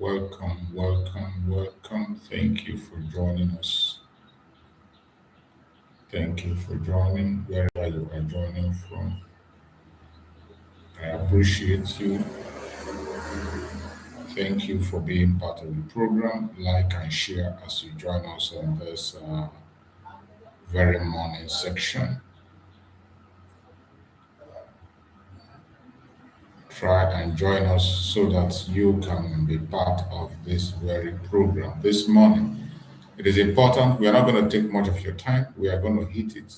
Welcome, welcome, welcome. Thank you for joining us. Thank you for joining wherever you are joining from. I appreciate you. Thank you for being part of the program. Like and share as you join us on this very morning section. Try and join us so that you can be part of this very program this morning. It is important. We are not going to take much of your time. We are going to hit it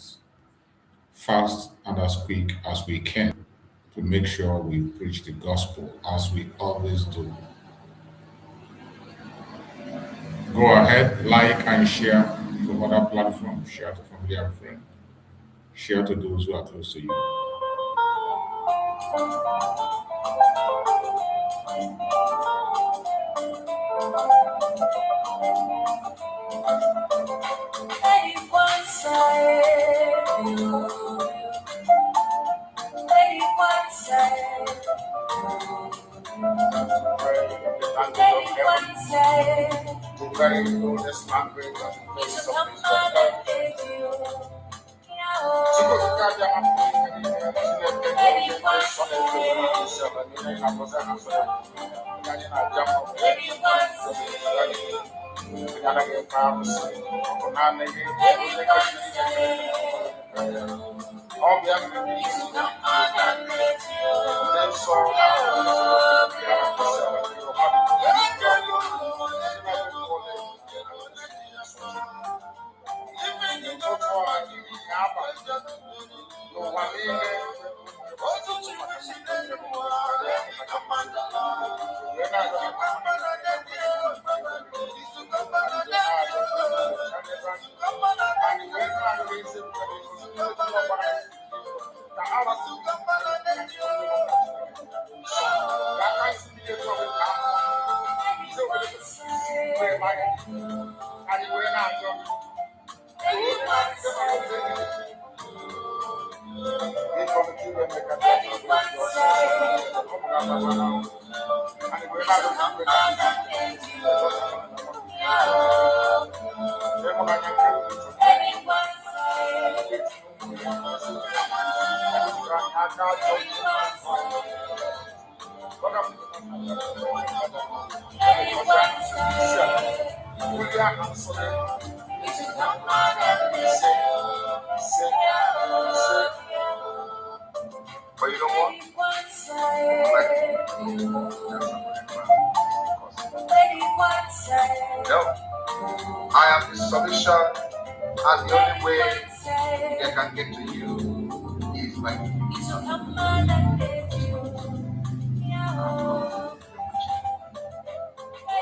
fast and as quick as we can to make sure we preach the gospel as we always do. Go ahead, like and share to other platforms, share to family and friends, share to those who are close to you. The very oldest language on the face of But you know what? No, I am the solution, and the only way they can get to you is by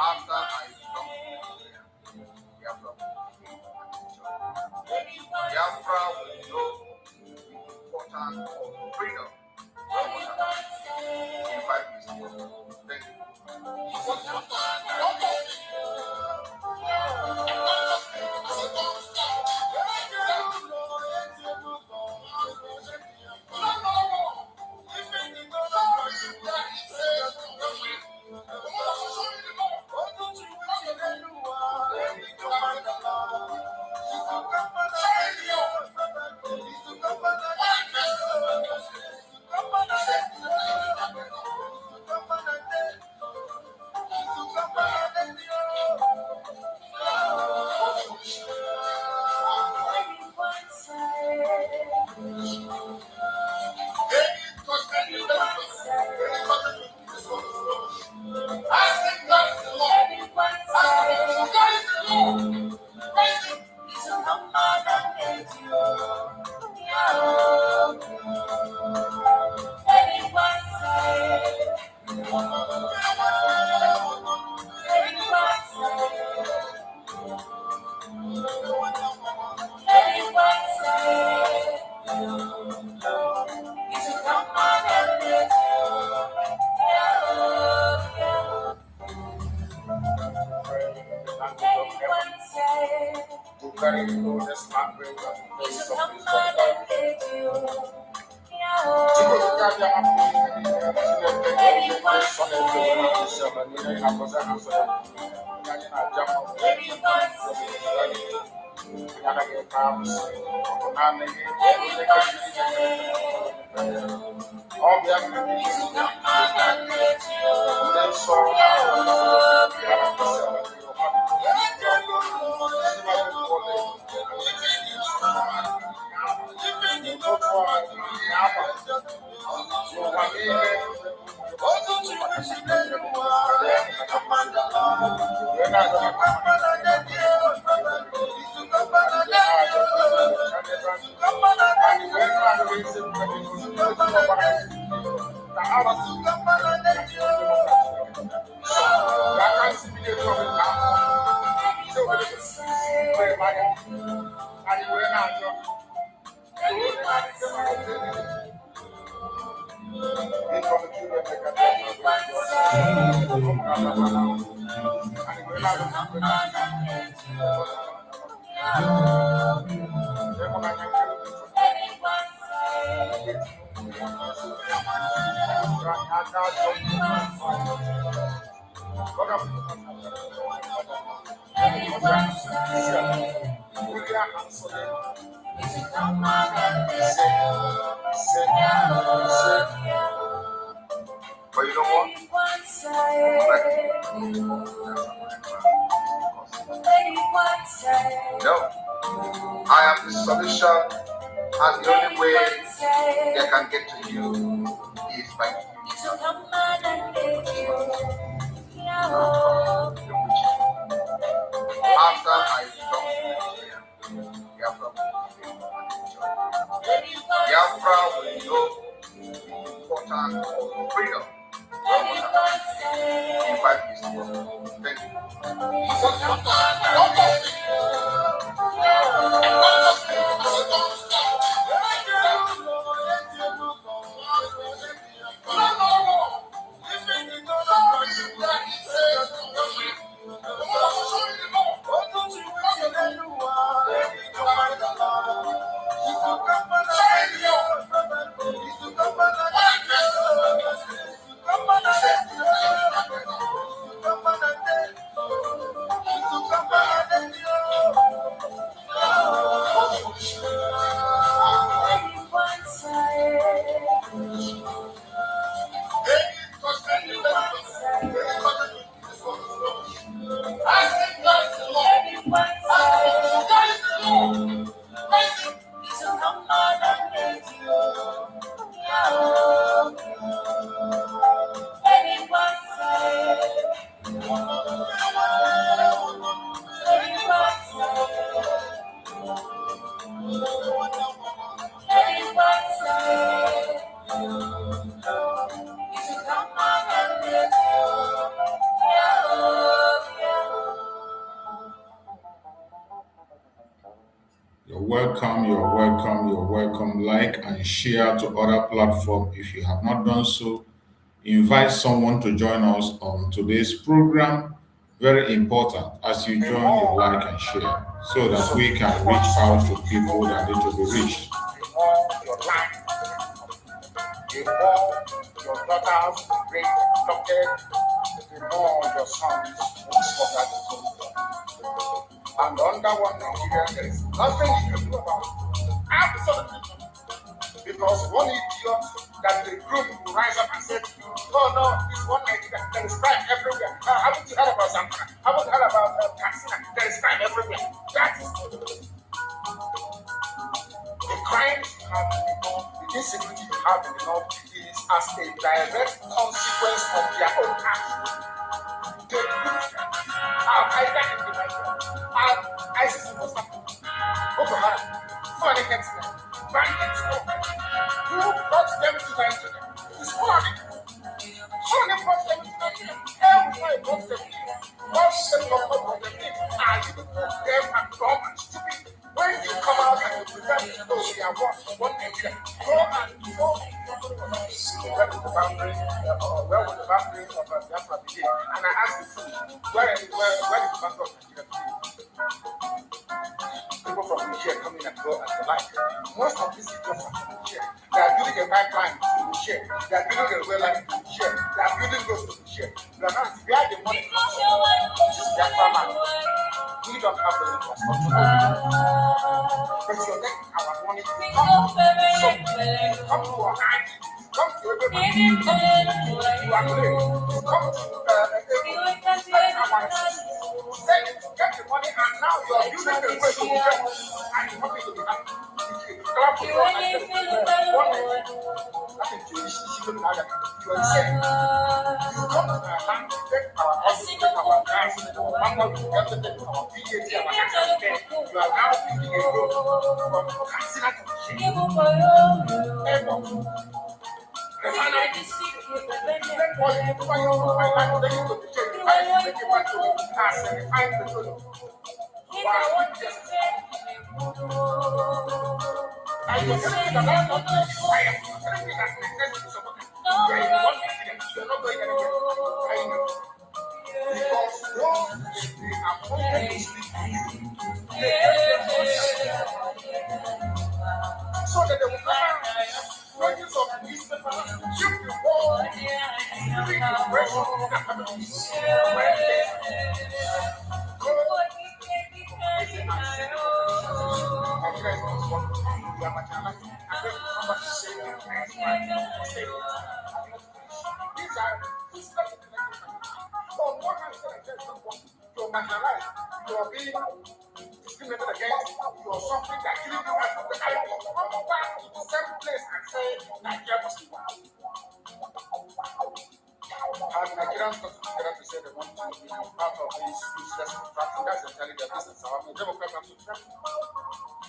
after I come Biafra. Biafra will know the importance of freedom. If I miss thank very oldest language on the face of this But you know what? No, I am the solution, and the only way they can get to you is by after I come Biafra will know the importance of freedom in 5 years. Thank You're welcome, you're welcome, you're welcome. Like and share to other platforms if you have not done so. Invite someone to join us on today's program. Very important as you join, you like and share so that we can reach out to people that need to be reached. your life, the more your daughters bring adopted, the more your sons will slaughter the soul. And under one Nigeria, there is nothing you can do about it. Absolutely nothing. Because one idiot that the group will rise up and say, oh no, this one Nigeria, there is crime everywhere. Haven't you heard about Zamfara? Haven't you heard about Katsina? There is crime everywhere. That is the crimes you have in the north, the insecurity you have in the north is as a direct consequence of their own actions. They look Al-Qaeda in the Nigeria, ISIS in West Africa, Boko Haram, foreign herdsmen, bandits, who brought them to Nigeria? It's foreign. Foreign brought them to Nigeria. Everybody brought them here. What the government brought them in? Are you them and dumb and stupid? When you come out and you prevent those who are one Nigeria, go and go where would the boundaries of Biafra begin? And I ask the food, where is the boundary of Nigeria begin? People from Nigeria come in and go and the like. Most of these people are from Nigeria. They are building a pipeline to Nigeria. They are building a rail line to Nigeria. They are building roads to Nigeria. share. You are not where the money comes from. This is Biafra man. We don't have the infrastructure. But you're getting our money. Come to our hand. Come to everybody. You are great. Come to get the money, and now you are using the way to get, and you want me to be happy. Clap for your hands. Nothing to you now that you are saying. You come to our land, take our house, take our gas, mama, we have to take our VAT, our tax. You are now thinking a road from Katsina to Edo. So that they will come wages of newspaper, shift the wall, bring the pressure of the families. You're marginalized, you're being discriminated against, you're suffering, they're killing you, and you come back to the same place and say, Nigeria must be one. And Nigerians got together to say they want to be part of this useless contraction. That's entirely their business. I'm a Democrat, I'm subscribing.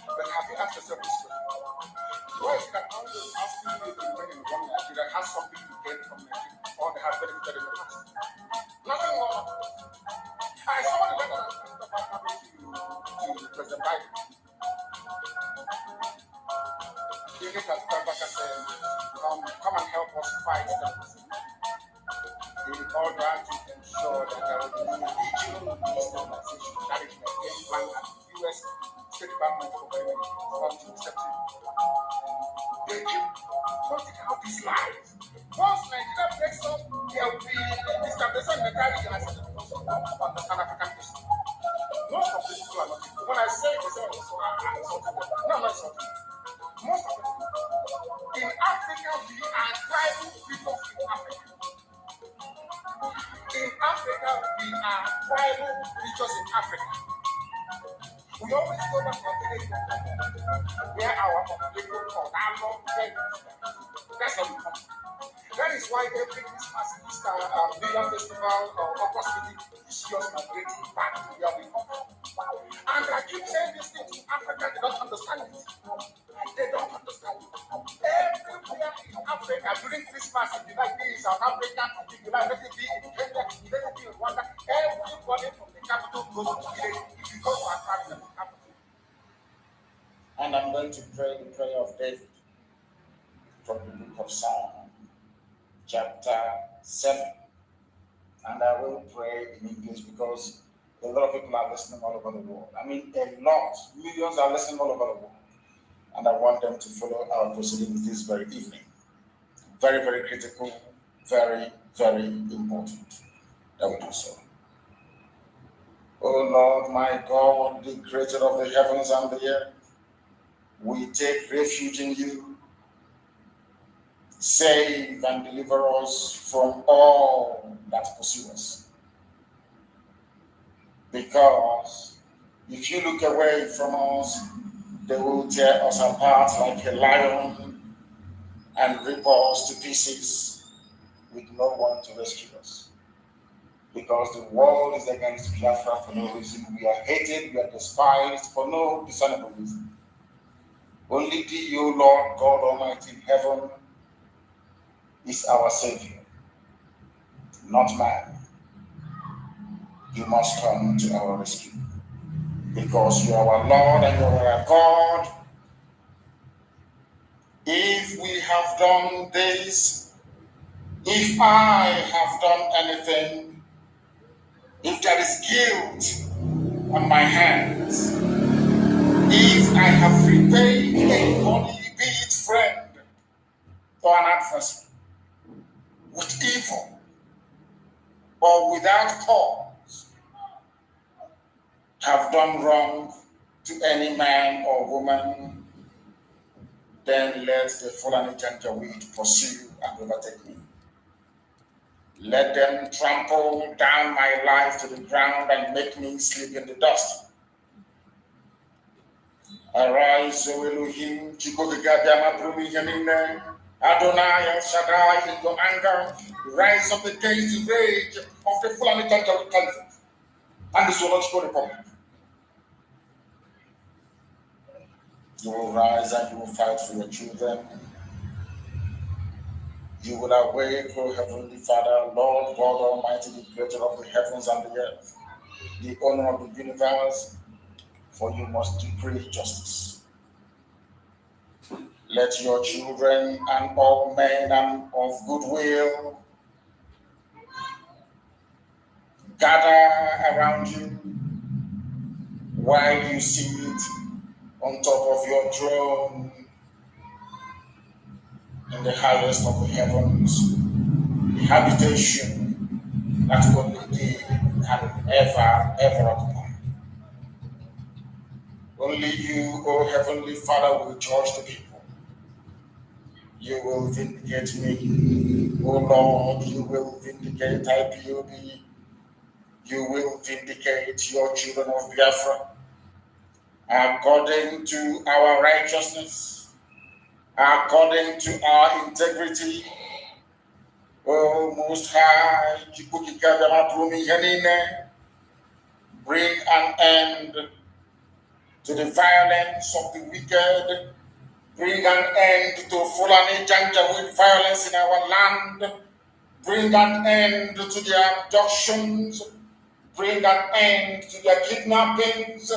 But have you asked yourself this question? Why is it that all those asking you to remain in one Nigeria has something to gain from Nigeria, or they have benefited in the past? Nothing more. I saw the letter about happening to President Biden. You need to back and say, come and help us fight that. In order to ensure that there will be regional stabilization, that is the game plan at the U.S. State Department of Government from September. They keep putting out these lies. Once Nigeria breaks up, there will be destabilization mentality and understand African history. Most of these people are not people. When I say they say I'm insulting them, no, I'm not insulting them. Most of them. In Africa, we are tribal people in Africa. In Africa, we are tribal creatures in Africa. We always go back to our village where our people called our Lord. That's how we come. That is why every Christmas, Easter, New Year festival, or August meeting, you see us migrating back to where we come from. And I keep saying this thing to Africa, they don't understand it. They don't understand it. Everywhere in Africa, during Christmas, if you like be in South Africa, if you like, let it be in Kenya, if you let it be in Rwanda, everybody from the capital goes to the village. If you go to Accra, the capital. And I'm going to pray the prayer of David from the book of Psalm, chapter 7. And I will pray in English because a lot of people are listening all over the world. I mean, a lot, millions are listening all over the world. And I want them to follow our proceedings this very evening. Very, very critical, very, very important that we do so. Oh Lord, my God, the creator of the heavens and the earth, we take refuge in you. Save and deliver us from all that pursue us. Because if you look away from us, they will tear us apart like a lion and rip us to pieces with no one to rescue us. Because the world is against Biafra for no reason. We are hated, we are despised for no discernible reason. Only thee, O Lord God Almighty in heaven, is our Savior, not man. You must come to our rescue. Because you are our Lord and you are our God. If we have done this, if I have done anything, if there is guilt on my hands, if I have repaid anybody, be it friend or an adversary, with evil, or without cause have done wrong to any man or woman, then let the Fulani Janjaweed pursue and overtake me. Let them trample down my life to the ground and make me sleep in the dust. Arise, O Elohim, Adonai El Shaddai, in your anger, rise up against the rage of the Fulani Janjaweed Caliphate and the Zoological Republic. You will rise and you will fight for your children. You will awake, O Heavenly Father, Lord God Almighty, the creator of the heavens and the earth, the owner of the universe, for you must decree justice. Let your children and all men and of goodwill gather around you while you sit on top of your throne in the highest of the heavens, the habitation that only thee can ever occupy. Only you, O Heavenly Father, will judge the people. You will vindicate me, O Lord. You will vindicate IPOB. You will vindicate your children of Biafra according to our righteousness, according to our integrity. O Most High, bring an end to the violence of the wicked. Bring an end to Fulani Janjaweed violence in our land. Bring an end to their abductions. Bring an end to their kidnappings.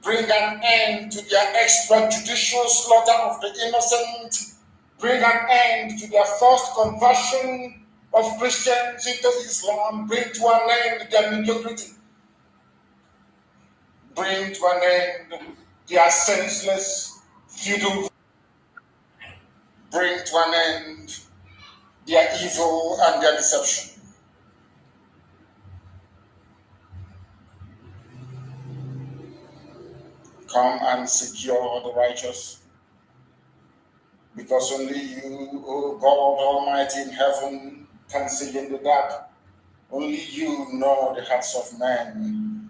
Bring an end to their extrajudicial slaughter of the innocent. Bring an end to their forced conversion of Christians into Islam. Bring to an end their mediocrity. Bring to an end their senseless feudal. Bring to an end their evil and their deception. Come and secure the righteous, because only you, O God Almighty in heaven, can see in the dark. Only you know the hearts of men.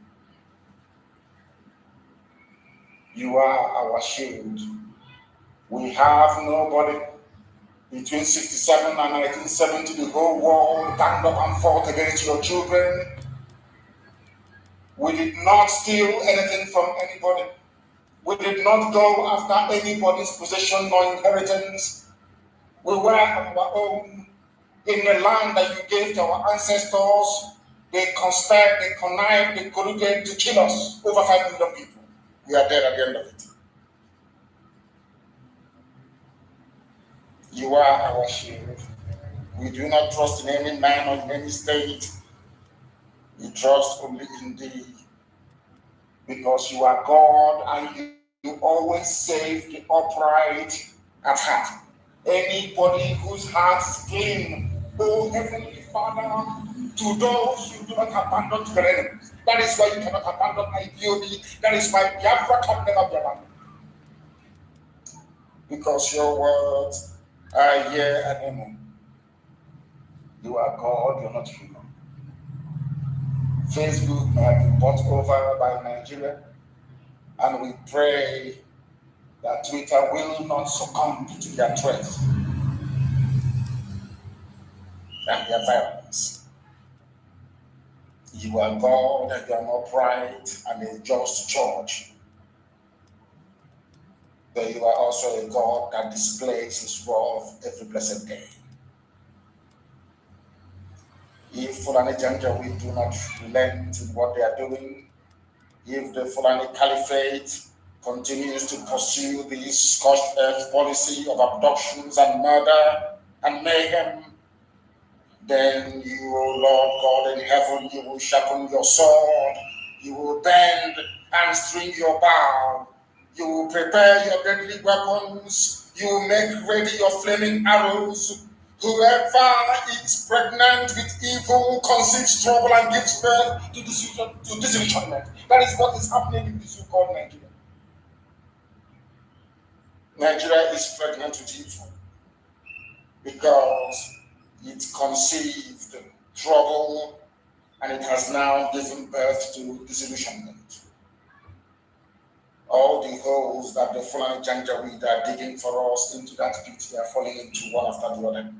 You are our shield. We have nobody. Between 67 and 1970, the whole world stand up and fought against your children. We did not steal anything from anybody. We did not go after anybody's possession or inheritance. We were on our own in the land that you gave to our ancestors. They conspired, they connived, they colluded to kill us. Over 5 million people. We are dead at the end of it. You are our shield. We do not trust in any man or in any state. We trust only in thee. Because you are God and you always save the upright at heart. Anybody whose heart is clean, oh Heavenly Father, to those you do not abandon to their enemies. That is why you cannot abandon IPOB. That is why Biafra can never be abandoned. Because your words are yea and amen. You are God, you're not human. Facebook may have been bought over by Nigeria, and we pray that Twitter will not succumb to their threats and their violence. You are God and you are upright and a just judge. But you are also a God that displays his wrath every blessed day. If Fulani Janjaweed do not relent in what they are doing, if the Fulani Caliphate continues to pursue this scorched earth policy of abductions and murder and mayhem, then you, O Lord God in heaven, you will sharpen your sword, you will bend and string your bow, you will prepare your deadly weapons, you will make ready your flaming arrows, Whoever is pregnant with evil conceives trouble and gives birth to disillusionment. That is what is happening in this so-called Nigeria. Nigeria is pregnant with evil because it conceived trouble and it has now given birth to disillusionment. All the holes that the Fulani Janjaweed are digging for us into that pit, they are falling into one after the other.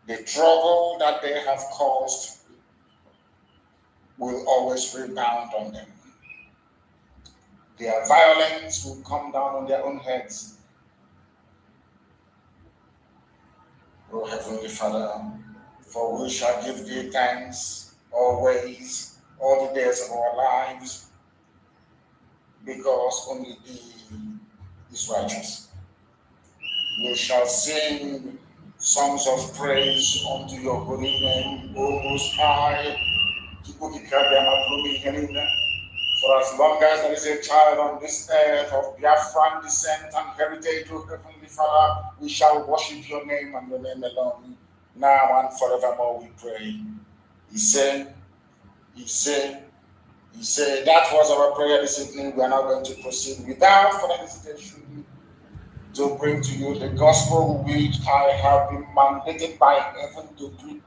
The trouble that they have caused will always rebound on them. Their violence will come down on their own heads. O Heavenly Father, for we shall give thee thanks always, all the days of our lives, because only thee is righteous. We shall sing songs of praise unto your holy name, O Most High. For as long as there is a child on this earth of Biafran descent and heritage, O Heavenly Father, we shall worship your name and your name alone, now and forevermore, we pray. He said, that was our prayer this evening. We are now going to proceed without further hesitation to bring to you the gospel which I have been mandated by heaven to preach.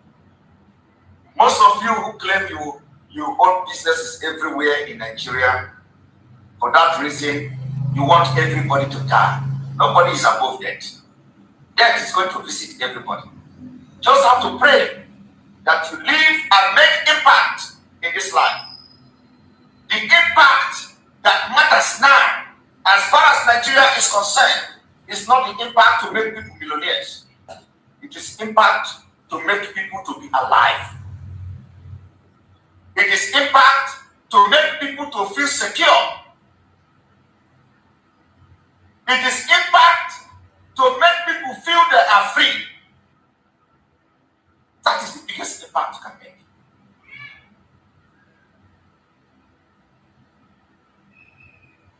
Most of you who claim you own businesses everywhere in Nigeria, for that reason, you want everybody to die. Nobody is above death. Death is going to visit everybody. Just have to pray that you live and make impact in this life. The impact that matters now, as far as Nigeria is concerned, is not the impact to make people millionaires. It is impact to make people to be alive. It is impact to make people to feel secure. It is impact to make people feel they are free. That is the biggest impact you can make.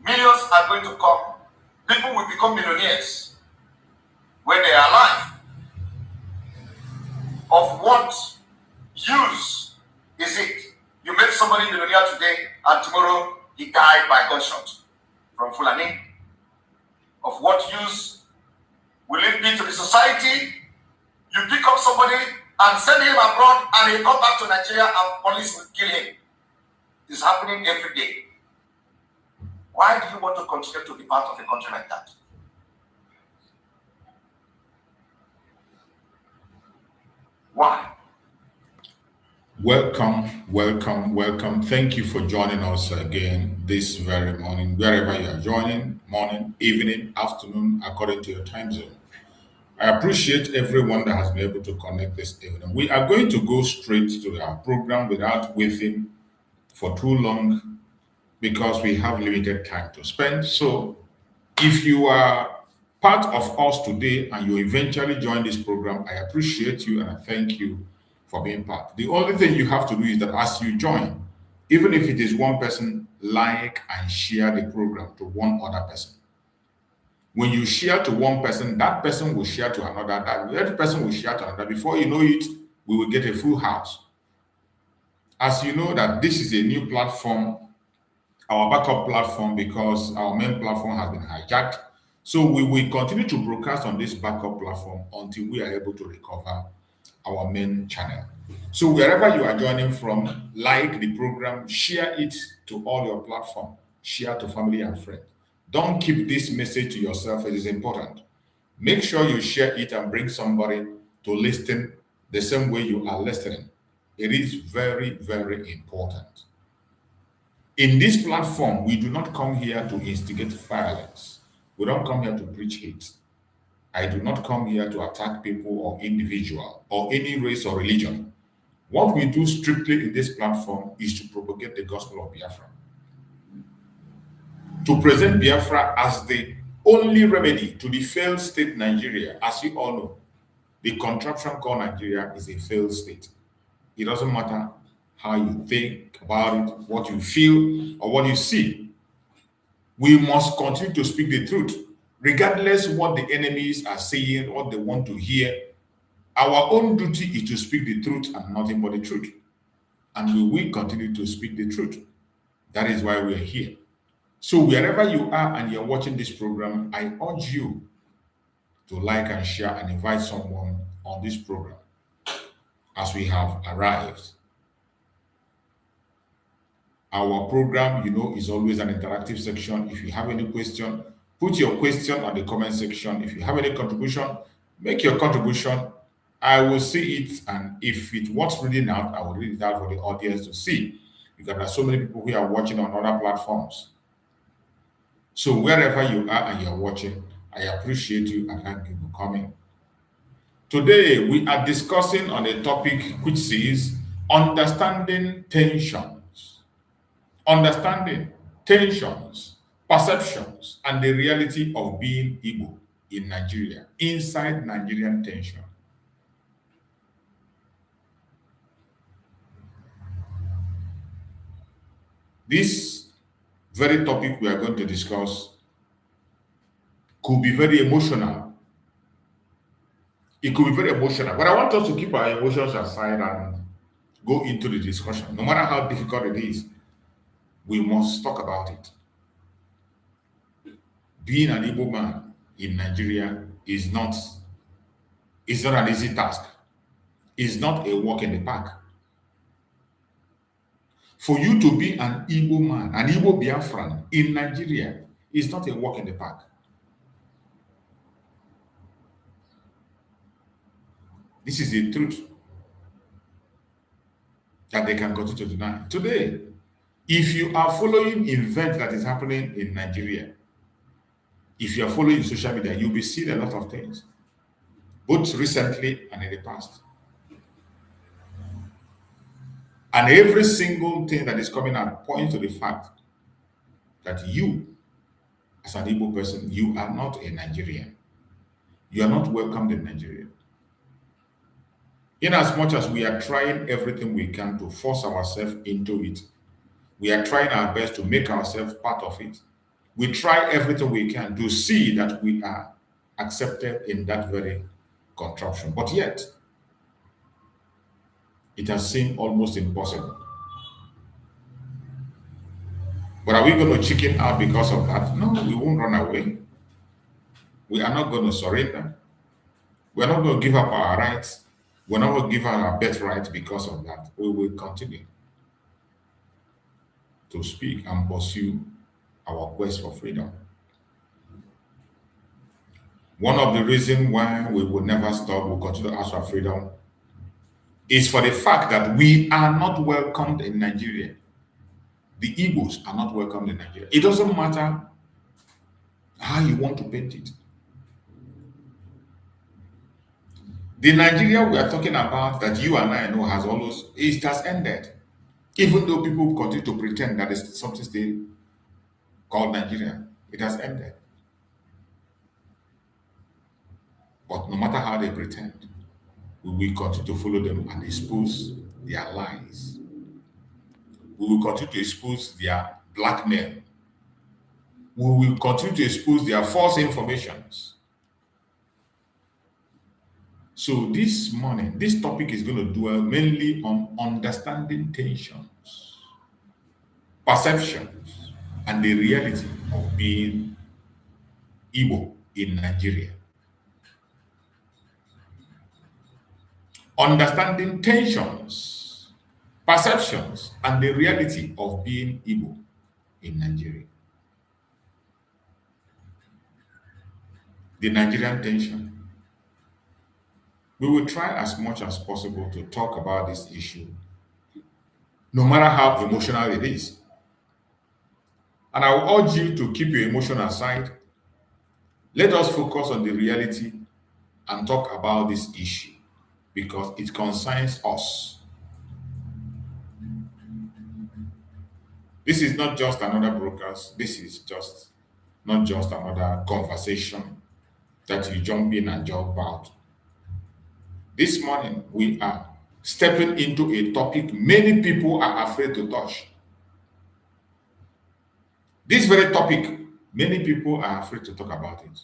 Millions are going to come. People will become millionaires when they are alive. Of what use is it? You make somebody millionaire today and tomorrow he died by gunshot from Fulani. Of what use will it be to the society? You pick up somebody and send him abroad and he come back to Nigeria and police will kill him. It's happening every day. Why do you want to continue to be part of a country like that? Why? Welcome. Thank you for joining us again this very morning, wherever you are joining, morning, evening, afternoon, according to your time zone. I appreciate everyone that has been able to connect this evening. We are going to go straight to our program without waiting for too long because we have limited time to spend. So if you are part of us today and you eventually join this program, I appreciate you and I thank you for being part. The only thing you have to do is that as you join, even if it is one person, like and share the program to one other person. When you share to one person, that person will share to another, that person will share to another. Before you know it, we will get a full house. As you know that this is a new platform, our backup platform, because our main platform has been hijacked. So we will continue to broadcast on this backup platform until we are able to recover our main channel. So wherever you are joining from, like the program, share it to all your platform, share to family and friends. Don't keep this message to yourself. It is important. Make sure you share it and bring somebody to listen the same way you are listening. It is very, very important. In this platform, we do not come here to instigate violence. We don't come here to preach hate. I do not come here to attack people or individual or any race or religion. What we do strictly in this platform is to propagate the gospel of Biafra. To present Biafra as the only remedy to the failed state Nigeria. As you all know, the contraption called Nigeria is a failed state. It doesn't matter how you think about it, what you feel, or what you see. We must continue to speak the truth regardless what the enemies are saying, what they want to hear, our own duty is to speak the truth and nothing but the truth. And we will continue to speak the truth. That is why we are here. So wherever you are and you're watching this program, I urge you to like and share and invite someone on this program as we have arrived. Our program, is always an interactive section. If you have any question, put your question on the comment section. If you have any contribution, make your contribution. I will see it, and if it was reading out, I will read it out for the audience to see. Because there are so many people who are watching on other platforms. So wherever you are and you're watching, I appreciate you and thank you for coming. Today, we are discussing on a topic which says understanding tensions. Understanding tensions, perceptions, and the reality of being Igbo in Nigeria, inside Nigerian tension. This very topic we are going to discuss could be very emotional. It could be very emotional, but I want us to keep our emotions aside and go into the discussion. No matter how difficult it is, we must talk about it. Being an Igbo man in Nigeria is not an easy task. It's not a walk in the park. For you to be an Igbo man, an Igbo Biafran in Nigeria is not a walk in the park. This is the truth that they can continue to deny. Today, if you are following events that is happening in Nigeria, if you are following social media, you'll be seeing a lot of things, both recently and in the past. And every single thing that is coming out points to the fact that you, as an Igbo person, you are not a Nigerian. You are not welcomed in Nigeria. In as much as we are trying everything we can to force ourselves into it, we are trying our best to make ourselves part of it. We try everything we can to see that we are accepted in that very contraption. But yet, it has seemed almost impossible. But are we going to chicken out because of that? No, we won't run away. We are not going to surrender. We're not going to give up our rights. We're not going to give up our birthright because of that. We will continue to speak and pursue our quest for freedom. One of the reasons why we will never stop, we'll continue to ask for freedom, is for the fact that we are not welcomed in Nigeria. The Igbos are not welcomed in Nigeria. It doesn't matter how you want to paint it. The Nigeria we are talking about that you and I know it has ended. Even though people continue to pretend that it's something still called Nigeria, it has ended. But no matter how they pretend, we will continue to follow them and expose their lies. We will continue to expose their blackmail. We will continue to expose their false informations. So this morning, this topic is going to dwell mainly on understanding tensions, perceptions, and the reality of being Igbo in Nigeria. Understanding tensions, perceptions, and the reality of being Igbo in Nigeria. The Nigerian tension. We will try as much as possible to talk about this issue, no matter how emotional it is. And I will urge you to keep your emotion aside. Let us focus on the reality and talk about this issue because it concerns us. This is not just another broadcast. This is not just another conversation that you jump in and jump out. This morning, we are stepping into a topic many people are afraid to touch. This very topic, Many people are afraid to talk about it.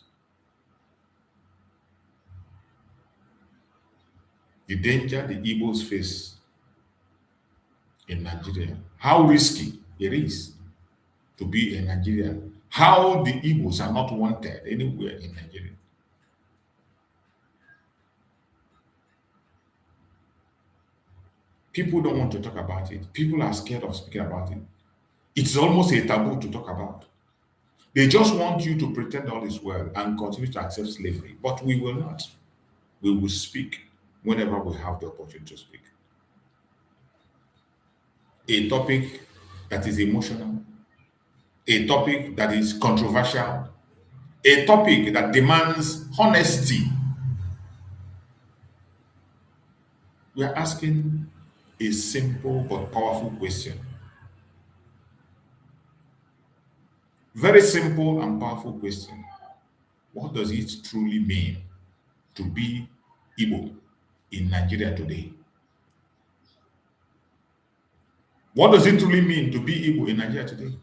The danger the Igbos face in Nigeria, how risky it is to be a Nigerian, how the Igbos are not wanted anywhere in Nigeria. People don't want to talk about it. People are scared of speaking about it. It's almost a taboo to talk about. They just want you to pretend all is well and continue to accept slavery. But we will not. We will speak whenever we have the opportunity to speak. A topic that is emotional, a topic that is controversial, a topic that demands honesty. We are asking a simple but powerful question. Very simple and powerful question. What does it truly mean to be Igbo in Nigeria today? What does it truly mean to be Igbo in Nigeria today?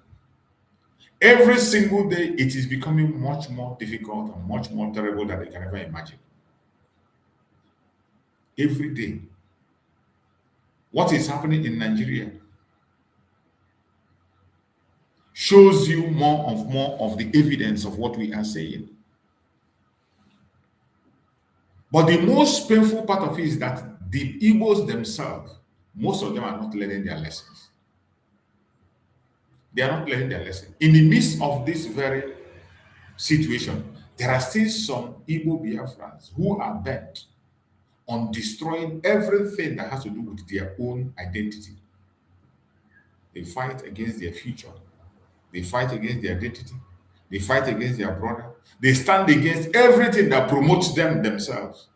Every single day, it is becoming much more difficult and much more terrible than they can ever imagine. Every day. What is happening in Nigeria shows you more of the evidence of what we are saying. But the most painful part of it is that the Igbos themselves, most of them are not learning their lessons. They are not learning their lesson. In the midst of this very situation, there are still some Igbo Biafrans who are bent on destroying everything that has to do with their own identity. They fight against their future. They fight against their identity. They fight against their brother. They stand against everything that promotes them themselves.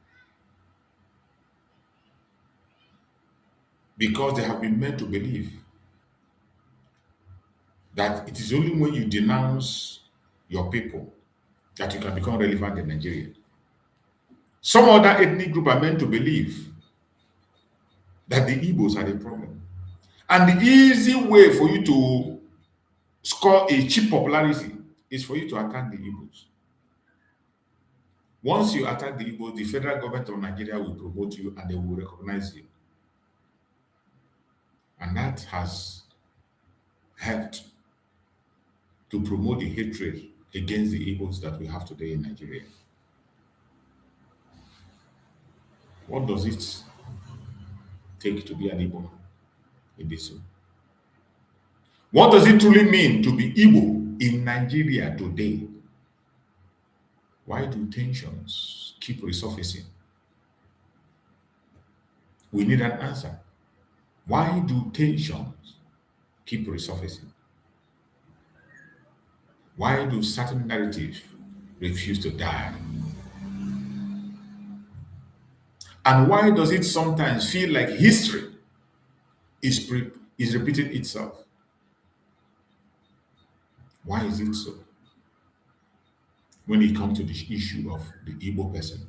Because they have been meant to believe that it is only when you denounce your people that you can become relevant in Nigeria. Some other ethnic group are meant to believe that the Igbos are the problem. And the easy way for you to score a cheap popularity is for you to attack the Igbos. Once you attack the Igbos, the federal government of Nigeria will promote you and they will recognize you. And that has helped to promote the hatred against the Igbos that we have today in Nigeria. What does it take to be an Igbo in this way? What does it truly mean to be Igbo in Nigeria today? Why do tensions keep resurfacing? We need an answer. Why do tensions keep resurfacing? Why do certain narratives refuse to die? And why does it sometimes feel like history is repeating itself? Why is it so? When it comes to the issue of the Igbo person.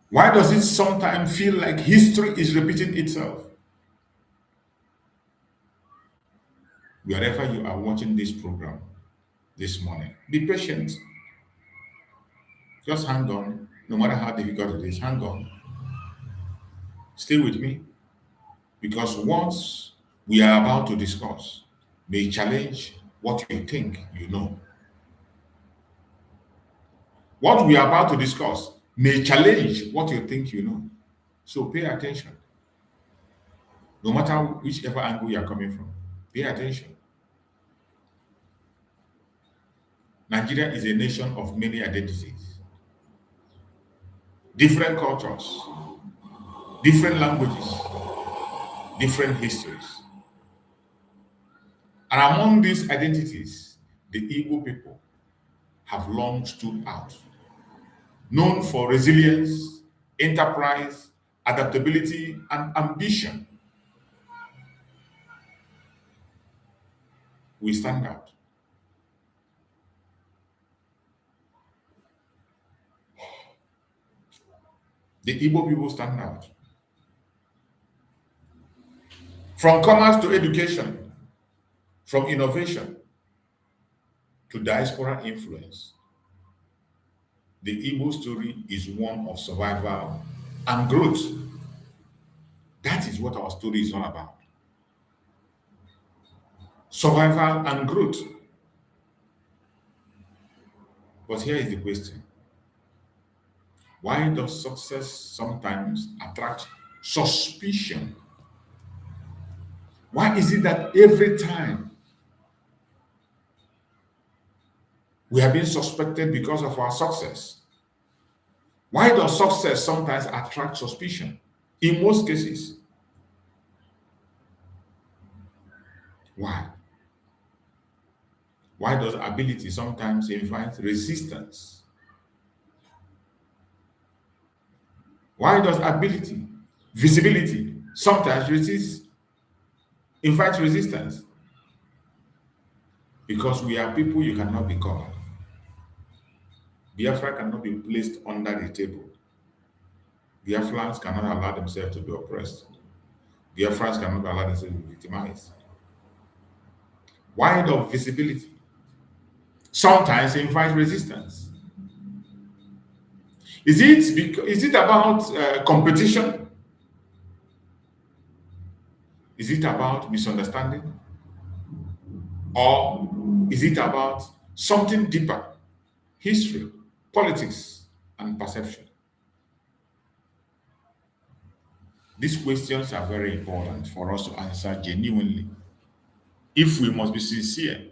Why does it sometimes feel like history is repeating itself? Wherever you are watching this program this morning, be patient. Just hang on. No matter how difficult it is, hang on. Stay with me. Because what we are about to discuss may challenge what you think you know. What we are about to discuss may challenge what you think you know. So pay attention. No matter whichever angle you are coming from, pay attention. Nigeria is a nation of many identities, different cultures, different languages, different histories. And among these identities, the Igbo people have long stood out, known for resilience, enterprise, adaptability, and ambition. We stand out. The Igbo people stand out. From commerce to education, from innovation to diaspora influence, the Igbo story is one of survival and growth. That is what our story is all about. Survival and growth. But here is the question. Why does success sometimes attract suspicion? Why is it that every time we are being suspected because of our success? Why does success sometimes attract suspicion? In most cases. Why? Why does ability sometimes invite resistance? Why does ability, visibility, sometimes invite resistance? Because we are people you cannot be covered. Biafra cannot be placed under the table. Biafrans cannot allow themselves to be oppressed. Biafrans cannot allow themselves to be victimized. Why does visibility sometimes invite resistance? Is it about competition? Is it about misunderstanding? Or is it about something deeper? History, politics, and perception. These questions are very important for us to answer genuinely if we must be sincere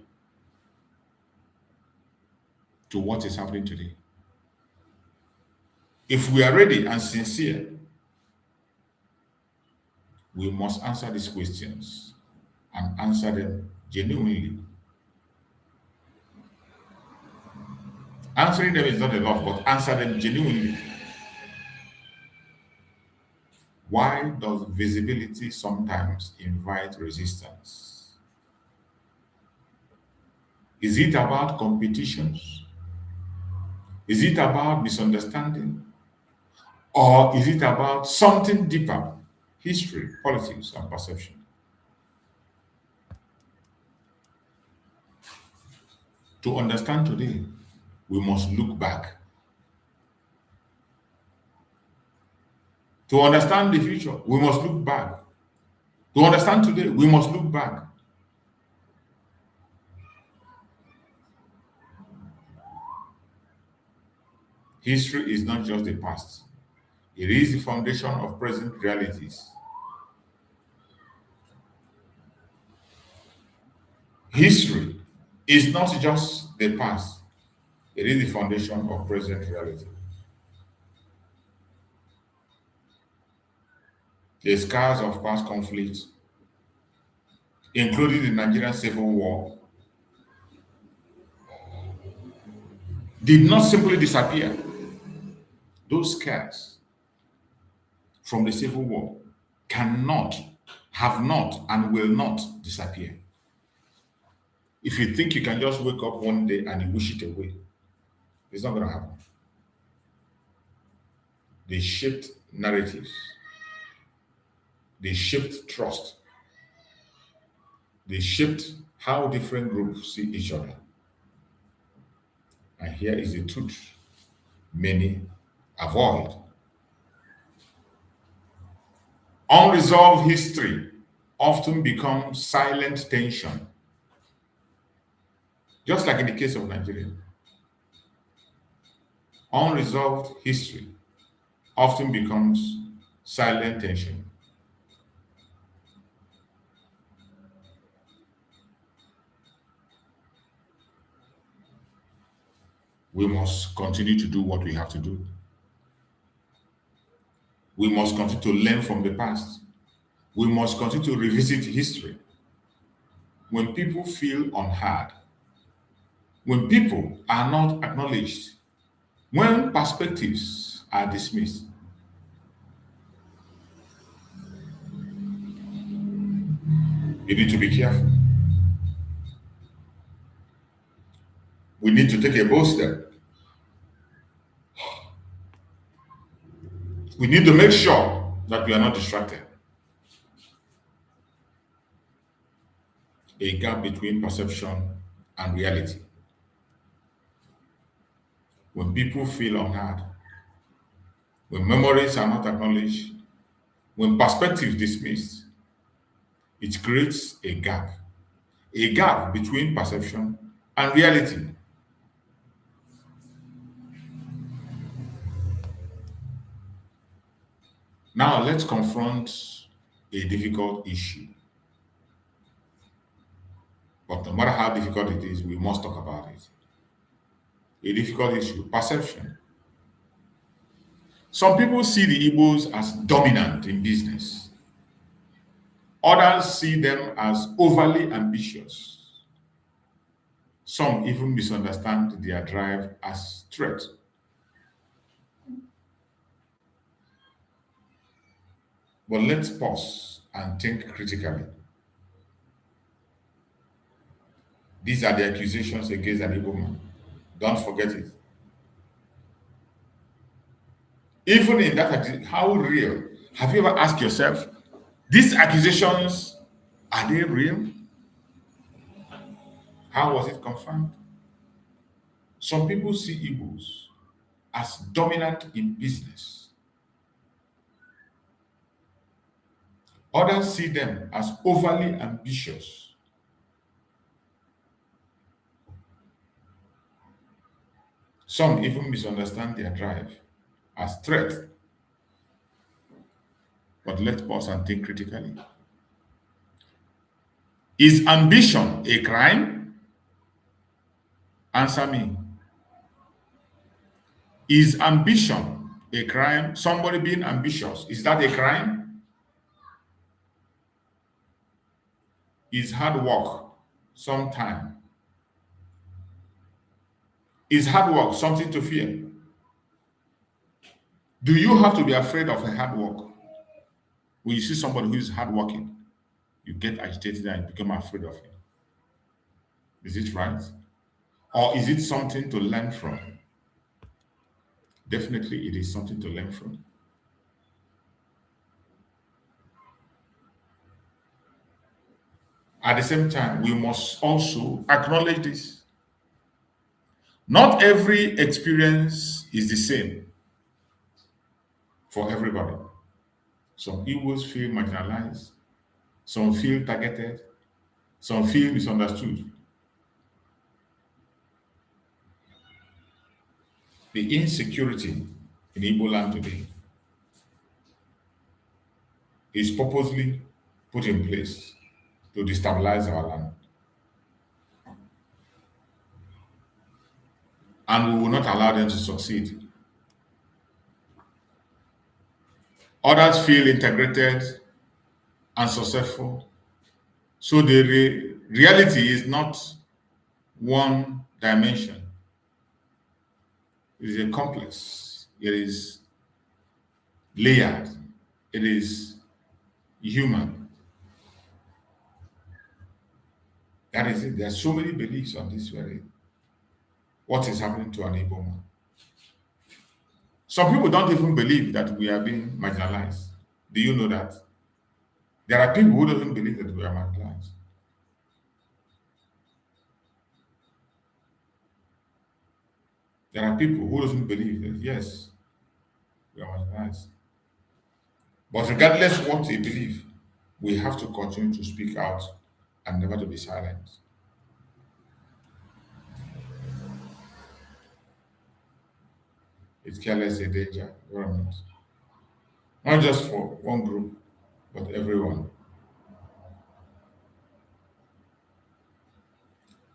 to what is happening today. If we are ready and sincere, we must answer these questions and answer them genuinely. Answering them is not enough, but answer them genuinely. Why does visibility sometimes invite resistance? Is it about competitions? Is it about misunderstanding? Or is it about something deeper? History, politics, and perception. To understand today, we must look back. To understand the future, we must look back. To understand today, we must look back. History is not just the past. It is the foundation of present realities. History is not just the past. It is the foundation of present reality. The scars of past conflicts, including the Nigerian Civil War, did not simply disappear. Those scars from the Civil War cannot, have not, and will not disappear. If you think you can just wake up one day and you wish it away, it's not going to happen. They shaped narratives. They shaped trust. They shaped how different groups see each other. And here is the truth many avoid. Unresolved history often becomes silent tension. Just like in the case of Nigeria. Unresolved history often becomes silent tension. We must continue to do what we have to do. We must continue to learn from the past. We must continue to revisit history. When people feel unheard, when people are not acknowledged, when perspectives are dismissed, you need to be careful. We need to take a bold step. We need to make sure that we are not distracted. a gap between perception and reality. When people feel unheard, when memories are not acknowledged, when perspective dismissed, it creates a gap between perception and reality. Now let's confront a difficult issue. But no matter how difficult it is, we must talk about it. A difficult issue, perception. Some people see the Igbos as dominant in business. Others see them as overly ambitious. Some even misunderstand their drive as threat. But let's pause and think critically. These are the accusations against an Igbo man. Don't forget it. Even in that, how real? Have you ever asked yourself, these accusations, are they real? How was it confirmed? Some people see Igbos as dominant in business. Others see them as overly ambitious. Some even misunderstand their drive as threat. But let's pause and think critically. Is ambition a crime? Answer me. Is ambition a crime? Somebody being ambitious, is that a crime? Is hard work sometime? Is hard work something to fear? Do you have to be afraid of a hard work? When you see somebody who is hardworking, you get agitated and become afraid of him. Is it right? Or is it something to learn from? Definitely, it is something to learn from. At the same time, we must also acknowledge this. Not every experience is the same for everybody. Some Igbos feel marginalized, some feel targeted, some feel misunderstood. The insecurity in Igbo land today is purposely put in place to destabilize our land. And we will not allow them to succeed. Others feel integrated and successful. So the reality is not one dimension. It is a complex. It is layered. It is human. That is it. There are so many beliefs on this very. What is happening to an Igbo man? Some people don't even believe that we are being marginalized. Do you know that? There are people who don't believe that we are marginalized. There are people who don't believe that, yes, we are marginalized. But regardless of what they believe, we have to continue to speak out and never to be silent. It's careless a danger environment. Not just for one group, but everyone.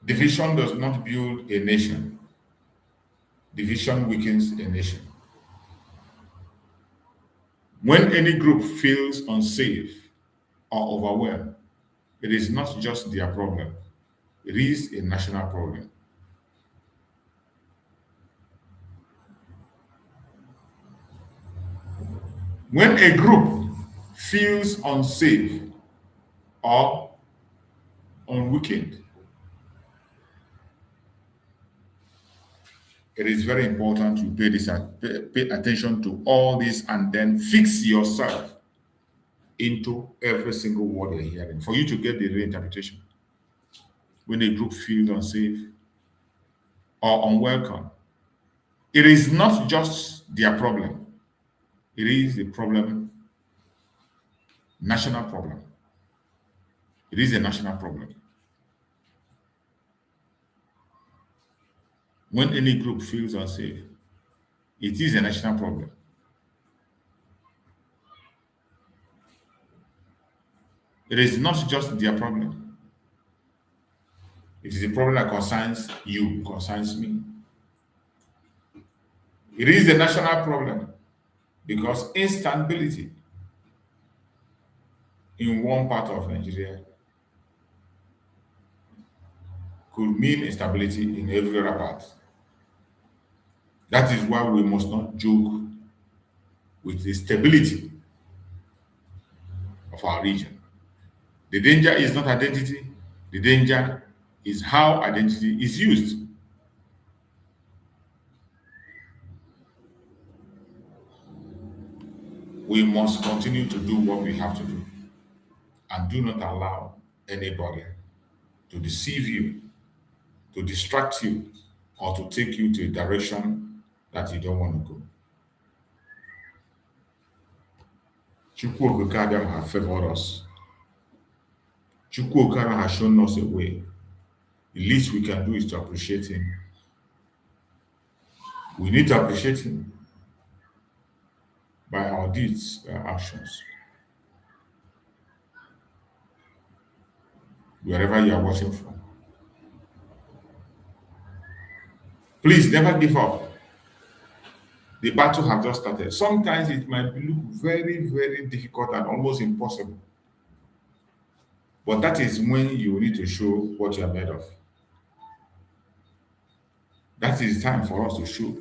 Division does not build a nation. Division weakens a nation. When any group feels unsafe or overwhelmed, it is not just their problem. It is a national problem. When a group feels unsafe or unweakened, it is very important to pay attention to all this and then fix yourself into every single word you're hearing for you to get the real interpretation. when a group feels unsafe or unwelcome. It is not just their problem. It is a problem, national problem. It is a national problem. When any group feels unsafe, it is a national problem. It is not just their problem. It is a problem that concerns you, concerns me. It is a national problem because instability in one part of Nigeria could mean instability in every other part. That is why we must not joke with the stability of our region. The danger is not identity, the danger is how identity is used. We must continue to do what we have to do and do not allow anybody to deceive you, to distract you, or to take you to a direction that you don't want to go. Chukwu Okike Abiam has favored us. Chukwu Okike has shown us a way. The least we can do is to appreciate him. We need to appreciate him by our deeds, by our actions. Wherever you are watching from, please never give up. The battle has just started. Sometimes it might look very, very difficult and almost impossible. But that is when you need to show what you are made of. That is time for us to show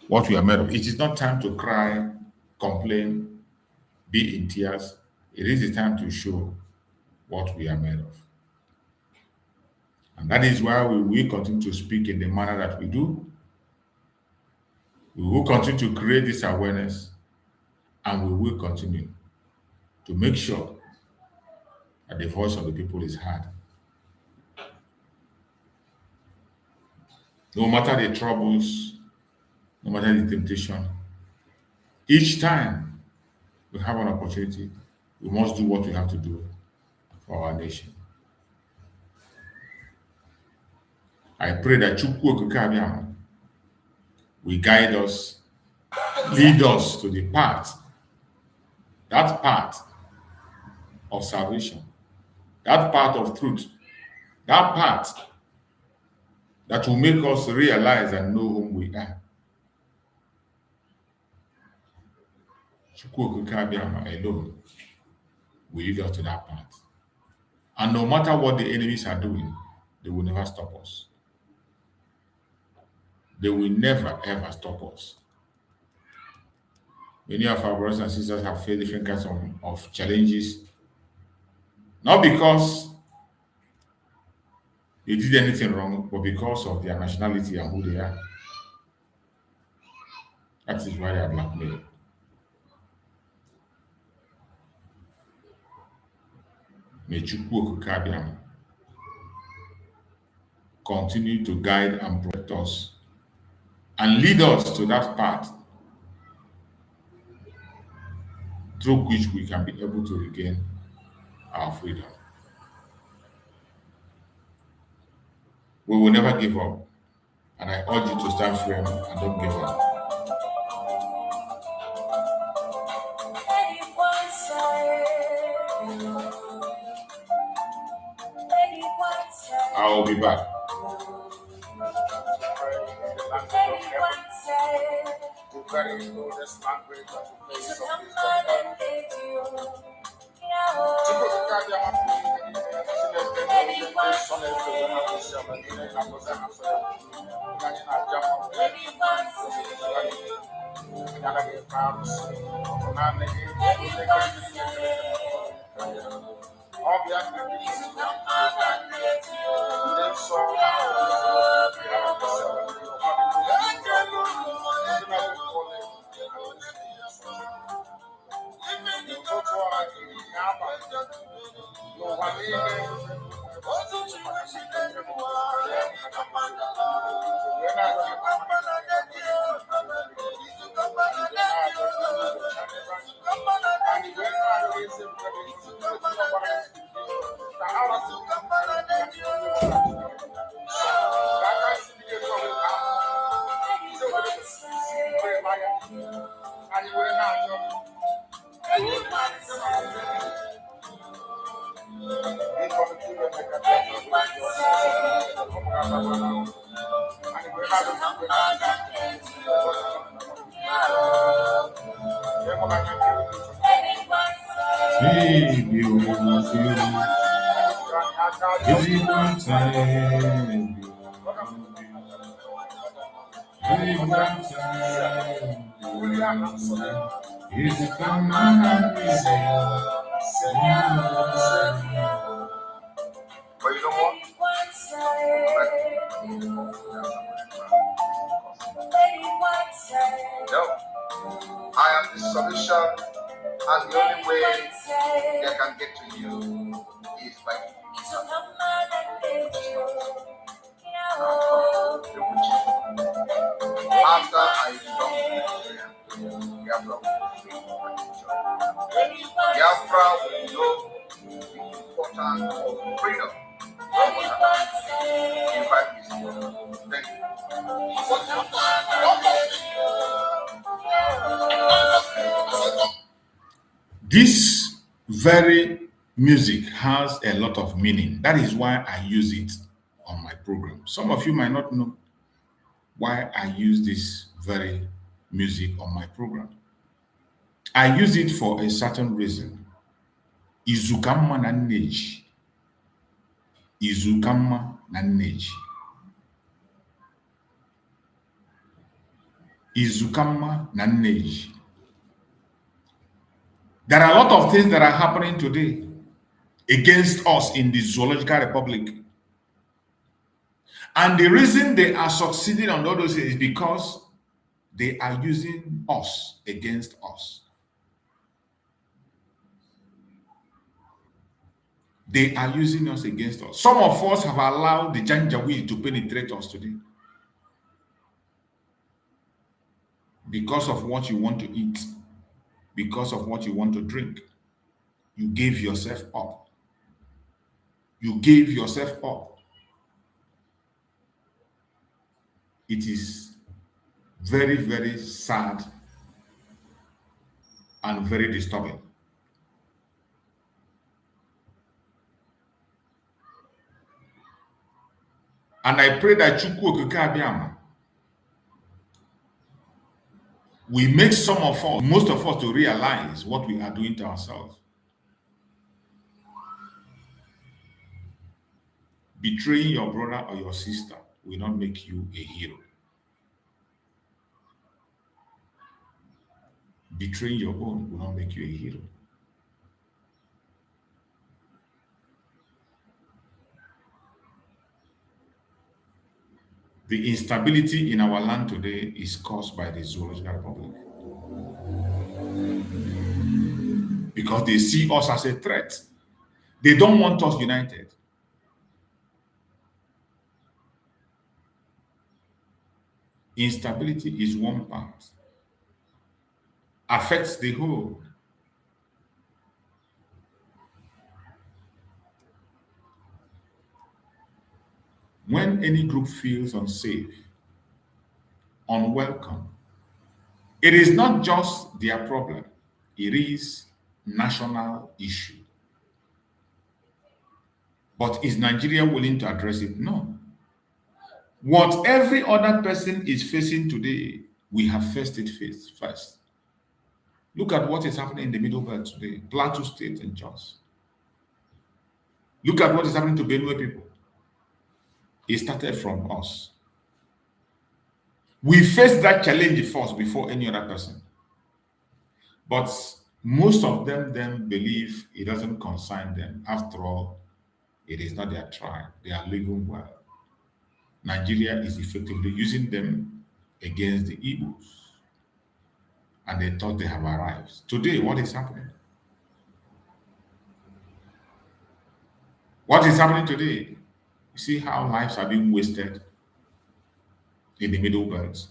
what we are made of. It is not time to cry, complain, be in tears. It is the time to show what we are made of. And that is why we will continue to speak in the manner that we do. We will continue to create this awareness, and we will continue to make sure that the voice of the people is heard. No matter the troubles, no matter the temptation, each time we have an opportunity, we must do what we have to do for our nation. I pray that Chukwu Okike Abiam will guide us, lead us to the path, that path of salvation, that path of truth, that path that will make us realize and know whom we are. Chukwu Okike Abiam alone will lead us to that path. And no matter what the enemies are doing, they will never stop us. They will never ever stop us. Many of our brothers and sisters have faced different kinds of challenges, not because they did anything wrong, but because of their nationality and who they are. That is why they are blackmailed. May Chukwu Okike Abiam continue to guide and protect us and lead us to that path through which we can be able to regain our freedom. We will never give up, and I urge you to stand firm and don't give up. I will be back. The very oldest language of the face of this But you know what? No, I am the solution, and the only way they can get to you is by after I belong to Biafra will be free. Biafra will know the importance of freedom. In 5 minutes. Thank you. This very music has a lot of meaning. That is why I use it on my program. Some of you might not know why I use this very music on my program. I use it for a certain reason. Izukamma na nneji. Izukamma na nneji. Izukamma na nneji. There are a lot of things that are happening today against us in the Zoological Republic. And the reason they are succeeding on all those things is because they are using us against us. They are using us against us. Some of us have allowed the Janjaweed to penetrate us today. Because of what you want to eat, because of what you want to drink, you gave yourself up. You gave yourself up. It is very, very sad and very disturbing. And I pray that Chukwu Okike Abiama we make some of us, most of us, to realize what we are doing to ourselves. Betraying your brother or your sister will not make you a hero. Betraying your own will not make you a hero. The instability in our land today is caused by the Zoological Republic. Because they see us as a threat. They don't want us united. Instability is one part. Affects the whole. When any group feels unsafe, unwelcome, it is not just their problem, it is national issue. But is Nigeria willing to address it? No. What every other person is facing today, we have faced it first. Look at what is happening in the Middle Belt today, Plateau State and Jos. Look at what is happening to Benue people. It started from us. We faced that challenge first before any other person. But most of them then believe it doesn't concern them. After all, it is not their tribe. They are living well. Nigeria is effectively using them against the Igbos. And they thought they have arrived. Today, what is happening? What is happening today? You see how lives are being wasted in the Middle Belt.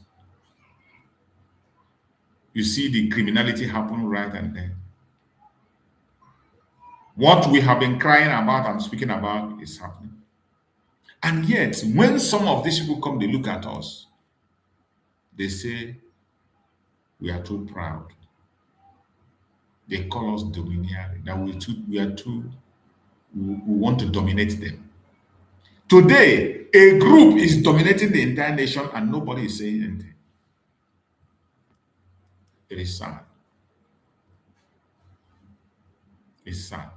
You see the criminality happen right and there. What we have been crying about and speaking about is happening. And yet, when some of these people come, they look at us, they say, we are too proud. They call us domineering, that we want to dominate them. Today, a group is dominating the entire nation and nobody is saying anything. It is sad. It's sad.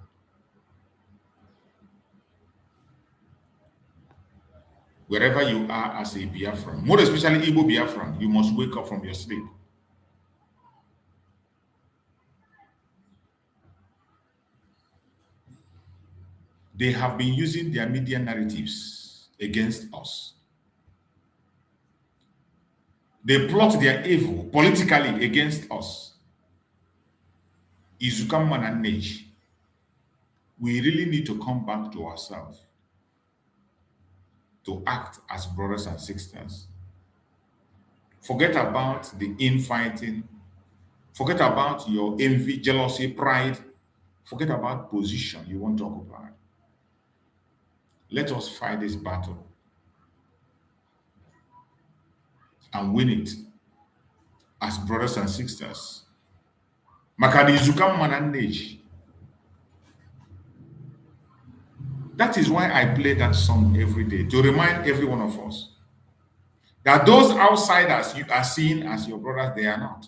Wherever you are as a Biafran, more especially Igbo Biafran, you must wake up from your sleep. They have been using their media narratives against us. They plot their evil politically against us. Izukam and Nej. We really need to come back to ourselves to act as brothers and sisters. Forget about the infighting. Forget about your envy, jealousy, pride. Forget about position you want to occupy. Let us fight this battle and win it as brothers and sisters. Makani Zukam Mananej. That is why I play that song every day, to remind every one of us that those outsiders you are seeing as your brothers, they are not.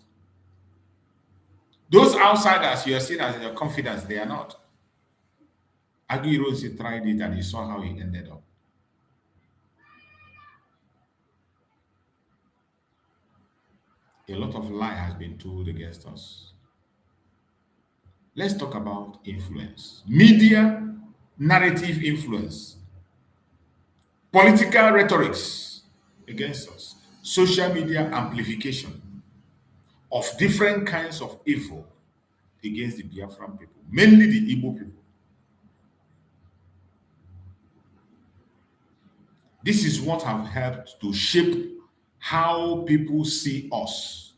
Those outsiders you are seeing as your confidants, they are not. Aguirre tried it and he saw how he ended up. A lot of lie has been told against us. Let's talk about influence. Media, narrative influence. Political rhetorics against us. Social media amplification of different kinds of evil against the Biafran people, mainly the Igbo people. This is what have helped to shape how people see us.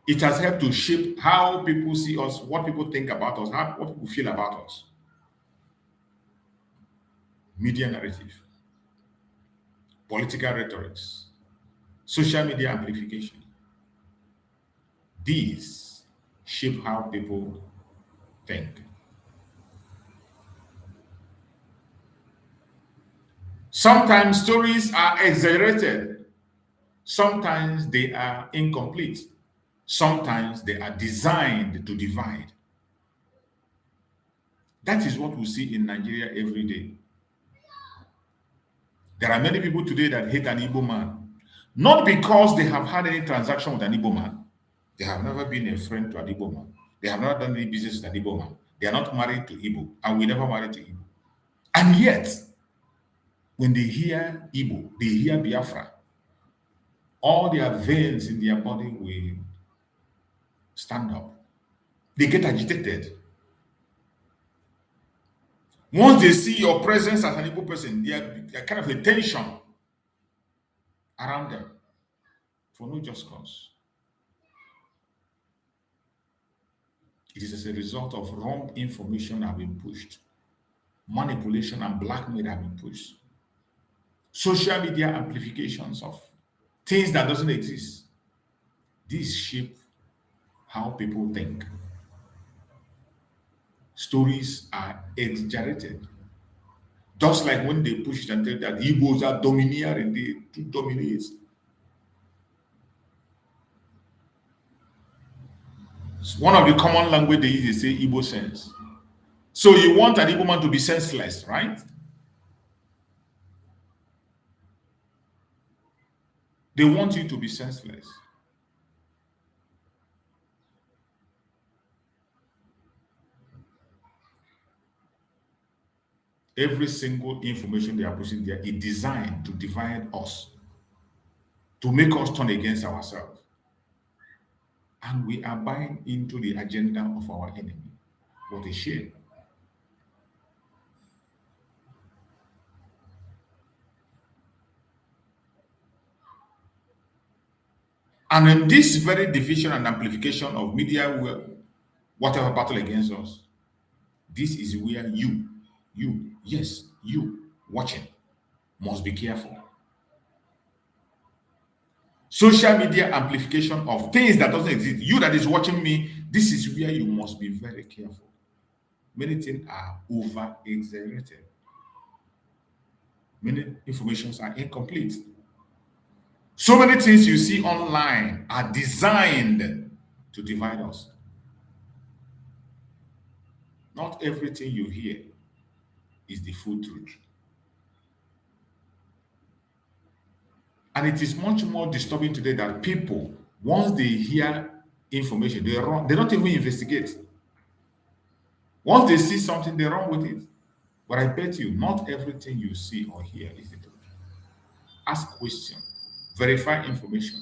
It has helped to shape how people see us, what people think about us, what people feel about us. Media narrative, political rhetorics, social media amplification. These shape how people think. Sometimes stories are exaggerated. Sometimes they are incomplete. Sometimes they are designed to divide. That is what we see in Nigeria every day. There are many people today that hate an Igbo man, not because they have had any transaction with an Igbo man. They have never been a friend to an Igbo man. They have not done any business with an Igbo man. They are not married to Igbo, and we never married to Igbo. And yet, when they hear Igbo, they hear Biafra, all their veins in their body will stand up. They get agitated. Once they see your presence as an Igbo person, they are kind of a tension around them for no just cause. It is as a result of wrong information have been pushed. Manipulation and blackmail have been pushed. Social media amplifications of things that doesn't exist. These shape how people think. Stories are exaggerated. Just like when they pushed and tell that the Igbos are domineering, they to dominate. One of the common language they use is say Igbo sense. So you want an Igbo man to be senseless, right? They want you to be senseless. Every single information they are pushing there is designed to divide us, to make us turn against ourselves. And we are buying into the agenda of our enemy. What a shame. And in this very division and amplification of media, whatever battle against us, this is where you watching must be careful. Social media amplification of things that doesn't exist. You that is watching me, this is where you must be very careful. Many things are over exaggerated. Many informations are incomplete. So many things you see online are designed to divide us. Not everything you hear is the full truth. And it is much more disturbing today that people, once they hear information, they run, they don't even investigate. Once they see something, they run with it. But I bet you, not everything you see or hear is the truth. Ask questions, verify information,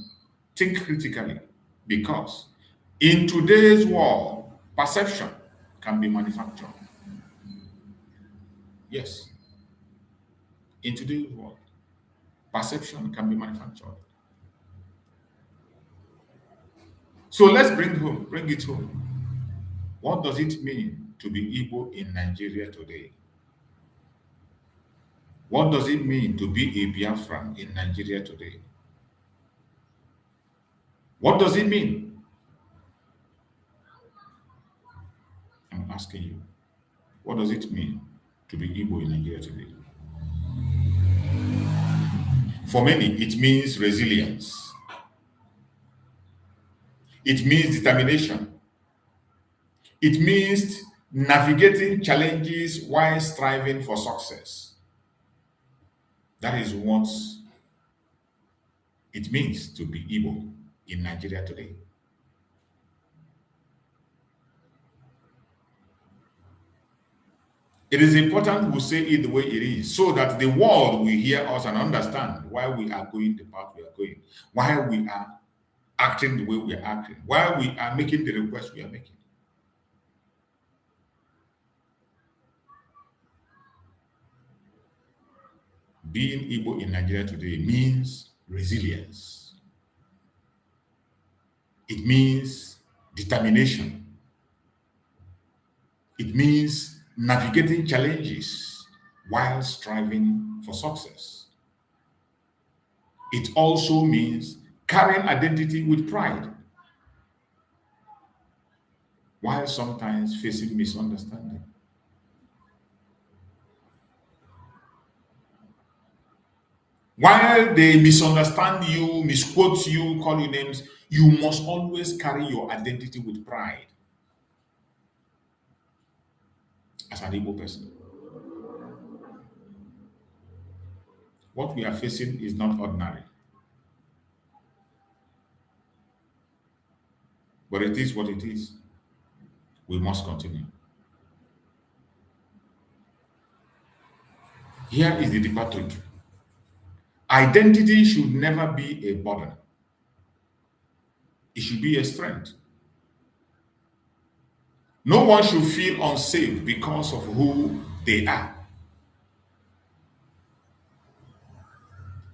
think critically, because in today's world, perception can be manufactured. Yes, in today's world, perception can be manufactured. So let's bring it home. What does it mean to be Igbo in Nigeria today? What does it mean to be a Biafran in Nigeria today? What does it mean? I'm asking you. What does it mean to be Igbo in Nigeria today? For many, it means resilience. It means determination. It means navigating challenges while striving for success. That is what it means to be Igbo in Nigeria today. It is important we say it the way it is so that the world will hear us and understand why we are going the path we are going, why we are acting the way we are acting, why we are making the request we are making. Being Igbo in Nigeria today means resilience. It means determination. It means navigating challenges while striving for success. It also means carrying identity with pride while sometimes facing misunderstanding. While they misunderstand you, misquote you, call you names, you must always carry your identity with pride as an Igbo person. What we are facing is not ordinary. But it is what it is. We must continue. Here is the deeper truth. Identity should never be a burden. It should be a strength. No one should feel unsafe because of who they are.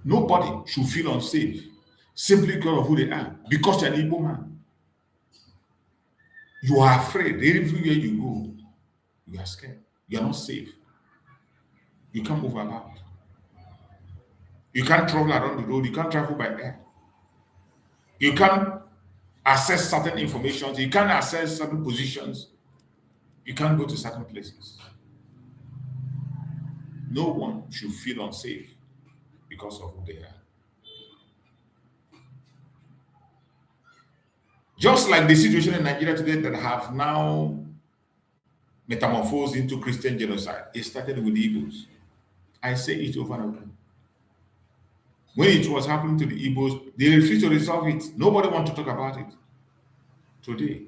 Nobody should feel unsafe simply because of who they are, because you're an Igbo man. You are afraid. Everywhere you go, you are scared. You are not safe. You can't move about. You can't travel around the road. You can't travel by air. You can't access certain information. You can't access certain positions. You can't go to certain places. No one should feel unsafe because of who they are. Just like the situation in Nigeria today that have now metamorphosed into Christian genocide, it started with the Igbos. I say it over and over. When it was happening to the Igbos, they refused to resolve it. Nobody wanted to talk about it. Today,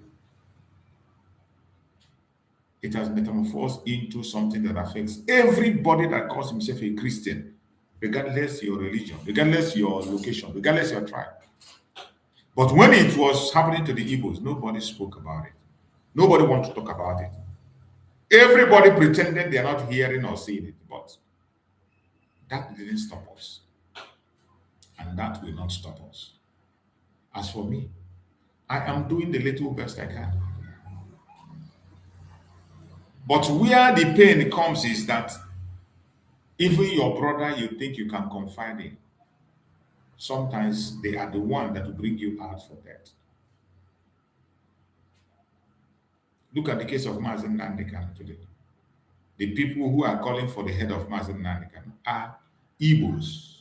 it has metamorphosed into something that affects everybody that calls himself a Christian, regardless your religion, regardless your location, regardless your tribe. But when it was happening to the Igbos, nobody spoke about it. Nobody wanted to talk about it. Everybody pretended they're not hearing or seeing it, but that didn't stop us. And that will not stop us. As for me, I am doing the little best I can. But where the pain comes is that even your brother you think you can confide in, sometimes they are the one that will bring you out for that. Look at the case of Mazen Nandekan today. The people who are calling for the head of Mazen Nandekan are Igbos.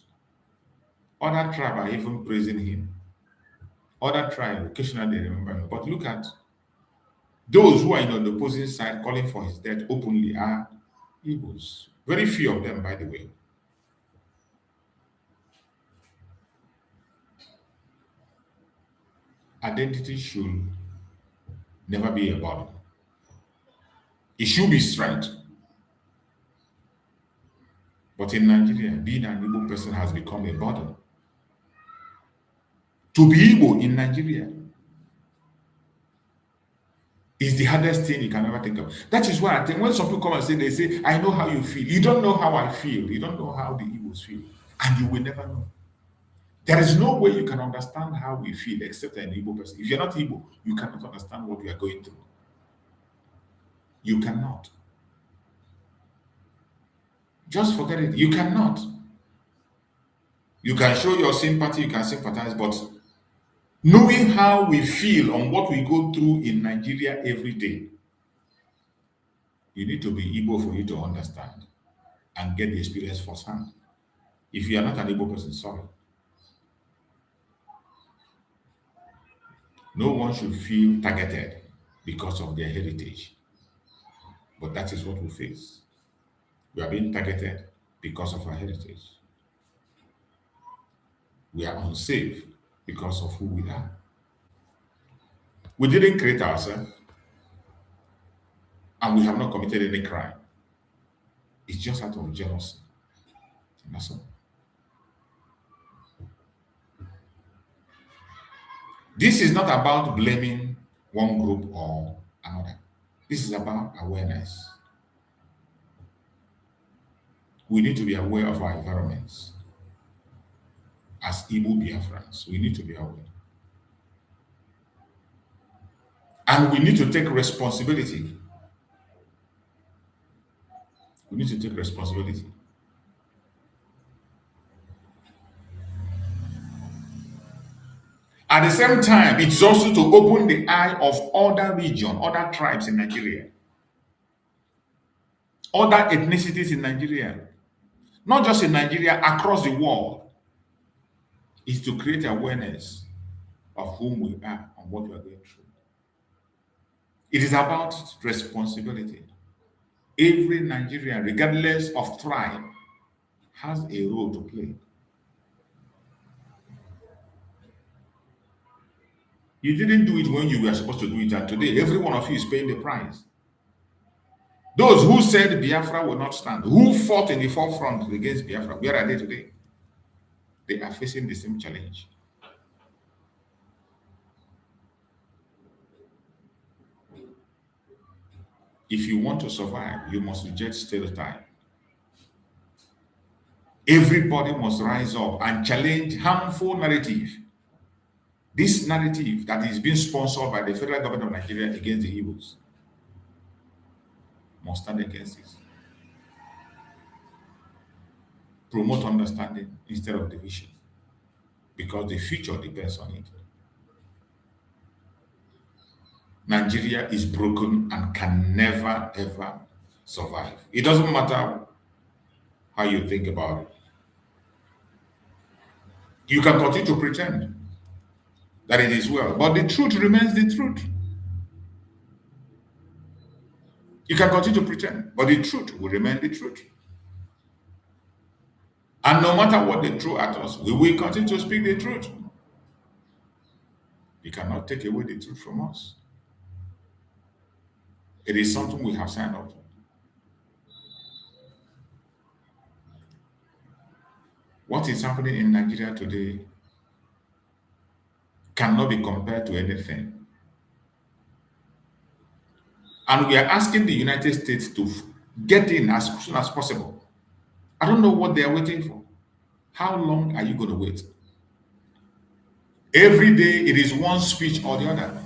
Other tribe are even praising him. Other tribe occasionally they remember him. But look at those who are on the opposing side calling for his death openly are Igbos. Very few of them, by the way. Identity should never be a burden. It should be strength. But in Nigeria, being an Igbo person has become a burden. To be Igbo in Nigeria is the hardest thing you can ever think of. That is why I think when some people come and say, they say, I know how you feel. You don't know how I feel. You don't know how the Igbos feel. And you will never know. There is no way you can understand how we feel except an Igbo person. If you're not Igbo, you cannot understand what we are going through. You cannot. Just forget it. You cannot. You can show your sympathy, you can sympathize, but knowing how we feel on what we go through in Nigeria every day, you need to be Igbo for you to understand and get the experience firsthand. If you are not an Igbo person, sorry. No one should feel targeted because of their heritage. But that is what we face. We are being targeted because of our heritage. We are unsafe because of who we are. We didn't create ourselves, and we have not committed any crime. It's just out of jealousy. And that's all. This is not about blaming one group or another. This is about awareness. We need to be aware of our environments. As Igbo Biafrans, we need to be aware. And we need to take responsibility. We need to take responsibility. At the same time, it's also to open the eye of other regions, other tribes in Nigeria, other ethnicities in Nigeria, not just in Nigeria, across the world, is to create awareness of whom we are and what we are going through. It is about responsibility. Every Nigerian, regardless of tribe, has a role to play. You didn't do it when you were supposed to do it, and today every one of you is paying the price. Those who said Biafra will not stand, who fought in the forefront against Biafra, where are they today? They are facing the same challenge. If you want to survive, you must reject stereotype. Everybody must rise up and challenge harmful narrative. This narrative that is being sponsored by the federal government of Nigeria against the Igbos must stand against this. Promote understanding instead of division, because the future depends on it. Nigeria is broken and can never ever survive. It doesn't matter how you think about it. You can continue to pretend that it is well, but the truth remains the truth. You can continue to pretend, but the truth will remain the truth. And no matter what they throw at us, we will continue to speak the truth. You cannot take away the truth from us. It is something we have signed up to. What is happening in Nigeria today cannot be compared to anything. And we are asking the United States to get in as soon as possible. I don't know what they are waiting for. How long are you going to wait? Every day it is one speech or the other.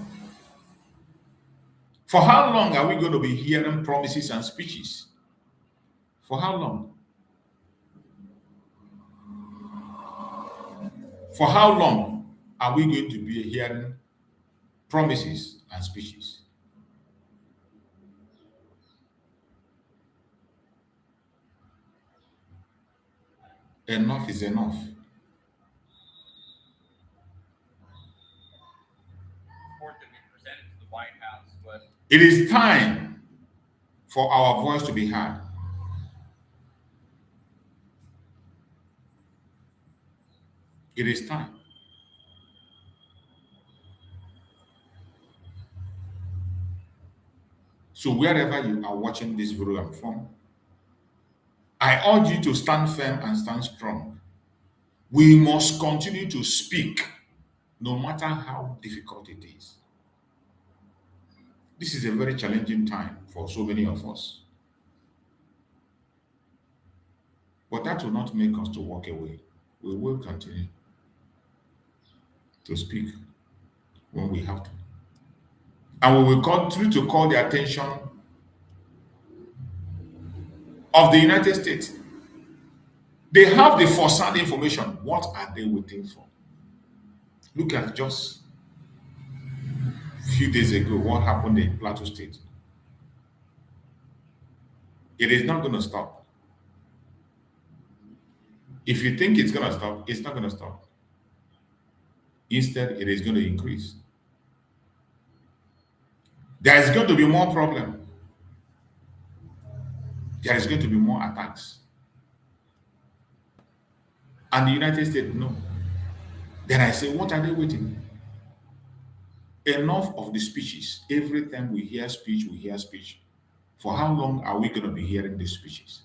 For how long are we going to be hearing promises and speeches? For how long? For how long are we going to be hearing promises and speeches? Enough is enough. Report that we presented to the White House was It is time for our voice to be heard. It is time. So wherever you are watching this video from, I urge you to stand firm and stand strong. We must continue to speak no matter how difficult it is. This is a very challenging time for so many of us. But that will not make us to walk away. We will continue to speak when we have to. And we will continue to call the attention of the United States. They have the first-hand information. What are they waiting for? Look at just a few days ago what happened in Plateau State. It is not going to stop. If you think it's going to stop, it's not going to stop. Instead, it is going to increase. There is going to be more problem. There is going to be more attacks. And the United States, no. Then I say, what are they waiting? Enough of the speeches. Every time we hear speech, we hear speech. For how long are we going to be hearing these speeches?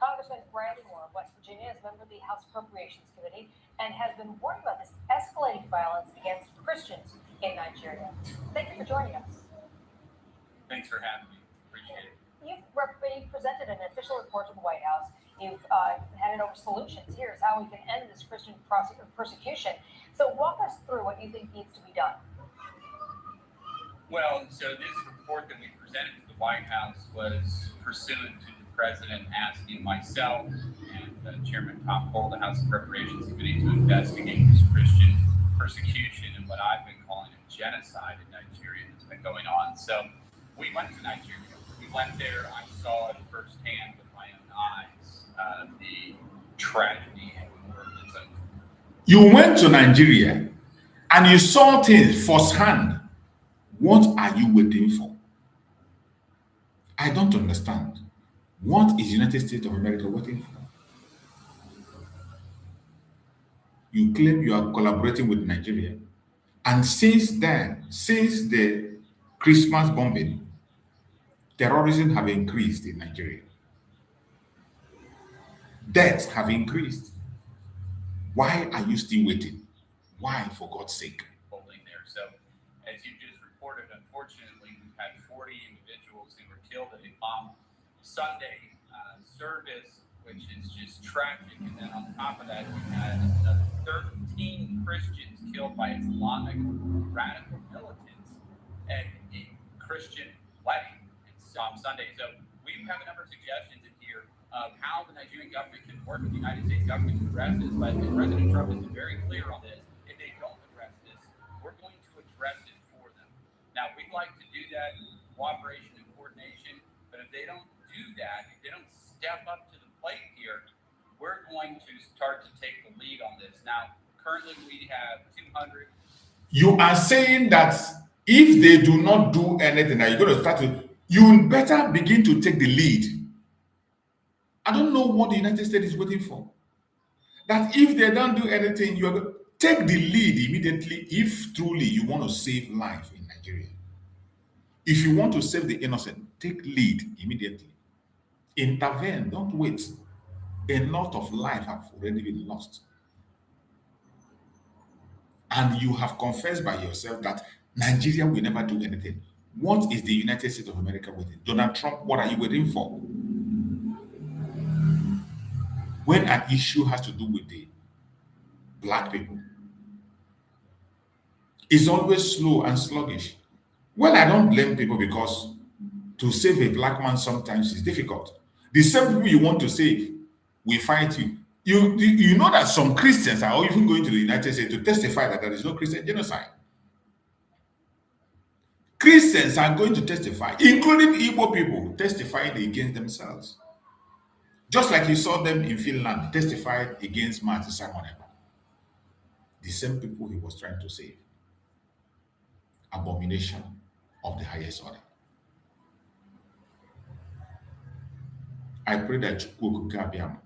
Congressman Brandon Moore of West Virginia is a member of the House Appropriations Committee and has been warned about this escalating violence against Christians in Nigeria. Thank you for joining us. thanks for having me. Appreciate it. You've presented an official report to the White House. You've handed over solutions. Here's how we can end this Christian persecution. So walk us through what you think needs to be done. Well, so this report that we presented to the White House was pursuant to the president asking myself and Chairman Tom Cole, the House Appropriations Committee, to investigate this Christian persecution and what I've been calling a genocide in Nigeria that's been going on. So we went to Nigeria. We went there. I saw it firsthand with my own eyes, the tragedy and horror that's unfolding. You went to Nigeria and you saw things firsthand. What are you waiting for? I don't understand. What is the United States of America waiting for? You claim you are collaborating with Nigeria. And since then, since the Christmas bombing, terrorism have increased in Nigeria. Deaths have increased. Why are you still waiting? Why, for God's sake? Holding there. So, as you just reported, unfortunately, we've had 40 individuals who were killed at a Palm Sunday service, which is just tragic. And then on top of that, we had another 13 Christians killed by Islamic radical militants at a Christian wedding on Sunday. So, we have a number of suggestions in here of how the Nigerian government can work with the United States government to address this. But President Trump has been very clear on this. If they don't address this, we're going to address it for them. Now, we'd like to do that in cooperation and coordination, but if they don't do that, if they don't step up to the plate here, we're going to start to take the lead on this. Now, currently we have 200. You are saying that if they do not do anything, now you're going to start to, you better begin to take the lead. I don't know what the United States is waiting for. That if they don't do anything, you are going to take the lead immediately if truly you want to save life in Nigeria. If you want to save the innocent, take lead immediately. Intervene, don't wait. A lot of life have already been lost. And you have confessed by yourself that Nigeria will never do anything. What is the United States of America waiting? Donald Trump, what are you waiting for? When an issue has to do with the black people, it's always slow and sluggish. Well, I don't blame people because to save a black man sometimes is difficult. The same people you want to save will fight you. You know that some Christians are even going to the United States to testify that there is no Christian genocide. Christians are going to testify, including Igbo people testifying against themselves. Just like he saw them in Finland testified against Martin Simon Ekpa. The same people he was trying to save. Abomination of the highest order. I pray that Chukwu Kabiam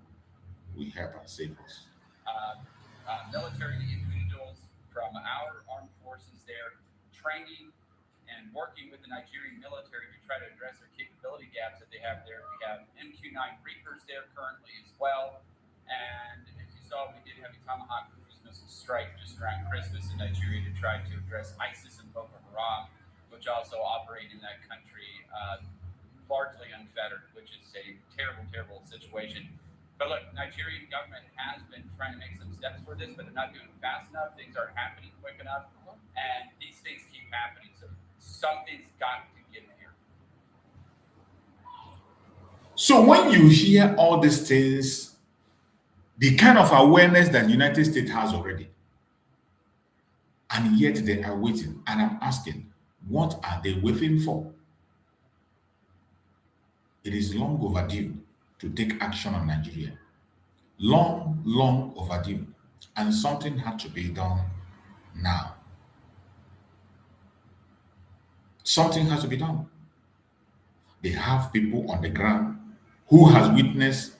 will help and save us. Military individuals from our armed forces there training and working with the Nigerian military to try to address their capability gaps that they have there. We have MQ-9 Reapers there currently as well. And as you saw, we did have a Tomahawk cruise missile strike just around Christmas in Nigeria to try to address ISIS and Boko Haram, which also operate in that country largely unfettered, which is a terrible, terrible situation. But look, Nigerian government has been trying to make some steps for this, but they're not doing it fast enough. Things aren't happening quick enough, and these things keep happening. So something's got to give here. So when you hear all these things, the kind of awareness that the United States has already, and yet they are waiting, and I'm asking, what are they waiting for? It is long overdue to take action on Nigeria. Long, long overdue. And something had to be done now. Something has to be done. They have people on the ground who has witnessed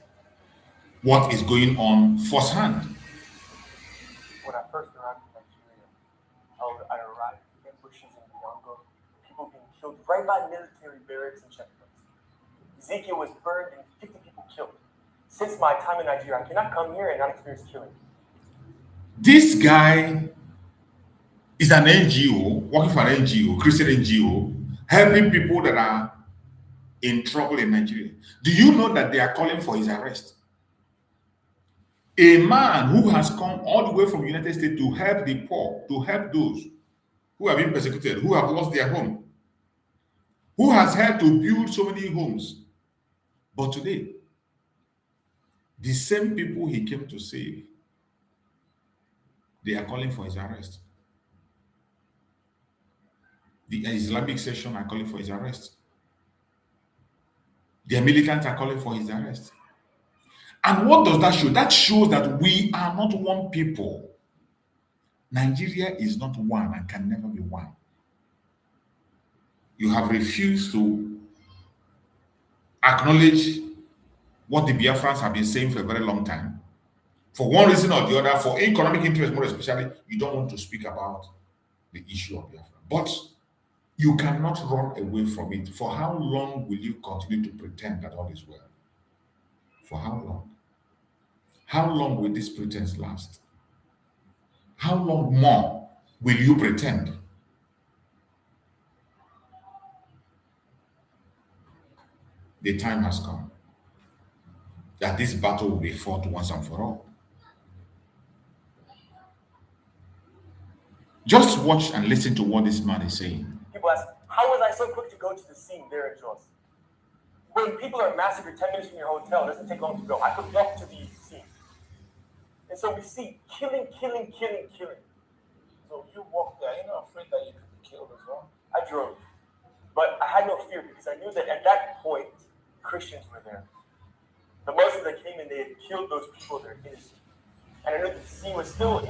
what is going on firsthand. When I first arrived in Nigeria, I arrived in bushes in Bianco, people being killed right by military barracks and checkpoints. Ezekiel was burned and 50 people killed. Since my time in Nigeria, I cannot come here and not experience killing. This guy is an NGO, working for an NGO, Christian NGO, helping people that are in trouble in Nigeria. Do you know that they are calling for his arrest? A man who has come all the way from the United States to help the poor, to help those who have been persecuted, who have lost their home, who has helped to build so many homes. But today, the same people he came to save, they are calling for his arrest. The Islamic section are calling for his arrest. The militants are calling for his arrest. And what does that show? That shows that we are not one people. Nigeria is not one and can never be one. You have refused to acknowledge what the Biafrans have been saying for a very long time. For one reason or the other, for economic interest more especially, you don't want to speak about the issue of Biafra. But you cannot run away from it. For how long will you continue to pretend that all is well? For how long? How long will this pretense last? How long more will you pretend? The time has come that this battle will be fought once and for all. Just watch and listen to what this man is saying. People ask, how was I so quick to go to the scene there in Jos? When people are massacred 10 minutes from your hotel, it doesn't take long to go. I could walk to the scene. And so we see killing. So you walked there, you're not afraid that you could be killed as well? I drove. But I had no fear because I knew that at that point, Christians were there. The Muslims that came in, they had killed those people that are innocent. And I knew that the scene was still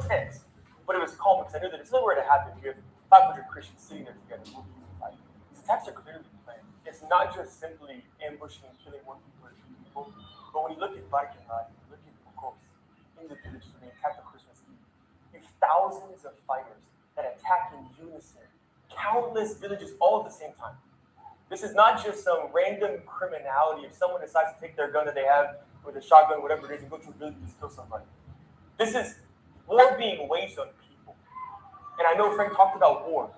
tense, but it was calm because I knew that it's nowhere to happen. You have 500 Christians sitting there together. These attacks are clearly planned. It's not just simply ambushing and killing one people or two people, but when you look at Barkenheim, you look at Bukos, in the village when they attack the Christmas Eve, you have thousands of fighters that attack in unison, countless villages all at the same time. This is not just some random criminality if someone decides to take their gun that they have with a shotgun, whatever it is, and go to a village and kill somebody. This is war being waged on people. And I know Frank talked about war.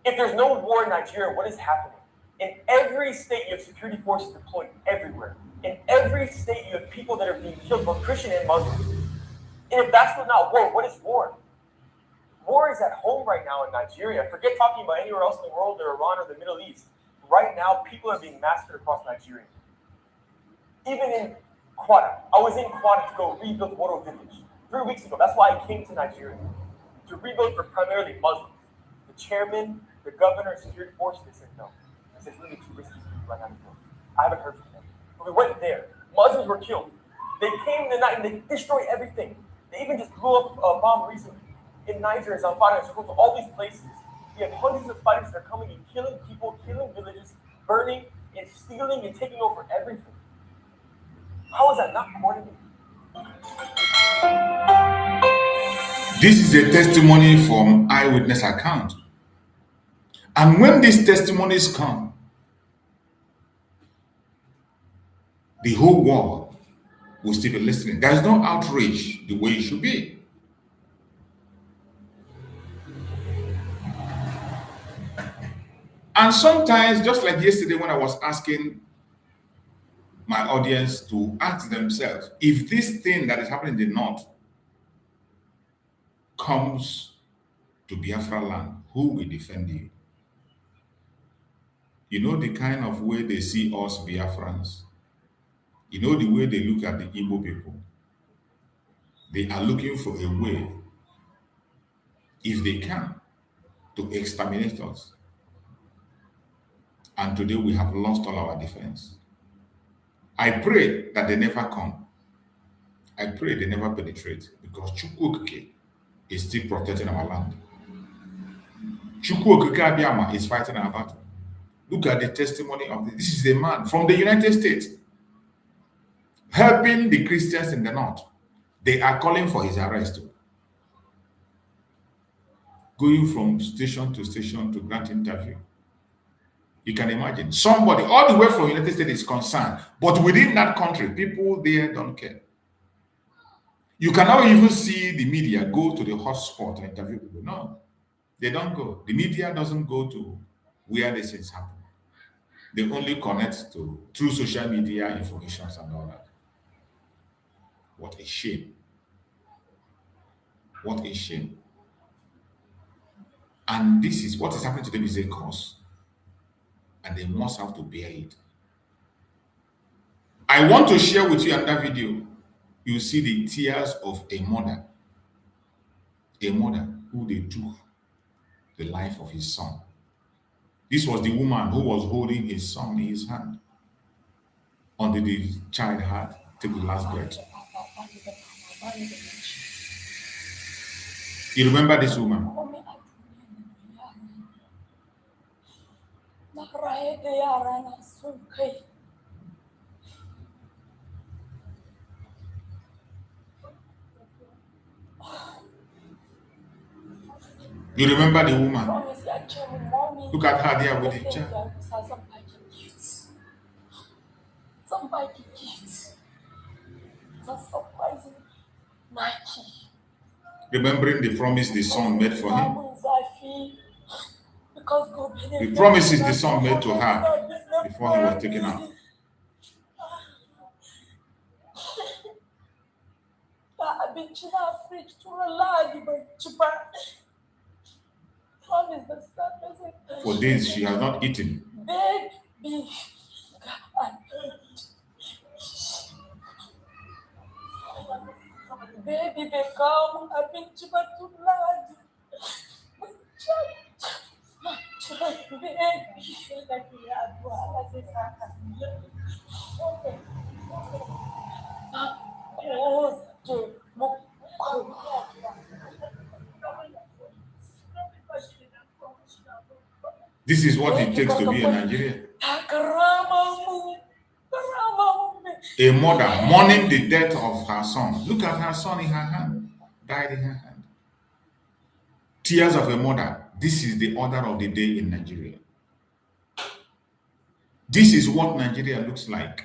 If there's no war in Nigeria, what is happening? In every state, you have security forces deployed everywhere. In every state, you have people that are being killed, both Christian and Muslim. And if that's not war, what is war? War is at home right now in Nigeria. Forget talking about anywhere else in the world or Iran or the Middle East. Right now, people are being massacred across Nigeria. Even in Kwara. I was in Kwara to go rebuild Woro village 3 weeks ago. That's why I came to Nigeria. To rebuild for primarily Muslims. The chairman, the governor, security force, they said no. I said, it's really too risky for you right now to go. I haven't heard from them. We went there. Muslims were killed. They came in the night and they destroyed everything. They even just blew up a bomb recently in Niger, Zamfara, and all these places. We have hundreds of fighters that are coming and killing people, killing villages, burning and stealing and taking over everything. How is that not coordinated? This is a testimony from eyewitness account. And when these testimonies come, the whole world will still be listening. There is no outrage the way it should be. And sometimes, just like yesterday when I was asking my audience to ask themselves, if this thing that is happening in the north comes to Biafra land, who will defend you? You know the kind of way they see us Biafrans. You know the way they look at the Igbo people. They are looking for a way, if they can, to exterminate us. And today we have lost all our defense. I pray that they never come. I pray they never penetrate, because Chukwuokike is still protecting our land. Chukwuokike Abiyama is fighting our battle. Look at the testimony of this. This is a man from the United States helping the Christians in the north. They are calling for his arrest. Going from station to station to grant interview. You can imagine somebody all the way from the United States is concerned, but within that country, people there don't care. You cannot even see the media go to the hotspot to interview people. No, they don't go. The media doesn't go to where these things happen. They only connect to through social media information and all that. What a shame. What a shame. And this is what is happening to them is a cause. And they must have to bear it. I want to share with you another video. You see the tears of a mother who they took the life of his son. This was the woman who was holding his son in his hand until the child had took the last breath. You remember this woman? You remember the woman? Look at her there with the child. Remembering the promise the son made for him. The promises the son made to her before he was taken out. For days she has not eaten. Baby, become a bitch, but to blood. This is what it takes to be a Nigerian. A mother mourning the death of her son. Look at her son in her hand, died in her hand. Tears of a mother. This is the order of the day in Nigeria. This is what Nigeria looks like.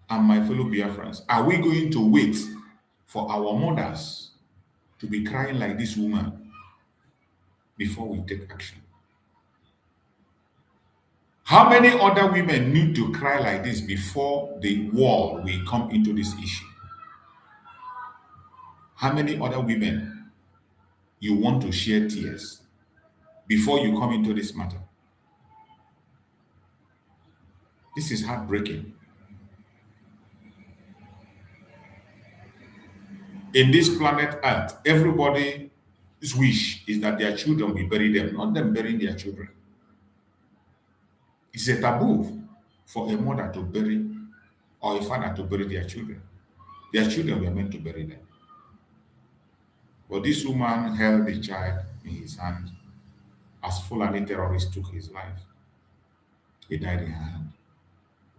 And my fellow Biafrans, are we going to wait for our mothers to be crying like this woman before we take action? How many other women need to cry like this before the war will come into this issue? How many other women you want to share tears before you come into this matter? This is heartbreaking. In this planet Earth, everybody's wish is that their children will bury them, not them burying their children. It's a taboo for a mother to bury or a father to bury their children. Their children were meant to bury them. But this woman held the child in his hand as Fulani terrorists took his life. He died in her hand.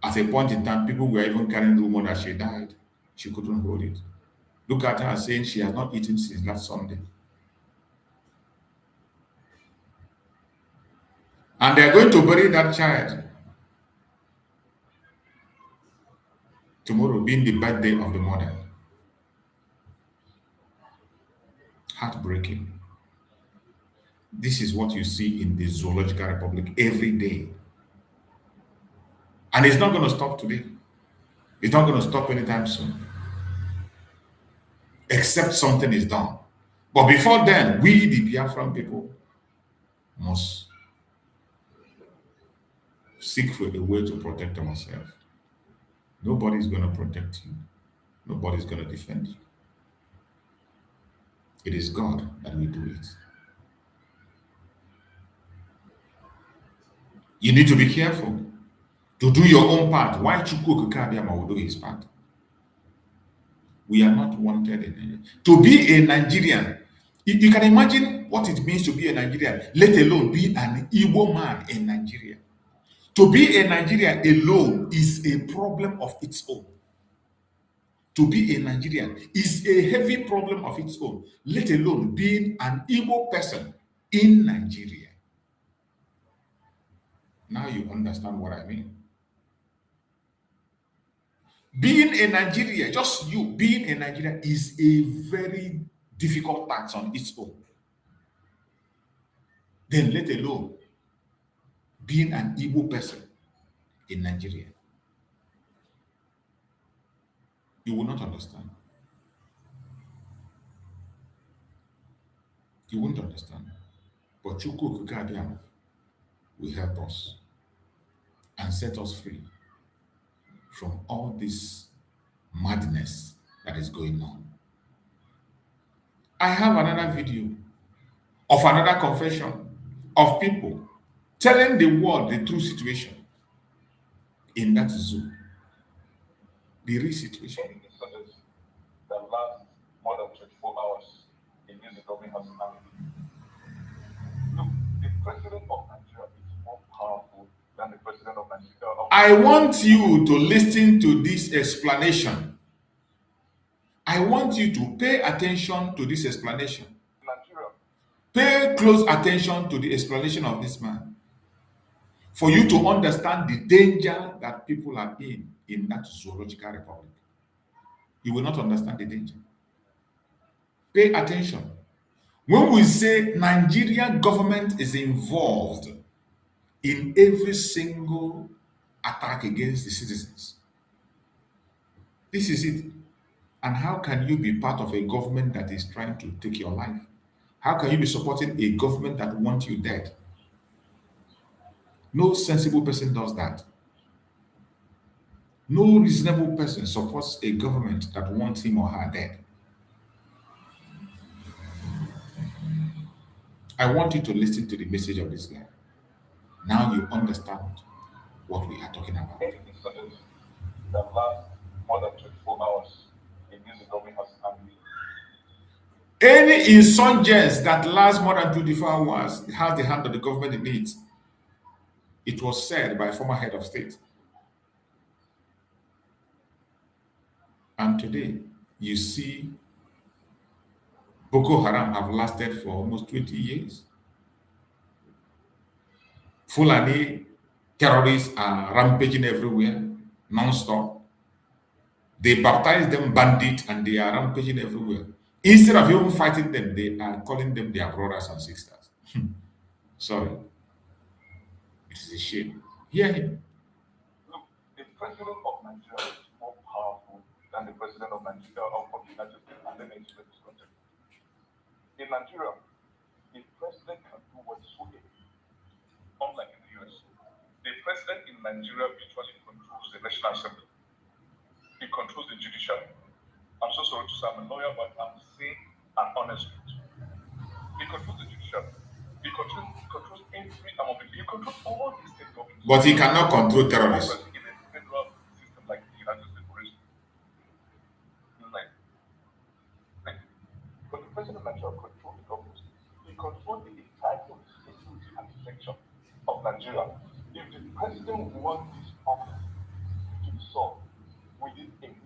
At a point in time, people were even carrying rumor that she died. She couldn't hold it. Look at her saying she has not eaten since last Sunday. And they're going to bury that child tomorrow, being the birthday of the mother. Heartbreaking. This is what you see in the Zoological Republic every day. And it's not going to stop today. It's not going to stop anytime soon. Except something is done. But before then, we, the Biafran people, must seek for a way to protect ourselves. Nobody's going to protect you. Nobody's going to defend you. It is God that will do it. You need to be careful to do your own part. Why Chukwu Okike will do his part? We are not wanted in Nigeria. To be a Nigerian, you can imagine what it means to be a Nigerian, let alone be an Igbo man in Nigeria. To be a Nigerian alone is a problem of its own. To be a Nigerian is a heavy problem of its own, let alone being an Igbo person in Nigeria. Now you understand what I mean. Being a Nigerian, just you being a Nigerian, is a very difficult task on its own. Then let alone being an Igbo person in Nigeria. You will not understand. You won't understand. But Chukwu Okike Abiama will help us and set us free from all this madness that is going on. I have another video of another confession of people telling the world the true situation in that zoo. The real situation. That last more than 24 hours against the government has happened. Look, the president of Nigeria is more powerful than the president of Nigeria. I want you to listen to this explanation. I want you to pay attention to this explanation. Nigeria. Pay close attention to the explanation of this man for you to understand the danger that people are in that zoological republic. You will not understand the danger. Pay attention. When we say Nigerian government is involved in every single attack against the citizens, this is it. And how can you be part of a government that is trying to take your life? How can you be supporting a government that wants you dead? No sensible person does that. No reasonable person supports a government that wants him or her dead. I want you to listen to the message of this guy. Now you understand what we are talking about. That last more than 24 hours against the government has happened. Any insurgents that last more than 24 hours has the hand of the government in it. It was said by a former head of state. And today, you see Boko Haram have lasted for almost 20 years. Fulani terrorists are rampaging everywhere, non-stop. They baptize them bandits and they are rampaging everywhere. Instead of even fighting them, they are calling them their brothers and sisters. Sorry. It is a shame. Hear him. Look, the president of Nigeria is more powerful than the president of Nigeria of the United States, and then explain this country. In Nigeria, the president can do whatsoever. Unlike in the US, the president in Nigeria virtually controls the National Assembly. He controls the judiciary. I'm so sorry to say I'm a lawyer, but I'm saying an honest truth. He controls the judiciary. He controls every amount of he controls all these state governments. But he cannot control terrorists. In a federal system like the United States, for instance. But the president of Nigeria controls the government. He controls the entirety of the security architecture of Nigeria. If the president wants this problem to be solved within a week,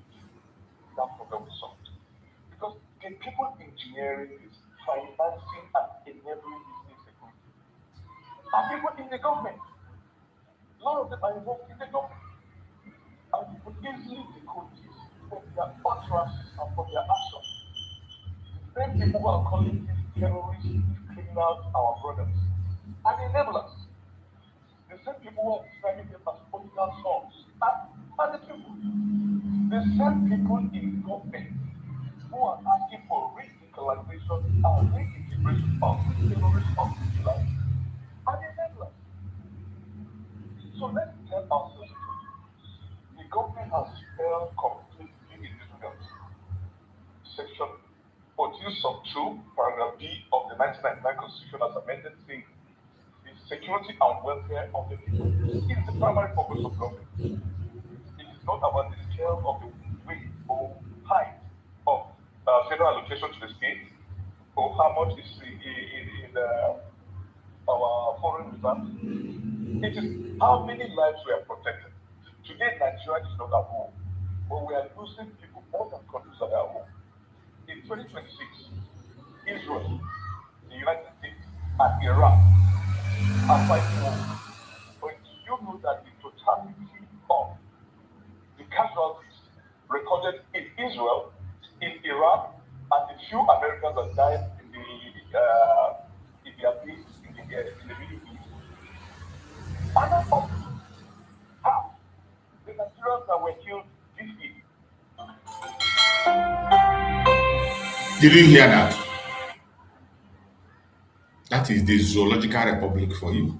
that problem will be solved. Because the people engineering this, financing and enabling this insecurity are people in the government. A lot of them are involved in the government. And you could easily decode this from their utterances and from their actions. The same people who are calling these terrorists, criminals, our brothers, and enablers. The same people who are describing them as political sons are the people. The same people in government who are asking for re-equalization and reintegration of terrorists of Islam and enablers. So let's tell ourselves the government has failed completely in this regard. Section 14 sub 2, paragraph B of the 1999 Constitution as amended says the security and welfare of the people is the primary purpose of government. It is not about the scale of the weight or height of federal allocation to the state or how much is in our foreign reserves. It is how many lives we are protected. Today, Nigeria is not at war, but we are losing people more than countries that are at war. In 2026, Israel, the United States, and Iran are fighting war. But do you know that the totality of the casualties recorded in Israel, in Iran, and the few Americans that died in their base in the Middle East are not up to half the Nigerians that were killed this year. Did you hear that? That is the zoological republic for you.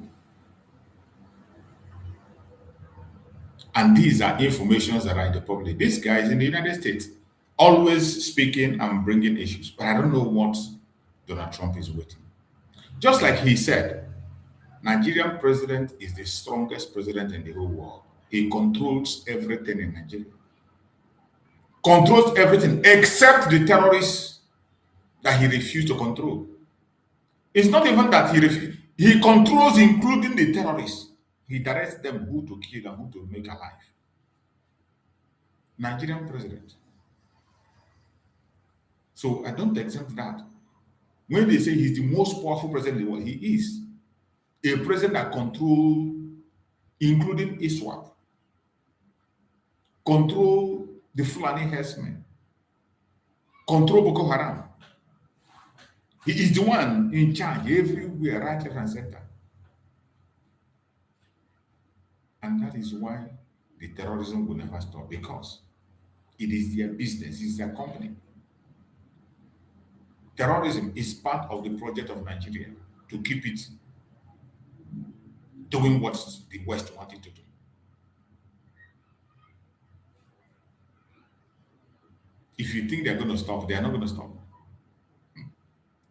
And these are informations that are in the public. This guy is in the United States, always speaking and bringing issues. But I don't know what Donald Trump is waiting. Just like he said, Nigerian president is the strongest president in the whole world. He controls everything in Nigeria. Controls everything except the terrorists that he refused to control. It's not even that he refused. He controls including the terrorists. He directs them who to kill and who to make alive. Nigerian president. So I don't accept that. When they say he's the most powerful president in the world, he is. A president that controls, including ISWAP, control the Fulani herdsmen, control Boko Haram. He is the one in charge everywhere, right, left, and center. And that is why the terrorism will never stop, because it is their business, it's their company. Terrorism is part of the project of Nigeria to keep it doing what the West wanted to do. If you think they're going to stop, they are not going to stop.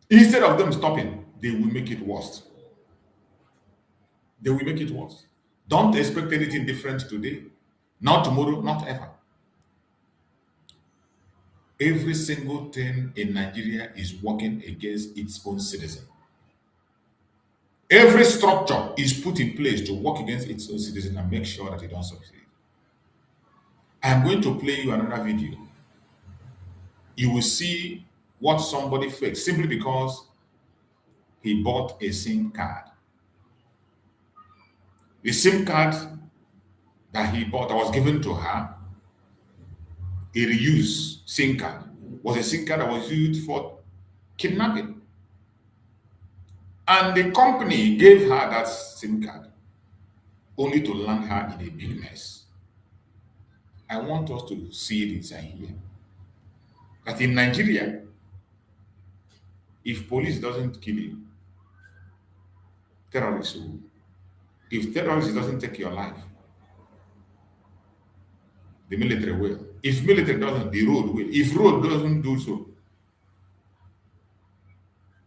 Instead of them stopping, they will make it worse. They will make it worse. Don't expect anything different today. Not tomorrow, not ever. Every single thing in Nigeria is working against its own citizen. Every structure is put in place to work against its own citizen and make sure that it don't succeed. I'm going to play you another video. You will see what somebody faked simply because he bought a SIM card. The SIM card that he bought, that was given to her, a reused SIM card, was a SIM card that was used for kidnapping. And the company gave her that SIM card only to land her in a big mess. I want us to see it inside here. That in Nigeria, if police doesn't kill you, terrorists will. If terrorists doesn't take your life, the military will. If military doesn't, the road will. If road doesn't do so,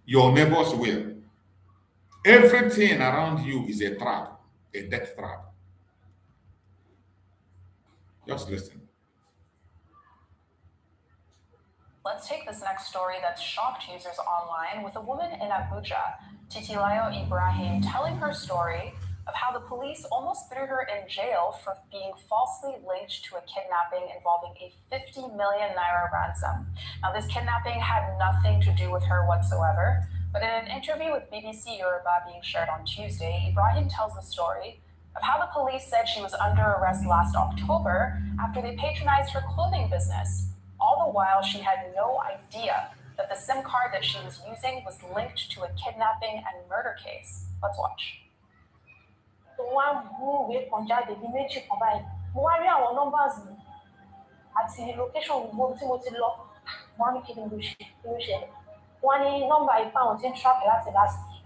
your neighbors will. Everything around you is a trap, a death trap. Just listen. Let's take this next story that's shocked users online with a woman in Abuja, Titilayo Ibrahim, telling her story of how the police almost threw her in jail for being falsely linked to a kidnapping involving a 50 million naira ransom. Now, this kidnapping had nothing to do with her whatsoever, but in an interview with BBC Yoruba being shared on Tuesday, Ibrahim tells the story of how the police said she was under arrest last October after they patronized her clothing business. All the while, she had no idea that the SIM card that she was using was linked to a kidnapping and murder case. Let's watch. Wọ́n á mú ìwé kan jáde ní méjì kan báyìí. Mo wá rí àwọn numbers mi àti location gbogbo tí mo ti lọ. Wọ́n á ní kí ni mo ṣe kí ló ṣẹlẹ̀. Wọ́n á ní nọ́mbà yìí pé àwọn tí ń track láti last year.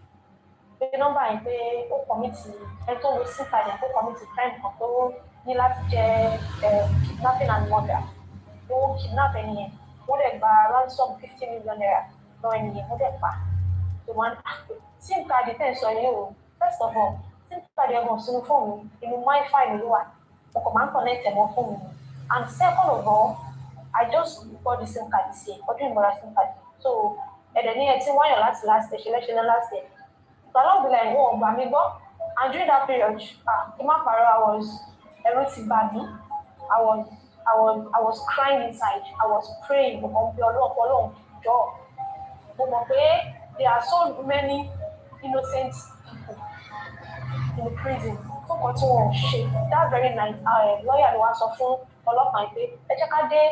Pé nọ́mbà yìí pé ó commit ẹni tó lo SIM card yẹn ó commit crime kan tó ní láti jẹ́ kidnapping and murder. Ó kidnap ẹni yẹn. Wọ́n dẹ̀ gba ransom 50 million naira lọ ẹni yẹn wọ́n dẹ̀ pa. So wọ́n SIM card tẹ̀ ń sọ yìí o. First of all, SIM card yẹn gan sínú fóònù inú Wi-Fi mi ló wà. Mo kàn máa ń connect ẹ̀ mọ́ fóònù mi. And second of all, I just bought the SIM card this year. Ọdún ìmọ̀ra SIM card. So ẹ̀dẹ̀ ní ẹ ti wáyọ̀ láti last year, ṣẹlẹ́ṣẹlẹ́ last year. So along the line, wọ́n gbà mí gbọ́. And during that period, kí má parọ́, ẹ̀rù ti bà mí. I was crying inside. I was praying. Mo kàn bí Ọlọ́run jọ. Mo mọ̀ pé there are so many innocent people in the prison. Fún kan tí wọ́n ṣe. That very night, lawyer ni wá sọ fún ọlọ́pàá pé ẹ jẹ́ ká dé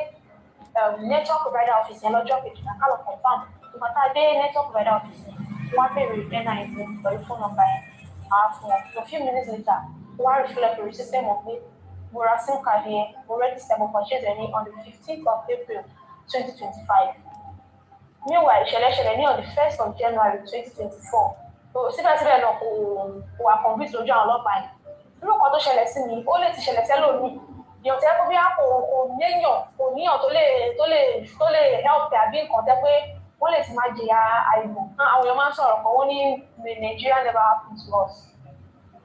network provider office yẹn lọ́jọ́ kejì ká lọ confam. Ìgbà tá a dé network provider office yẹn, wọ́n á bèrè NIN pẹ̀lú phone number yẹn. Fún wọn. A few minutes later, wọ́n á reflect lórí system of pé mo ra SIM card yẹn, mo register mo purchase ẹni on the 15th of April 2025. Meanwhile, ìṣẹ̀lẹ̀ ní on the 1st of January 2024. So síbẹ̀síbẹ̀ náà kò wà convinced lójú àwọn ọlọ́pàá yìí. Irú kan tó ṣẹlẹ̀ sí mi, ó lè ti ṣẹlẹ̀ sẹ́lòmíì. Ìyàn tẹ́ kó bí kò níyàn tó lè help àbí nǹkan tẹ́ pé wọ́n lè ti máa jìyà àìmọ̀. Àwọn èèyàn máa ń sọ̀rọ̀ kan, wọ́n ní Nigeria never happened to us.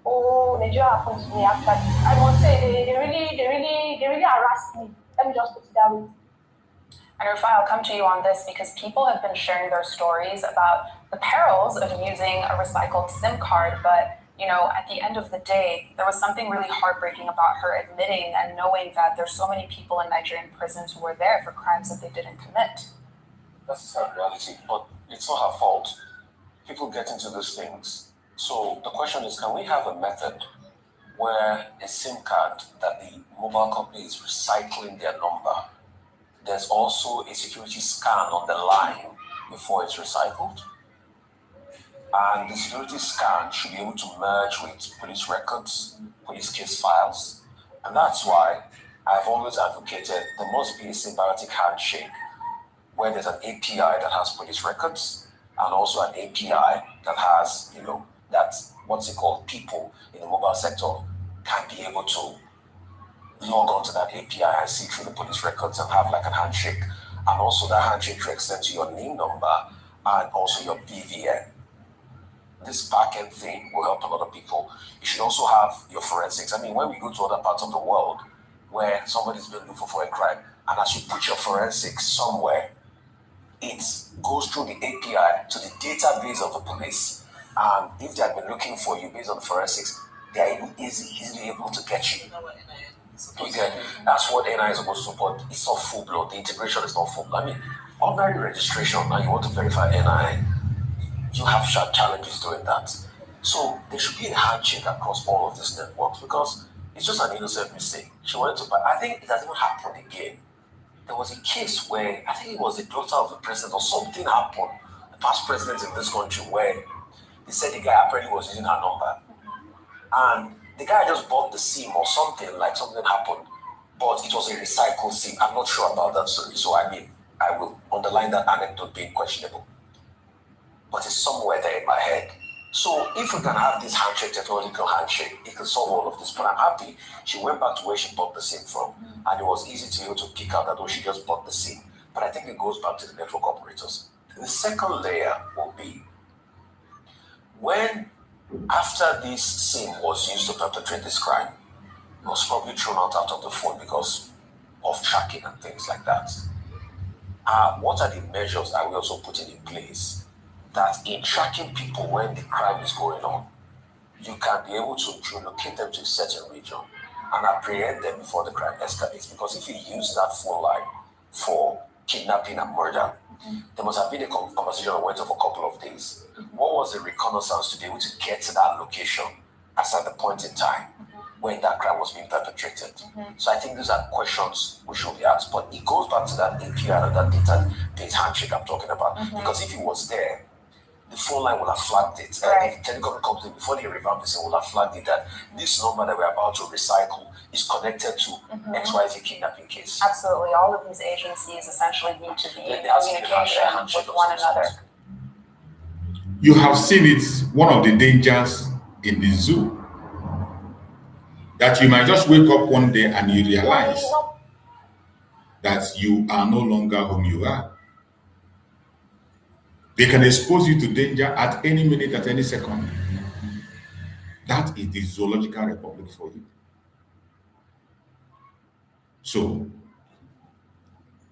Oh, Nigeria happened to me actually. I must say they really harassed me. Let me just put it that way. And Rufai, I'll come to you on this because people have been sharing their stories about the perils of using a recycled SIM card, but at the end of the day, there was something really heartbreaking about her admitting and knowing that there's so many people in Nigerian prisons who were there for crimes that they didn't commit. That's a sad reality, but it's not her fault. People get into these things. So the question is, can we have a method where a SIM card that the mobile company is recycling their number, there's also a security scan on the line before it's recycled? And the security scan should be able to merge with police records, police case files. And that's why I've always advocated there must be a symbiotic handshake where there's an API that has police records and also an API that has, people in the mobile sector can be able to log onto that API and see through the police records and have like a handshake. And also that handshake to extend to your NIN number and also your BVN. This backend thing will help a lot of people. You should also have your forensics. I mean, when we go to other parts of the world where somebody's been looking for a crime, and as you put your forensics somewhere, it goes through the API to the database of the police. And if they have been looking for you based on forensics, they are easily able to get you. Okay, that's what NI is supposed to support. It's not full blown. The integration is not full blown. I mean, ordinary registration, now you want to verify NI, you have challenges doing that. So there should be a handshake across all of these networks because it's just an innocent mistake. She wanted to buy. I think it has even happened again. There was a case where I think it was the daughter of the president or something happened, the past president in this country, where they said the guy apparently was using her number. And the guy just bought the SIM or something, like something happened, but it was a recycled SIM. I'm not sure about that story, so I will underline that anecdote being questionable. But it's somewhere there in my head. So if we can have this handshake, technological handshake, it can solve all of this. But I'm happy she went back to where she bought the SIM from, and it was easy to be able to pick out that she just bought the SIM. But I think it goes back to the network operators. The second layer will be When, after this SIM was used to perpetrate this crime, it was probably thrown out of the phone because of tracking and things like that. What are the measures that we also putting in place that in tracking people when the crime is going on, you can be able to relocate them to a certain region and apprehend them before the crime escalates? Because if you use that phone line for kidnapping and murder, there must have been a conversation that went on for a couple of days. What was the reconnaissance to be able to get to that location as at the point in time when that crime was being perpetrated? So I think these are questions we should be asked. But it goes back to that API and that data handshake I'm talking about. Because if it was there, the phone line will have flagged it. Right. The telecom company, before they revamp this, will have flagged it that this number that we're about to recycle is connected to XYZ kidnapping case. Absolutely. All of these agencies essentially need to be in There has to be a communication handshake with of one some another. sort. You have seen it, one of the dangers in the zoo, that you might just wake up one day and you realize that you are no longer whom you are. They can expose you to danger at any minute, at any second. That is the zoological republic for you. So,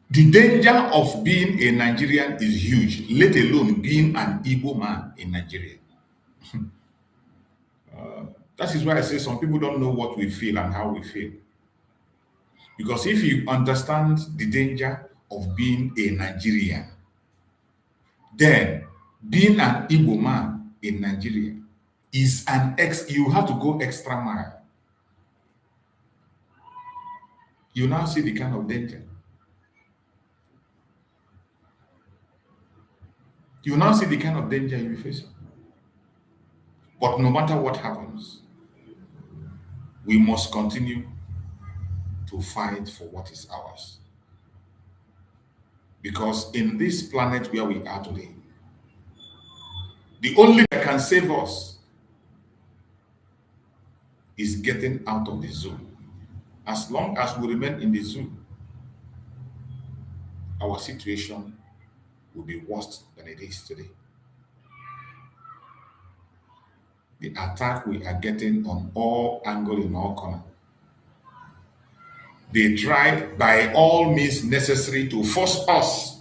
the danger of being a Nigerian is huge, let alone being an Igbo man in Nigeria. That is why I say some people don't know what we feel and how we feel. Because if you understand the danger of being a Nigerian, then being an Igbo man in Nigeria is you have to go extra mile. You now see the kind of danger. You now see the kind of danger you face. But no matter what happens, we must continue to fight for what is ours. Because in this planet where we are today, the only thing that can save us is getting out of the zoo. As long as we remain in the zoo, our situation will be worse than it is today. The attack we are getting on all angles, in all corners. They try by all means necessary to force us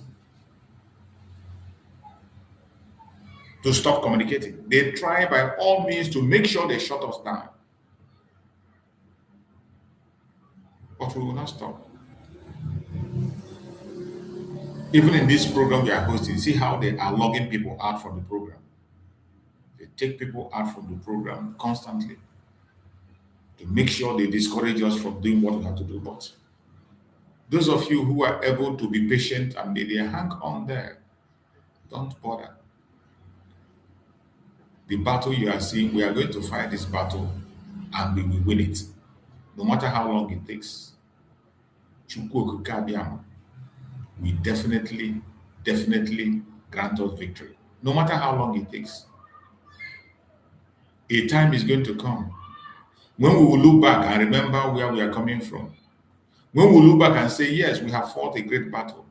to stop communicating. They try by all means to make sure they shut us down. But we will not stop. Even in this program we are hosting, see how they are logging people out from the program. They take people out from the program constantly to make sure they discourage us from doing what we have to do. But those of you who are able to be patient and they hang on there, don't bother. The battle you are seeing, we are going to fight this battle and we will win it, no matter how long it takes. We definitely grant us victory, no matter how long it takes. A time is going to come when we will look back and remember where we are coming from. When we look back and say, yes, we have fought a great battle.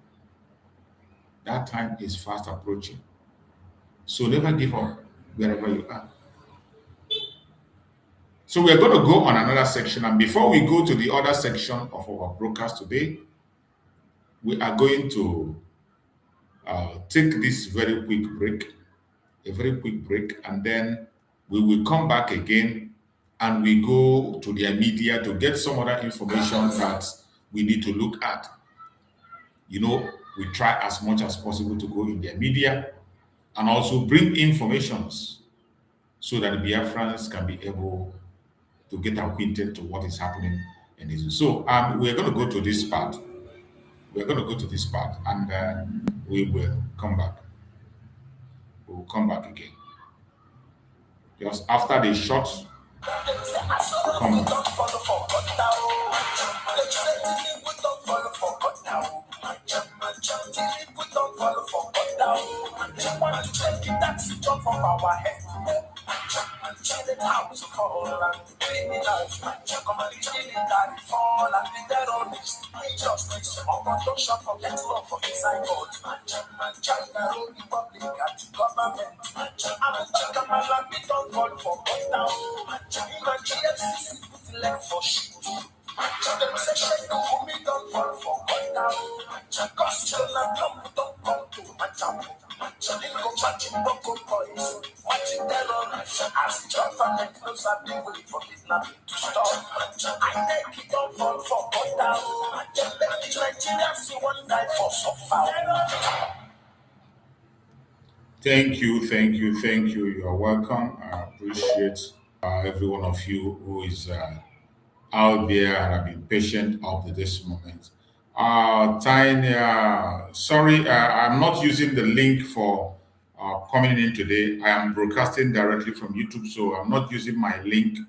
That time is fast approaching. So never give up wherever you are. So we are going to go on another section. And before we go to the other section of our broadcast today, we are going to take this very quick break, and then we will come back again and we go to their media to get some other information that we need to look at. You know, we try as much as possible to go in their media and also bring informations so that the Biafrans can be able to get acquainted to what is happening in this. So we're going to go to this part. We're going to go to this part and we will come back. We will come back again. Just after the shots, come back. instruction for get law for inside God. China rule republic and government. Abuja Kamala be don't fall for cut down. Even GFCC put leg for shit. Them say shit no me don't fall for cut down. Cause children don't come to my chapel. They go watching Boko boys, watching terror as government knows I've been waiting for kidnapping to stop. I make it don't fall for cut down. Just let the Nigerians see one die for suffer. Thank you, thank you, thank you. You are welcome. I appreciate every one of you who is out there and have been patient up to this moment. Tiny, sorry, I'm not using the link for coming in today. I am broadcasting directly from YouTube, so I'm not using my link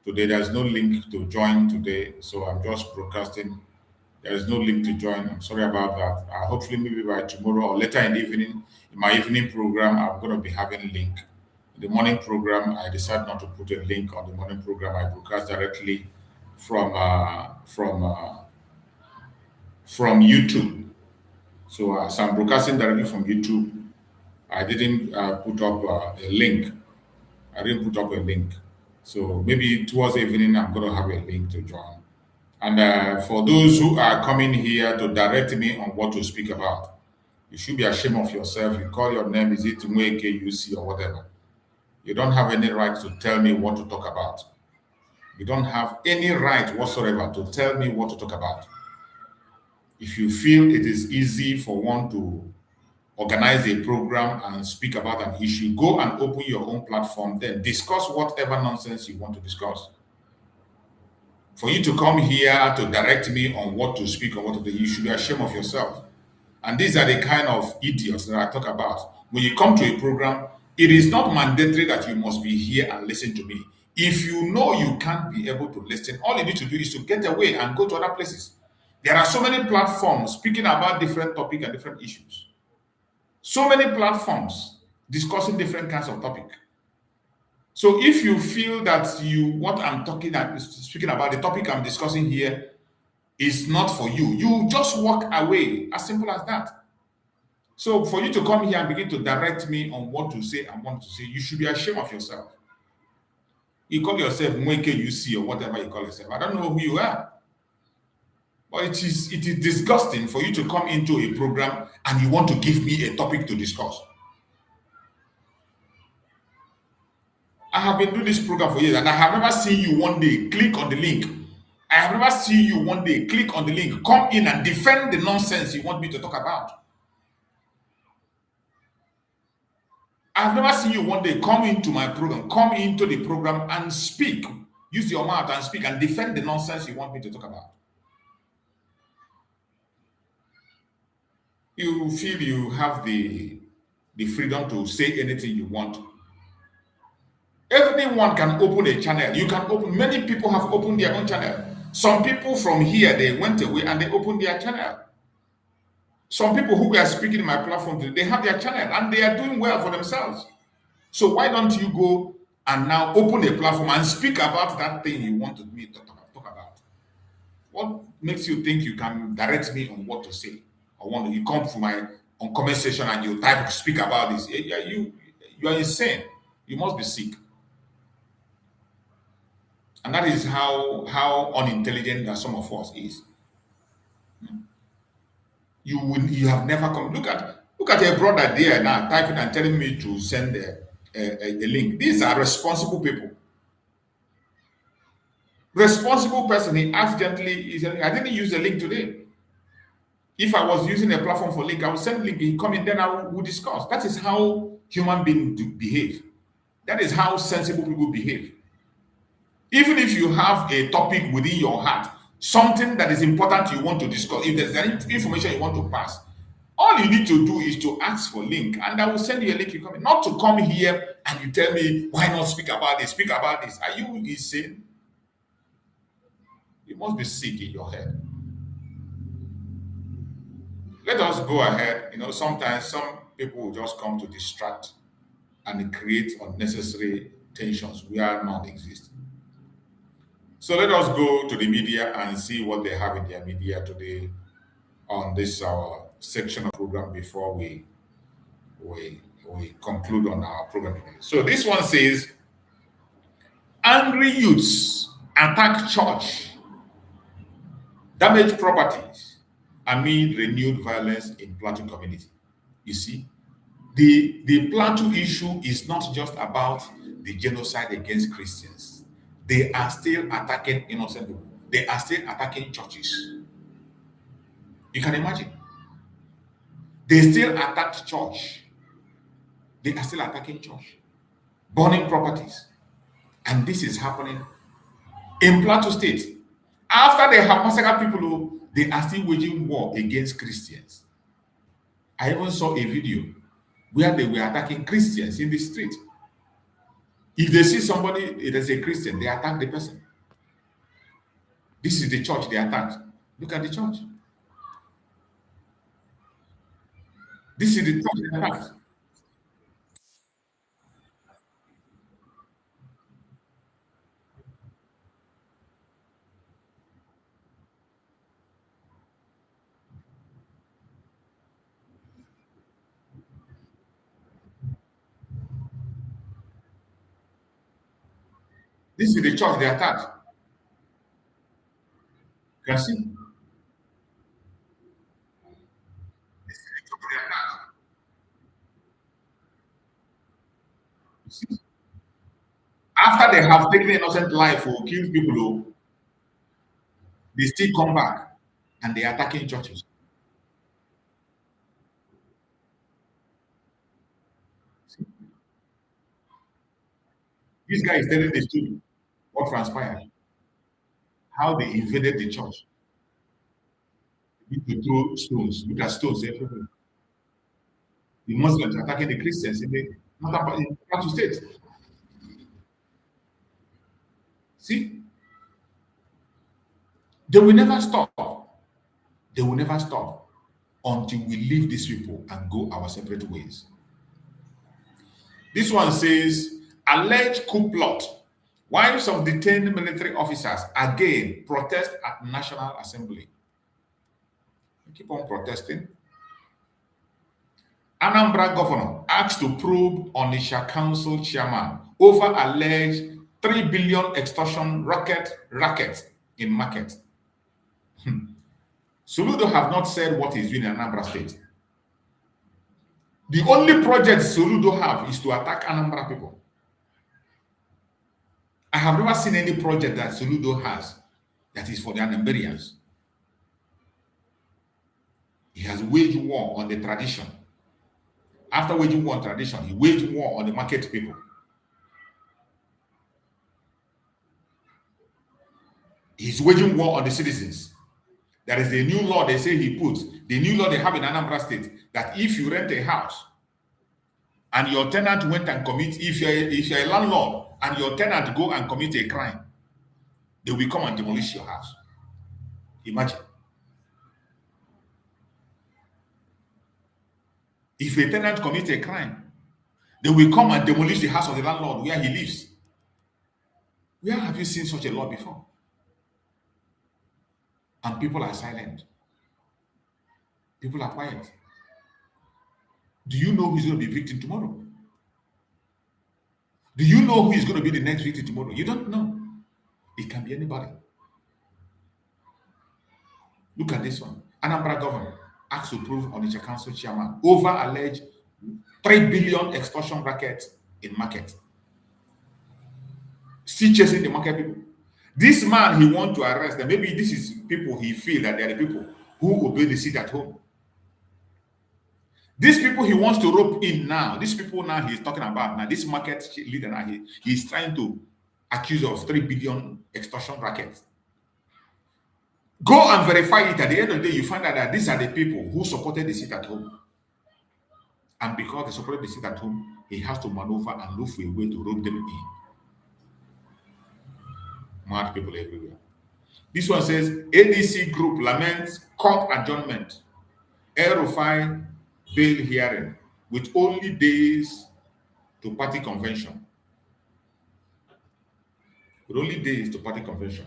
today. There's no link to join today, so I'm just broadcasting. There is no link to join. I'm sorry about that. Hopefully, maybe by tomorrow or later in the evening, in my evening program, I'm going to be having a link. In the morning program, I decided not to put a link on the morning program. I broadcast directly from YouTube. So, so I'm broadcasting directly from YouTube. I didn't put up a link. I didn't put up a link. So maybe towards the evening, I'm going to have a link to join. And for those who are coming here to direct me on what to speak about, you should be ashamed of yourself. You call your name, is it Nweke UC or whatever. You don't have any right to tell me what to talk about. You don't have any right whatsoever to tell me what to talk about. If you feel it is easy for one to organize a program and speak about an issue, go and open your own platform, then discuss whatever nonsense you want to discuss. For you to come here to direct me on what to speak or what to do, you should be ashamed of yourself. And these are the kind of idiots that I talk about. When you come to a program, it is not mandatory that you must be here and listen to me. If you know you can't be able to listen, all you need to do is to get away and go to other places. There are so many platforms speaking about different topics and different issues. So many platforms discussing different kinds of topics. So if you feel that what I'm speaking about, the topic I'm discussing here is not for you, you just walk away. As simple as that. So for you to come here and begin to direct me on what to say and what to say, you should be ashamed of yourself. You call yourself Mweke UC or whatever you call yourself. I don't know who you are. But it is disgusting for you to come into a program and you want to give me a topic to discuss. I have been doing this program for years and I have never seen you one day click on the link. I have never seen you one day click on the link, come in and defend the nonsense you want me to talk about. I have never seen you one day come into my program, come into the program and speak. Use your mouth and speak and defend the nonsense you want me to talk about. You feel you have the freedom to say anything you want. Everyone can open a channel. You can open, many people have opened their own channel. Some people from here, they went away and they opened their channel. Some people who were speaking in my platform today, they have their channel and they are doing well for themselves. So why don't you go and now open a platform and speak about that thing you want me to talk about? What makes you think you can direct me on what to say? Or you come for my comment section and you type to speak about this? You are insane. You must be sick. And that is how unintelligent that some of us is. You have never come. Look at a brother there now typing and telling me to send a link. These are responsible people. Responsible person. He accidentally I didn't use the link today. If I was using a platform for link, I would send link. He come in, then I would discuss. That is how human beings behave. That is how sensible people behave. Even if you have a topic within your heart, something that is important you want to discuss, if there's any information you want to pass, all you need to do is to ask for link, and I will send you a link. You come in. Not to come here and you tell me, why not speak about this? Speak about this. Are you insane? You must be sick in your head. Let us go ahead. Sometimes some people will just come to distract and create unnecessary tensions where none exist. So let us go to the media and see what they have in their media today on this our section of program before we conclude on our program today. So this one says, angry youths attack church, damage properties amid renewed violence in Plateau community. You see, the Plateau issue is not just about the genocide against Christians. They are still attacking innocent people. They are still attacking churches. You can imagine. They still attacked church. They are still attacking church, burning properties. And this is happening in Plateau State. After they have massacred people, they are still waging war against Christians. I even saw a video where they were attacking Christians in the street. If they see somebody, it is a Christian, they attack the person. This is the church they attacked. Look at the church. This is the church they attacked. This is the church they attacked. You can see. This is the church they attacked. You see? After they have taken innocent life or killed people, they still come back and they are attacking churches. See? This guy is telling the story, what transpired, how they invaded the church. They need to throw stones. Look at stones everywhere. The Muslims attacking the Christians in the northern Plateau State. See, they will never stop. They will never stop until we leave these people and go our separate ways. This one says, alleged coup plot. Wives of detained military officers again protest at National Assembly. They keep on protesting. Anambra governor asked to probe Onitsha council chairman over alleged 3 billion extortion racket in market. Soludo have not said what he's doing in Anambra state. The only project Soludo have is to attack Anambra people. I have never seen any project that Soludo has that is for the Anambarians. He has waged war on the tradition. After waging war on tradition, he waged war on the market people. He's waging war on the citizens. There is a new law they say he put, the new law they have in Anambra State, that if you rent a house and your tenant went and commit, if you're a landlord and your tenant go and commit a crime, they will come and demolish your house. Imagine. If a tenant commits a crime, they will come and demolish the house of the landlord where he lives. Where have you seen such a law before? And people are silent. People are quiet. Do you know who's going to be victim tomorrow? Do you know who is going to be the next victim tomorrow? You don't know. It can be anybody. Look at this one. Anambra governor asked to prove Onitsha council chairman over alleged 3 billion extortion racket in market. Still chasing the market people. This man, he want to arrest them. Maybe this is people he feel that they are the people who obey the sit at home. These people he wants to rope in now. These people now he's talking about now. This market leader now he's trying to accuse of 3 billion extortion rackets. Go and verify it. At the end of the day, you find out that these are the people who supported the sit at home. And because they supported the sit at home, he has to maneuver and look for a way to rope them in. Mad people everywhere. This one says ADC group laments court adjournment. El-Rufai bail hearing with only days to party convention. With only days to party convention.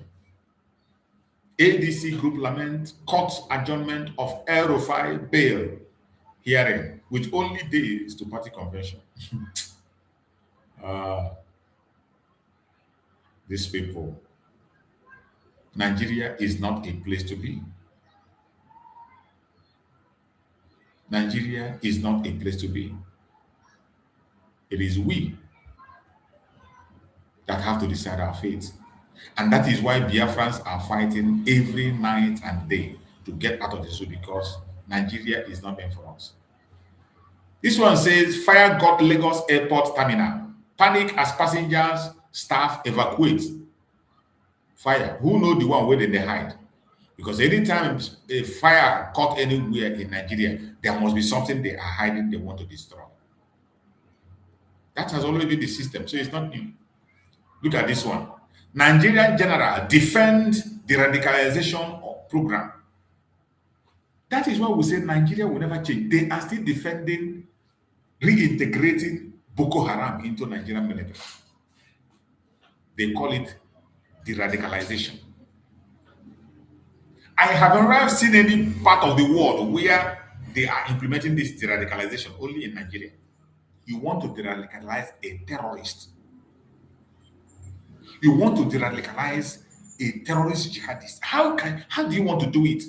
ADC group lament, court adjournment of El Rufai bail hearing with only days to party convention. These people, Nigeria is not a place to be. Nigeria is not a place to be. It is we that have to decide our fate. And that is why Biafrans are fighting every night and day to get out of the zoo, because Nigeria is not meant for us. This one says, fire got Lagos airport terminal. Panic as passengers, staff evacuate. Fire. Who know the one where they hide? Because anytime a fire caught anywhere in Nigeria, there must be something they are hiding they want to destroy. That has always been the system, so it's not new. Look at this one. Nigerian general defend the radicalization program. That is why we say Nigeria will never change. They are still defending reintegrating Boko Haram into Nigerian military. They call it de-radicalization. I have never seen any part of the world where they are implementing this de-radicalization, only in Nigeria. You want to de-radicalize a terrorist. You want to de-radicalize a terrorist jihadist. How do you want to do it?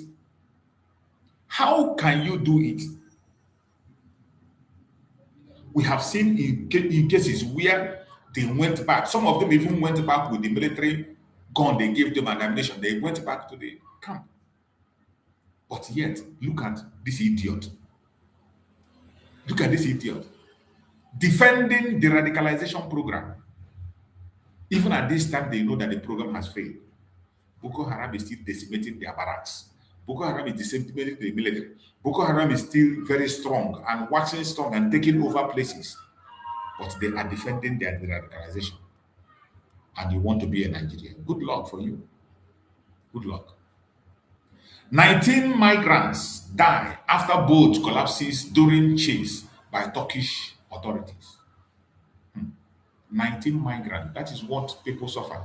How can you do it? We have seen in cases where they went back. Some of them even went back with the military gun they gave them and ammunition. They went back to the camp. But yet, look at this idiot. Look at this idiot. Defending the radicalization program. Even at this time, they know that the program has failed. Boko Haram is still decimating their barracks. Boko Haram is decimating the military. Boko Haram is still very strong and waxing strong and taking over places. But they are defending their radicalization. And you want to be a Nigerian. Good luck for you. Good luck. 19 migrants die after boat collapses during chase by Turkish authorities. 19 migrants. That is what people suffer.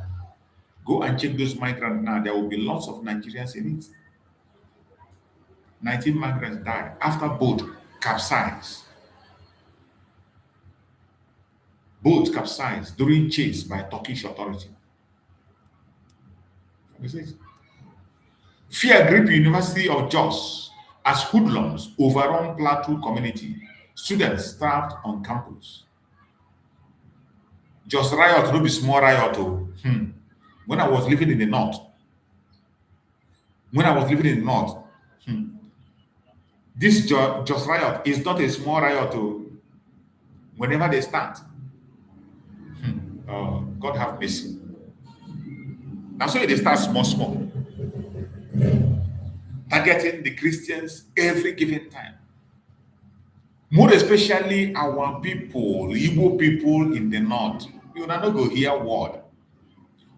Go and check those migrants now. There will be lots of Nigerians in it. 19 migrants died after boat capsized. Boat capsized during chase by Turkish authority. Fear grip University of Jos as hoodlums overrun Plateau community. Students starved on campus. Jos riot, no be small riot. When I was living in the north, this Jos riot is not a small riot. Whenever they start, God have mercy. Now, so they start small, targeting the Christians every given time. More especially our people, Igbo people in the north. You not go hear word.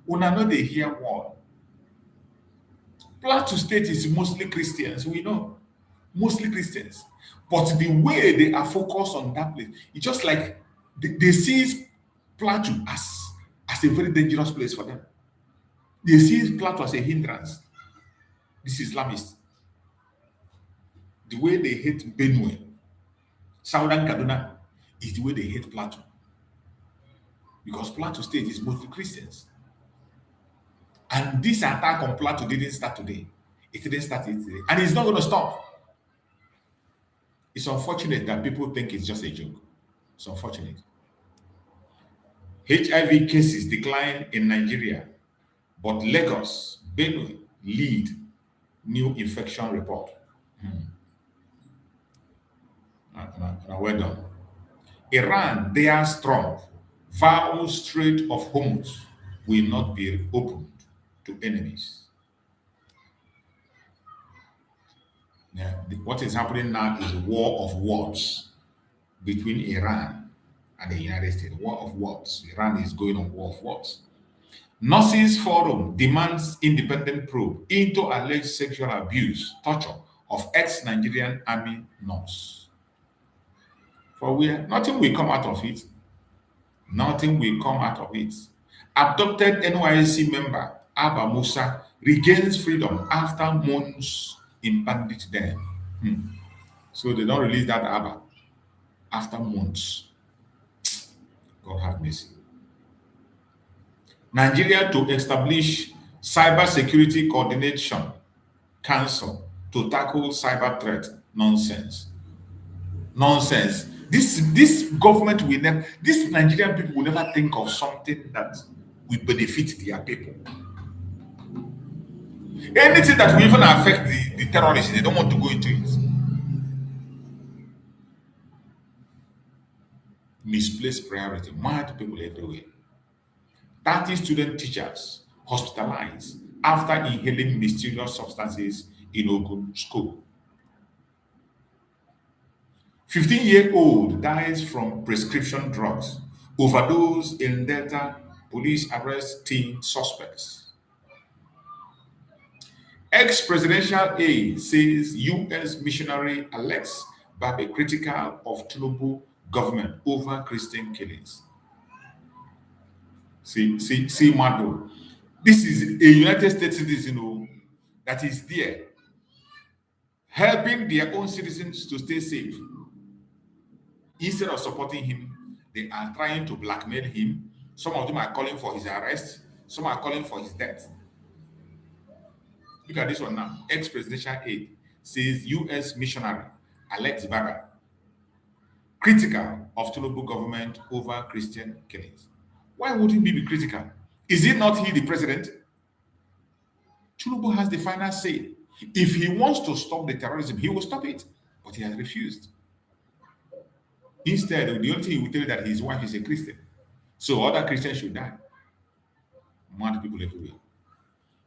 You know they hear word. Plateau State is mostly Christians, we know. Mostly Christians. But the way they are focused on that place, it's just like they see Plateau as a very dangerous place for them. They see Plateau as a hindrance. This is Islamist. The way they hate Benue, Southern Kaduna, is the way they hate Plateau. Because Plateau State is mostly Christians. And this attack on Plateau didn't start today. It didn't start today. And it's not going to stop. It's unfortunate that people think it's just a joke. It's unfortunate. HIV cases decline in Nigeria, but Lagos, Benue lead new infection report. Well done. Iran, they are strong. Vows Strait of Hormuz will not be opened to enemies. Yeah, what is happening now is a war of words between Iran and the United States. War of words. Iran is going on war of words. Nurses Forum demands independent probe into alleged sexual abuse, torture of ex-Nigerian army nurse. For where nothing will come out of it. Nothing will come out of it. Abducted NYC member Abba Musa regains freedom after months in bandit den. So they don't release that Abba after months. God have mercy. Nigeria to establish cyber security coordination council to tackle cyber threat. Nonsense. Nonsense. This government will never, these Nigerian people will never think of something that will benefit their people. Anything that will even affect the terrorists, they don't want to go into it. Misplaced priority. Mad people everywhere. 30 student teachers hospitalized after inhaling mysterious substances in Ogun school. 15-year-old dies from prescription drugs. Overdose in Delta. Police arrest teen suspects. Ex-presidential aide says U.S. missionary Alex Babe critical of Tinubu government over Christian killings. See, Mado. This is a United States citizen that is there helping their own citizens to stay safe. Instead of supporting him, they are trying to blackmail him. Some of them are calling for his arrest. Some are calling for his death. Look at this one now. Ex-presidential aide says U.S. missionary Alex Baga critical of Tinubu government over Christian killings. Why wouldn't he be critical? Is it not he the president? Tinubu has the final say. If he wants to stop the terrorism, he will stop it. But he has refused. Instead, the only thing he will tell you that his wife is a Christian. So other Christians should die. Mad people everywhere.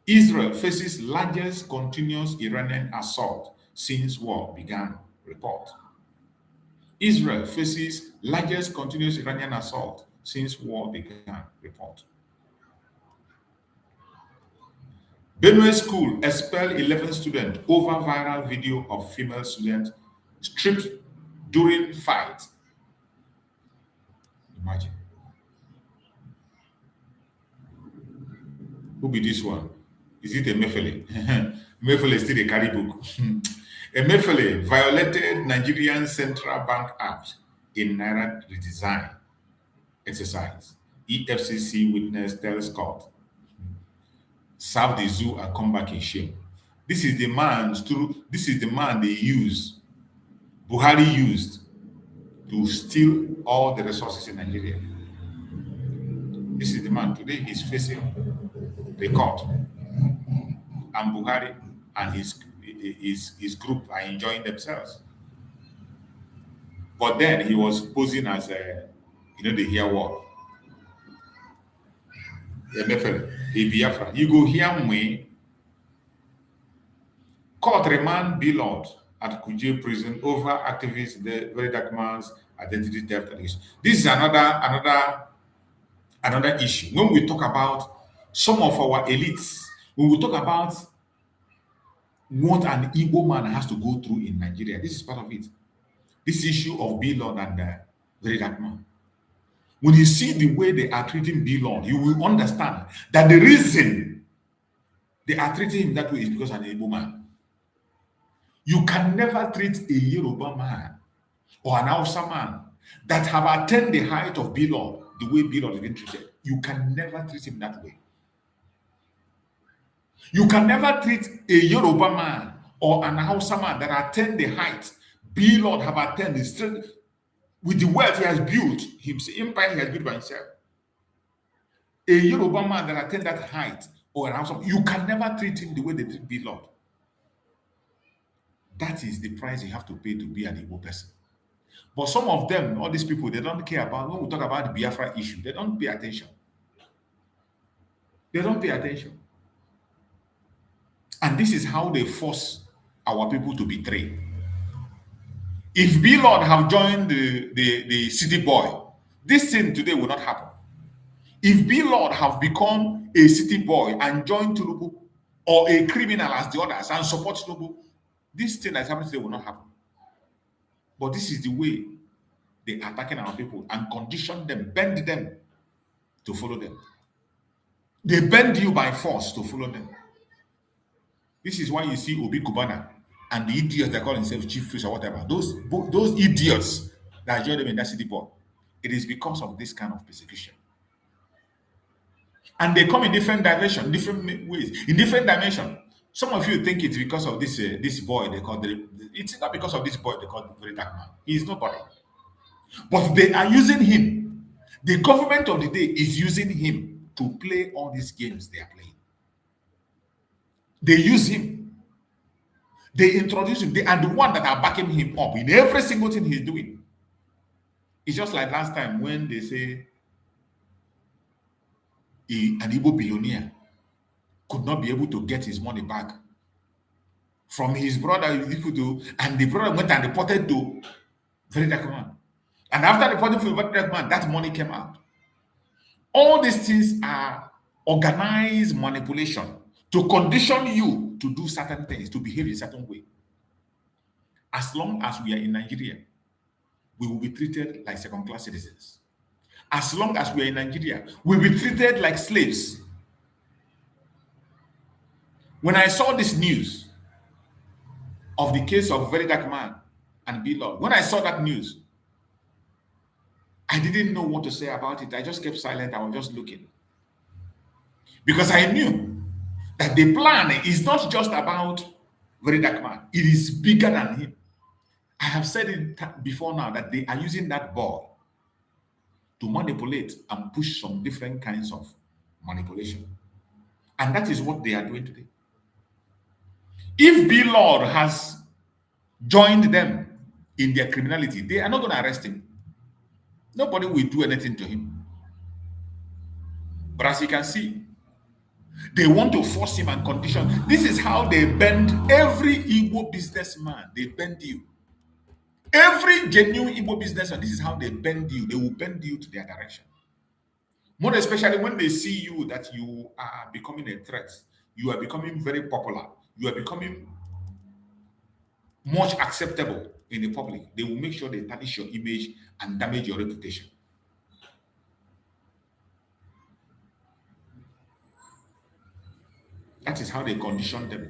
Israel faces largest continuous Iranian assault since war began. Report. Israel faces largest continuous Iranian assault since war began. Report. Benue school expel 11 students over viral video of female student stripped during fight. Imagine. Who be this one? Is it Emefiele? Emefiele is still a carry book. Emefiele violated Nigerian Central Bank Act in Naira redesign exercise. EFCC witness tells court. Serve the zoo and come back in shame. This is the man they use, Buhari used to steal all the resources in Nigeria. This is the man today he's facing the court. And Buhari and his group are enjoying themselves. But then he was posing as the hear what? A Biafra. You go hear me. Court remand Billard at Kuje prison over activists, the very dark man's identity theft allegation. This is another issue. When we talk about some of our elites, when we talk about what an Igbo man has to go through in Nigeria, this is part of it. This issue of Billard and the very dark man. When you see the way they are treating Billard, you will understand that the reason they are treating him that way is because of an Igbo man. You can never treat a Yoruba man or an Hausa man that have attained the height of Billard the way Billard has been treated. You can never treat him that way. You can never treat a Yoruba man or an Hausa man that attained the height Billard have attained the strength with the wealth he has built, his empire he has built by himself. A Yoruba man that attained that height or an Hausa, you can never treat him the way they treat Billard. That is the price you have to pay to be an Igbo person. But some of them, all these people, they don't care about, when we talk about the Biafra issue, they don't pay attention. They don't pay attention. And this is how they force our people to betray. If Billard have joined the city boy, this thing today will not happen. If Billard have become a city boy and joined Tinubu, or a criminal as the others and support Tinubu, this thing that's happening today will not happen. But this is the way they are attacking our people and condition them, bend them to follow them. They bend you by force to follow them. This is why you see Obi Kubana and the idiots that call themselves chief priests or whatever. Those idiots that join them in that city board. It is because of this kind of persecution. And they come in different dimensions, different ways, in different dimensions. Some of you think it's because of this boy they call it's not because of this boy they call the very dark man. He is nobody. But they are using him. The government of the day is using him to play all these games they are playing. They use him. They introduce him. They are the one that are backing him up in every single thing he's doing. It's just like last time when they say an Igbo billionaire could not be able to get his money back from his brother, and the brother went and reported to very dark man. And after reporting to very dark man, that money came out. All these things are organized manipulation to condition you to do certain things, to behave in a certain way. As long as we are in Nigeria, we will be treated like second-class citizens. As long as we are in Nigeria, we will be treated like slaves. When I saw this news of the case of very dark man and B-Lord, when I saw that news, I didn't know what to say about it. I just kept silent. I was just looking. Because I knew that the plan is not just about very dark man. It is bigger than him. I have said it before now that they are using that boy to manipulate and push some different kinds of manipulation. And that is what they are doing today. If B-Lord has joined them in their criminality, they are not going to arrest him. Nobody will do anything to him. But as you can see, they want to force him and condition. This is how they bend every Igbo businessman. They bend you. Every genuine Igbo businessman, this is how they bend you. They will bend you to their direction. More especially when they see you that you are becoming a threat. You are becoming very popular. You are becoming much acceptable in the public. They will make sure they tarnish your image and damage your reputation. That is how they condition them.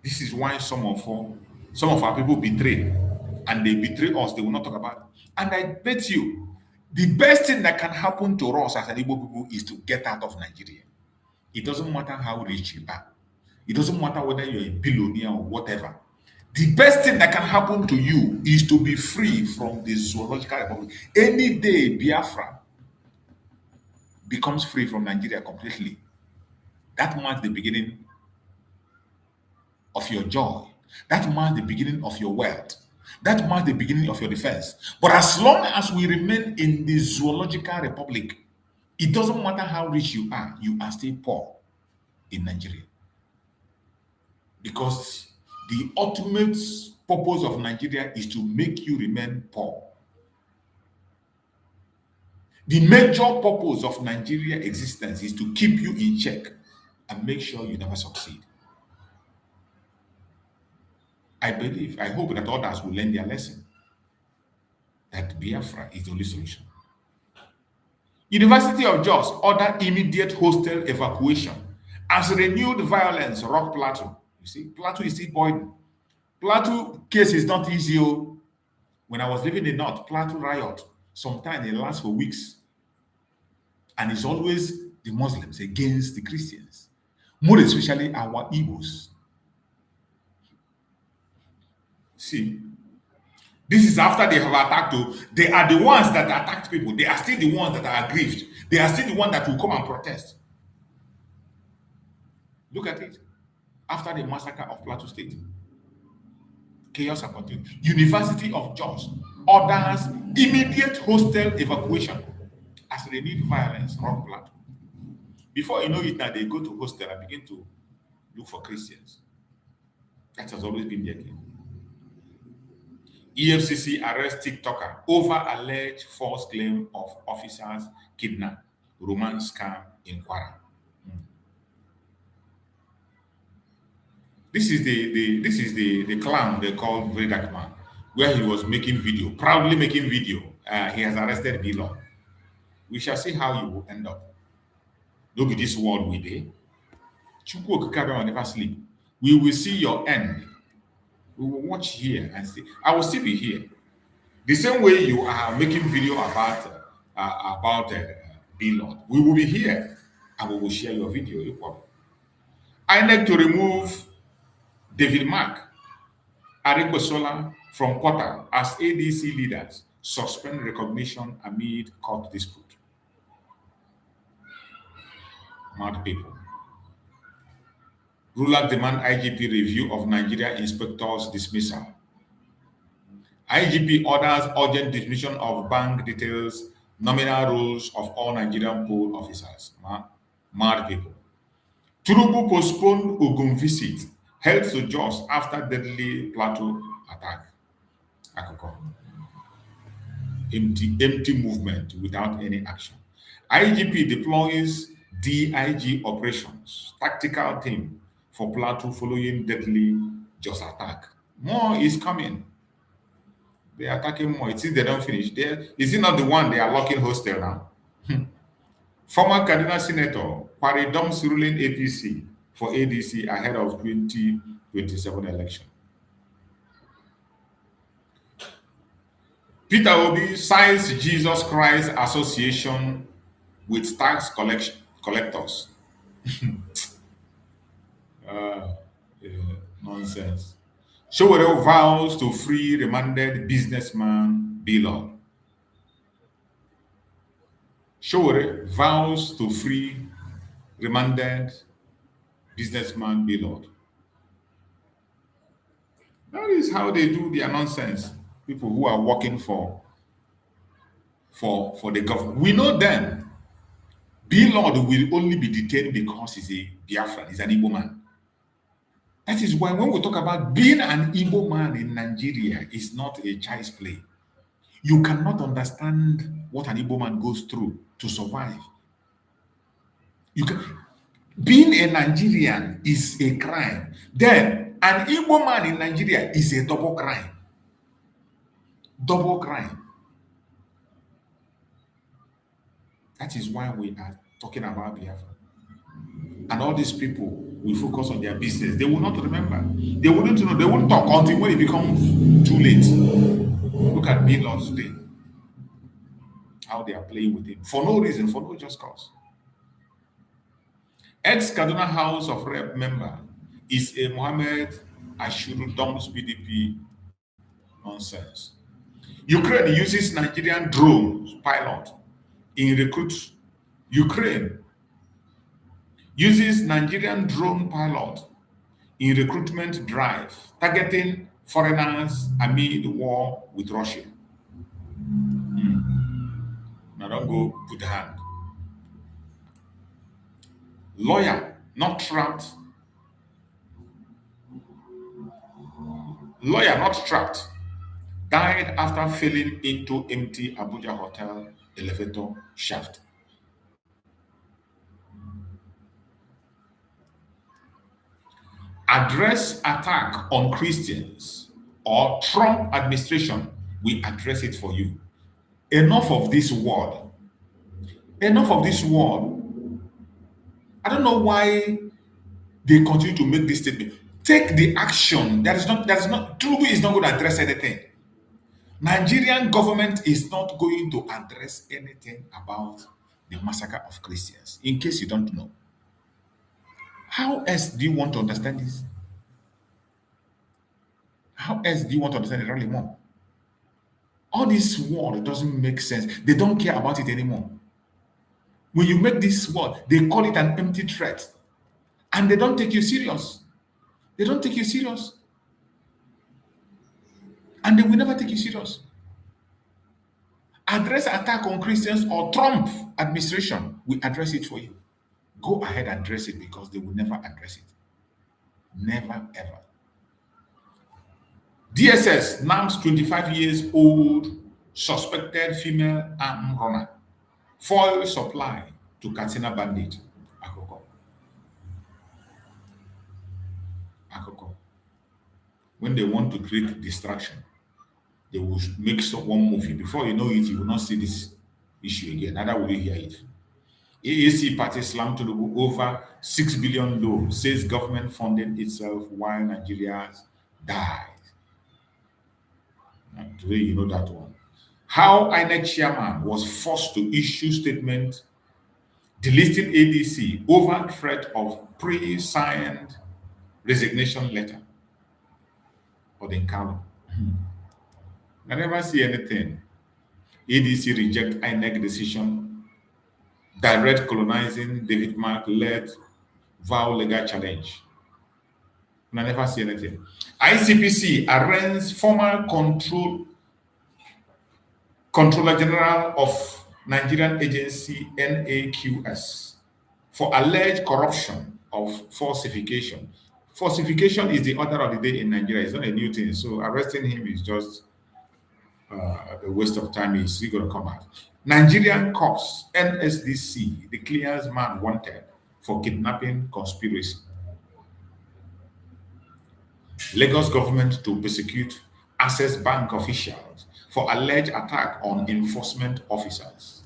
This is why some of our people betray, and they betray us. They will not talk about it. And I bet you, the best thing that can happen to us as an Igbo people is to get out of Nigeria. It doesn't matter how rich you are. It doesn't matter whether you're a billionaire or whatever. The best thing that can happen to you is to be free from the zoological republic. Any day Biafra becomes free from Nigeria completely, that marks the beginning of your joy. That marks the beginning of your wealth. That marks the beginning of your defense. But as long as we remain in the zoological republic, it doesn't matter how rich you are still poor in Nigeria. Because the ultimate purpose of Nigeria is to make you remain poor. The major purpose of Nigeria existence is to keep you in check and make sure you never succeed. I hope that others will learn their lesson, that Biafra is the only solution. University of Jos order immediate hostel evacuation as renewed violence rock Plateau. You see, Plateau is still boiling. Plateau case is not easy. When I was living in the north, Plateau riot, sometimes it lasts for weeks. And it's always the Muslims against the Christians, more especially our Igbos. See, this is after they have attacked. They are the ones that attacked people. They are still the ones that are aggrieved. They are still the ones that will come and protest. Look at it. After the massacre of Plateau State, chaos has continued. University of Jos orders immediate hostel evacuation as renewed violence rock Plateau. Before you know it, now they go to hostel and begin to look for Christians. That has always been their game. EFCC arrests TikToker over alleged false claim of officers kidnap, romance scam in Kwara. This is the clown they call Very Dark Man, where he was making video, proudly making video. He has arrested B-Law. We shall see how you will end up. Look at this world we dey. Chukwu Okike will never sleep. We will see your end. We will watch here and see. I will still be here. The same way you are making video about B-Lord. We will be here and we will share your video equally. I need to remove David Mark, Arikbosola from Qatar as ADC leaders suspend recognition amid court dispute. Mad people. Ruler demand IGP review of Nigeria inspectors' dismissal. IGP orders urgent dismission of bank details, nominal roles of all Nigerian poll officers. Mad people. Tinubu postponed Ogun visit, held to Jos after deadly Plateau attack. Akoko. Empty movement without any action. IGP deploys DIG operations, tactical team for Plateau following deadly Jos attack. More is coming. They are attacking more. It's if they don't finish. Is it not the one they are locking hostel now? Former Kaduna Senator Kwari Dom's ruling APC for ADC ahead of 2027 election. Peter Obi signs Jesus Christ Association with tax collectors. Nonsense. Showore vows to free remanded businessman B-Lord. Showore vows to free remanded businessman B-Lord. That is how they do their nonsense. People who are working for the government. We know them. B-Lord will only be detained because he's a Biafra, he's an Igbo man. That is why when we talk about being an Igbo man in Nigeria, is not a child's play. You cannot understand what an Igbo man goes through to survive. Being a Nigerian is a crime. Then an Igbo man in Nigeria is a double crime. Double crime. That is why we are talking about Biafra. And all these people will focus on their business. They will not remember. They wouldn't know. They won't talk until when it becomes too late. Look at B-Lord today. How they are playing with him. For no reason, for no just cause. Ex-Kaduna House of Rep member is a Mohammed Ashuru Dom's PDP nonsense. Ukraine uses Nigerian drones pilot in recruit. Ukraine uses Nigerian drone pilot in recruitment drive, targeting foreigners amid war with Russia. Now don't go put hand. Lawyer not trapped. Lawyer not trapped. Died after falling into empty Abuja hotel elevator shaft. Address attack on Christians or Trump administration, we address it for you. Enough of this word. Enough of this word. I don't know why they continue to make this statement. Take the action. Trubu is not going to address anything. Nigerian government is not going to address anything about the massacre of Christians. In case you don't know. How else do you want to understand this? How else do you want to understand it really more? All this word doesn't make sense. They don't care about it anymore. When you make this word, they call it an empty threat. And they don't take you serious. They don't take you serious. And they will never take you serious. Address attack on Christians or Trump administration, we address it for you. Go ahead and address it because they will never address it. Never, ever. DSS names 25 years old suspected female arm runner. Foil supply to Katsina bandit. Akoko. When they want to create distraction, they will make one movie. Before you know it, you will not see this issue again. Neither will you hear it. AAC party slammed to the over 6 billion loan, says government funding itself while Nigerians die. And today you know that one. How INEC chairman was forced to issue statement delisting ADC over threat of pre-signed resignation letter for the Nkalo. I never see anything. ADC reject INEC decision, direct colonizing David Mark led vow legal challenge. I never see anything. ICPC arraigns former Controller General of Nigerian agency NAQS for alleged corruption of falsification. Falsification is the order of the day in Nigeria. It's not a new thing. So arresting him is just a waste of time. He's still going to come out. Nigerian cops, NSDC, declares man wanted for kidnapping conspiracy. Lagos government to persecute Access Bank officials for alleged attack on enforcement officers.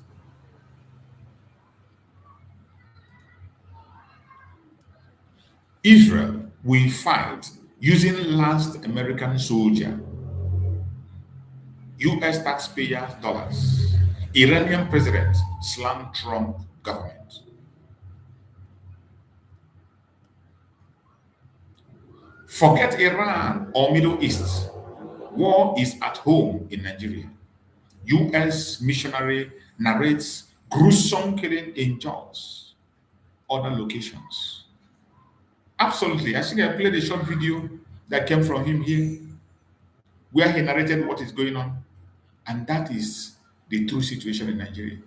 Israel will fight using last American soldier. US taxpayers' dollars. Iranian president slammed Trump government. Forget Iran or Middle East. War is at home in Nigeria. US missionary narrates gruesome killing in Jos, other locations. Absolutely. Actually, I played a short video that came from him here where he narrated what is going on. And that is the true situation in Nigeria.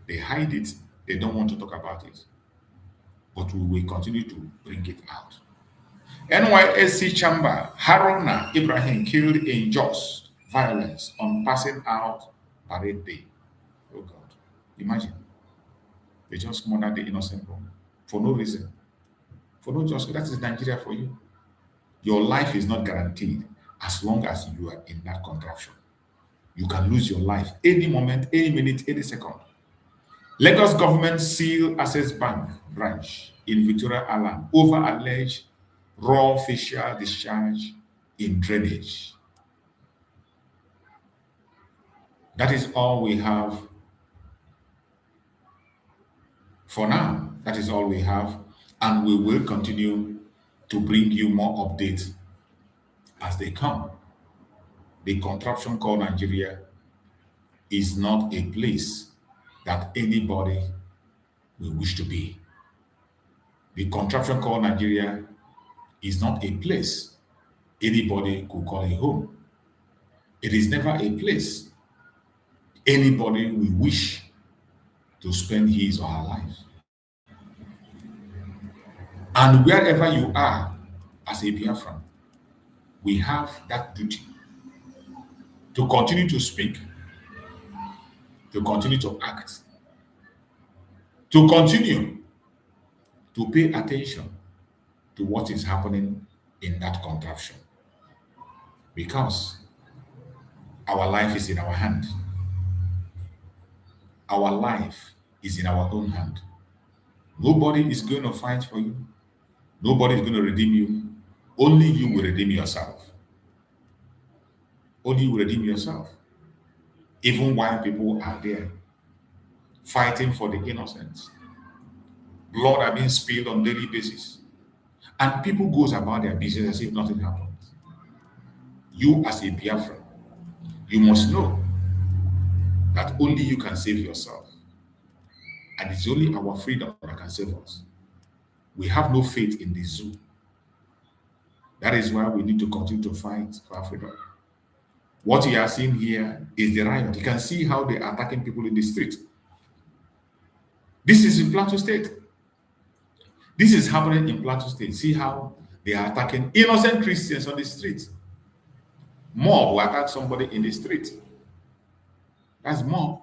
They hide it. They don't want to talk about it. But we will continue to bring it out. NYSC chamber, Haruna Ibrahim killed in Jos, violence on passing out parade day. Oh God, imagine. They just murdered the innocent woman for no reason. For no just, that is Nigeria for you. Your life is not guaranteed as long as you are in that contraption. You can lose your life any moment, any minute, any second. Lagos government seal Access Bank branch in Victoria Island over alleged raw facial discharge in drainage. That is all we have for now. That is all we have. And we will continue to bring you more updates as they come. The contraption called Nigeria is not a place that anybody will wish to be. The contraption called Nigeria is not a place anybody could call a home. It is never a place anybody will wish to spend his or her life. And wherever you are as a Biafran, we have that duty to continue to speak, to continue to act, to continue to pay attention to what is happening in that contraption. Because our life is in our hand. Our life is in our own hand. Nobody is going to fight for you. Nobody is going to redeem you. Only you will redeem yourself. Only you will redeem yourself. Even while people are there fighting for the innocents. Blood are being spilled on a daily basis. And people goes about their business as if nothing happens. You as a Biafran, you must know that only you can save yourself. And it's only our freedom that can save us. We have no faith in the zoo. That is why we need to continue to fight for our freedom. What you are seeing here is the riot. You can see how they are attacking people in the street. This is in Plateau State. This is happening in Plateau State. See how they are attacking innocent Christians on the street. Mob will attack somebody in the street. That's mob.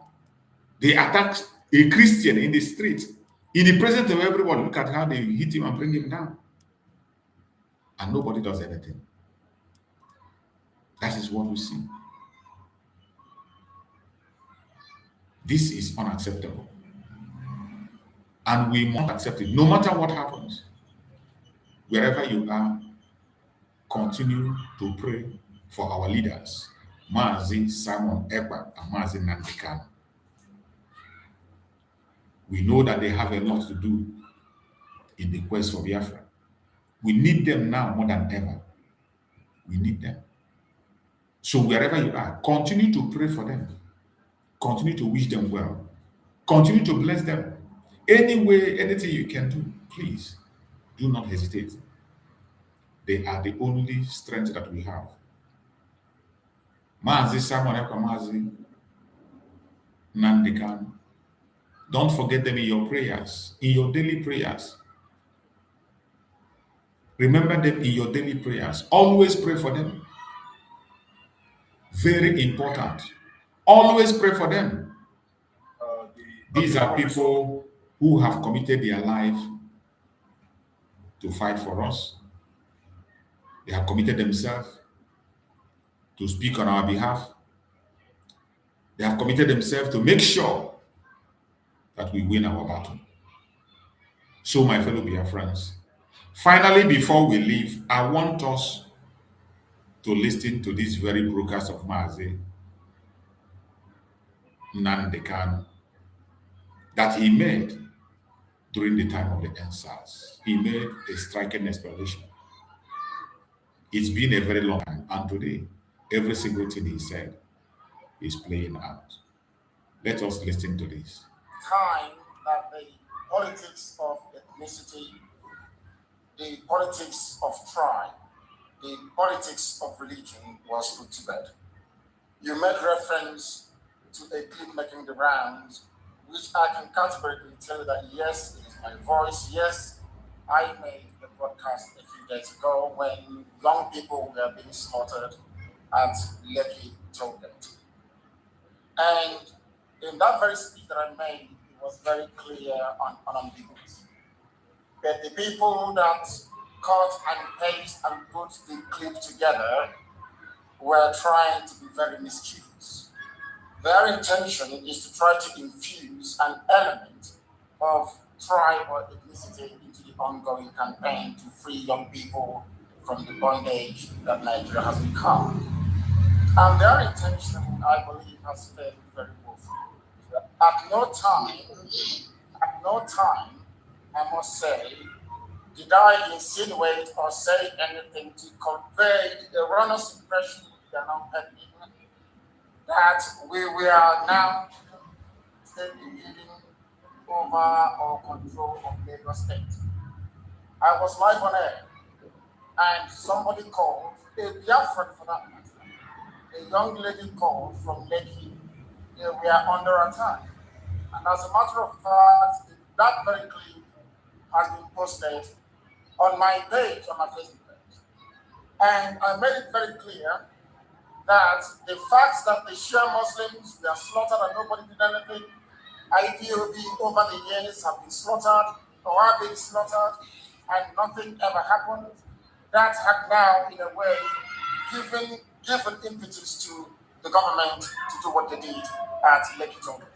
They attack a Christian in the street. In the presence of everyone, look at how they hit him and bring him down. And nobody does anything. That is what we see. This is unacceptable. And we must accept it, no matter what happens. Wherever you are, continue to pray for our leaders, Mazi Simon Ekpa and Mazi Nandikan. We know that they have a lot to do in the quest for Biafra. We need them now more than ever. We need them. So wherever you are, continue to pray for them. Continue to wish them well. Continue to bless them. Any way, anything you can do, please do not hesitate. They are the only strength that we have. Mazi Simon Ekpa, Mazi Nandikan. Don't forget them in your prayers, in your daily prayers. Remember them in your daily prayers. Always pray for them. Very important. Always pray for them. These are people who have committed their life to fight for us. They have committed themselves to speak on our behalf. They have committed themselves to make sure that we win our battle. So, my fellow Biafrans, finally, before we leave, I want us to listen to this very broadcast of Mazi Nandekan that he made during the time of the NSAS. He made a striking explanation. It's been a very long time, and today, every single thing he said is playing out. Let us listen to this. Time that the politics of ethnicity, the politics of tribe, the politics of religion was put to bed. You made reference to a clip making the rounds, which I can categorically tell you that yes, it is my voice. Yes, I made the broadcast a few days ago when young people were being slaughtered at Lekki Tollgate. And in that very speech that I made, it was very clear and unambiguous that the people that cut and paste and put the clip together were trying to be very mischievous. Their intention is to try to infuse an element of tribe or ethnicity into the ongoing campaign to free young people from the bondage that Nigeria has become. And their intention, I believe, has failed very woefully. At no time, I must say, did I insinuate or say anything to convey the erroneous impression we are now having that we are now giving over or control of Lagos State. I was live on air, and somebody called, a Biafran for that matter, a young lady called from Lekki. We are under attack. And as a matter of fact, that very clip has been posted on my page, on my Facebook page. And I made it very clear that the fact that the Shia Muslims were slaughtered and nobody did anything, IPOB over the years have been slaughtered or are being slaughtered and nothing ever happened, that had now, in a way, given impetus to the government to do what they did at Lekki Tollgate.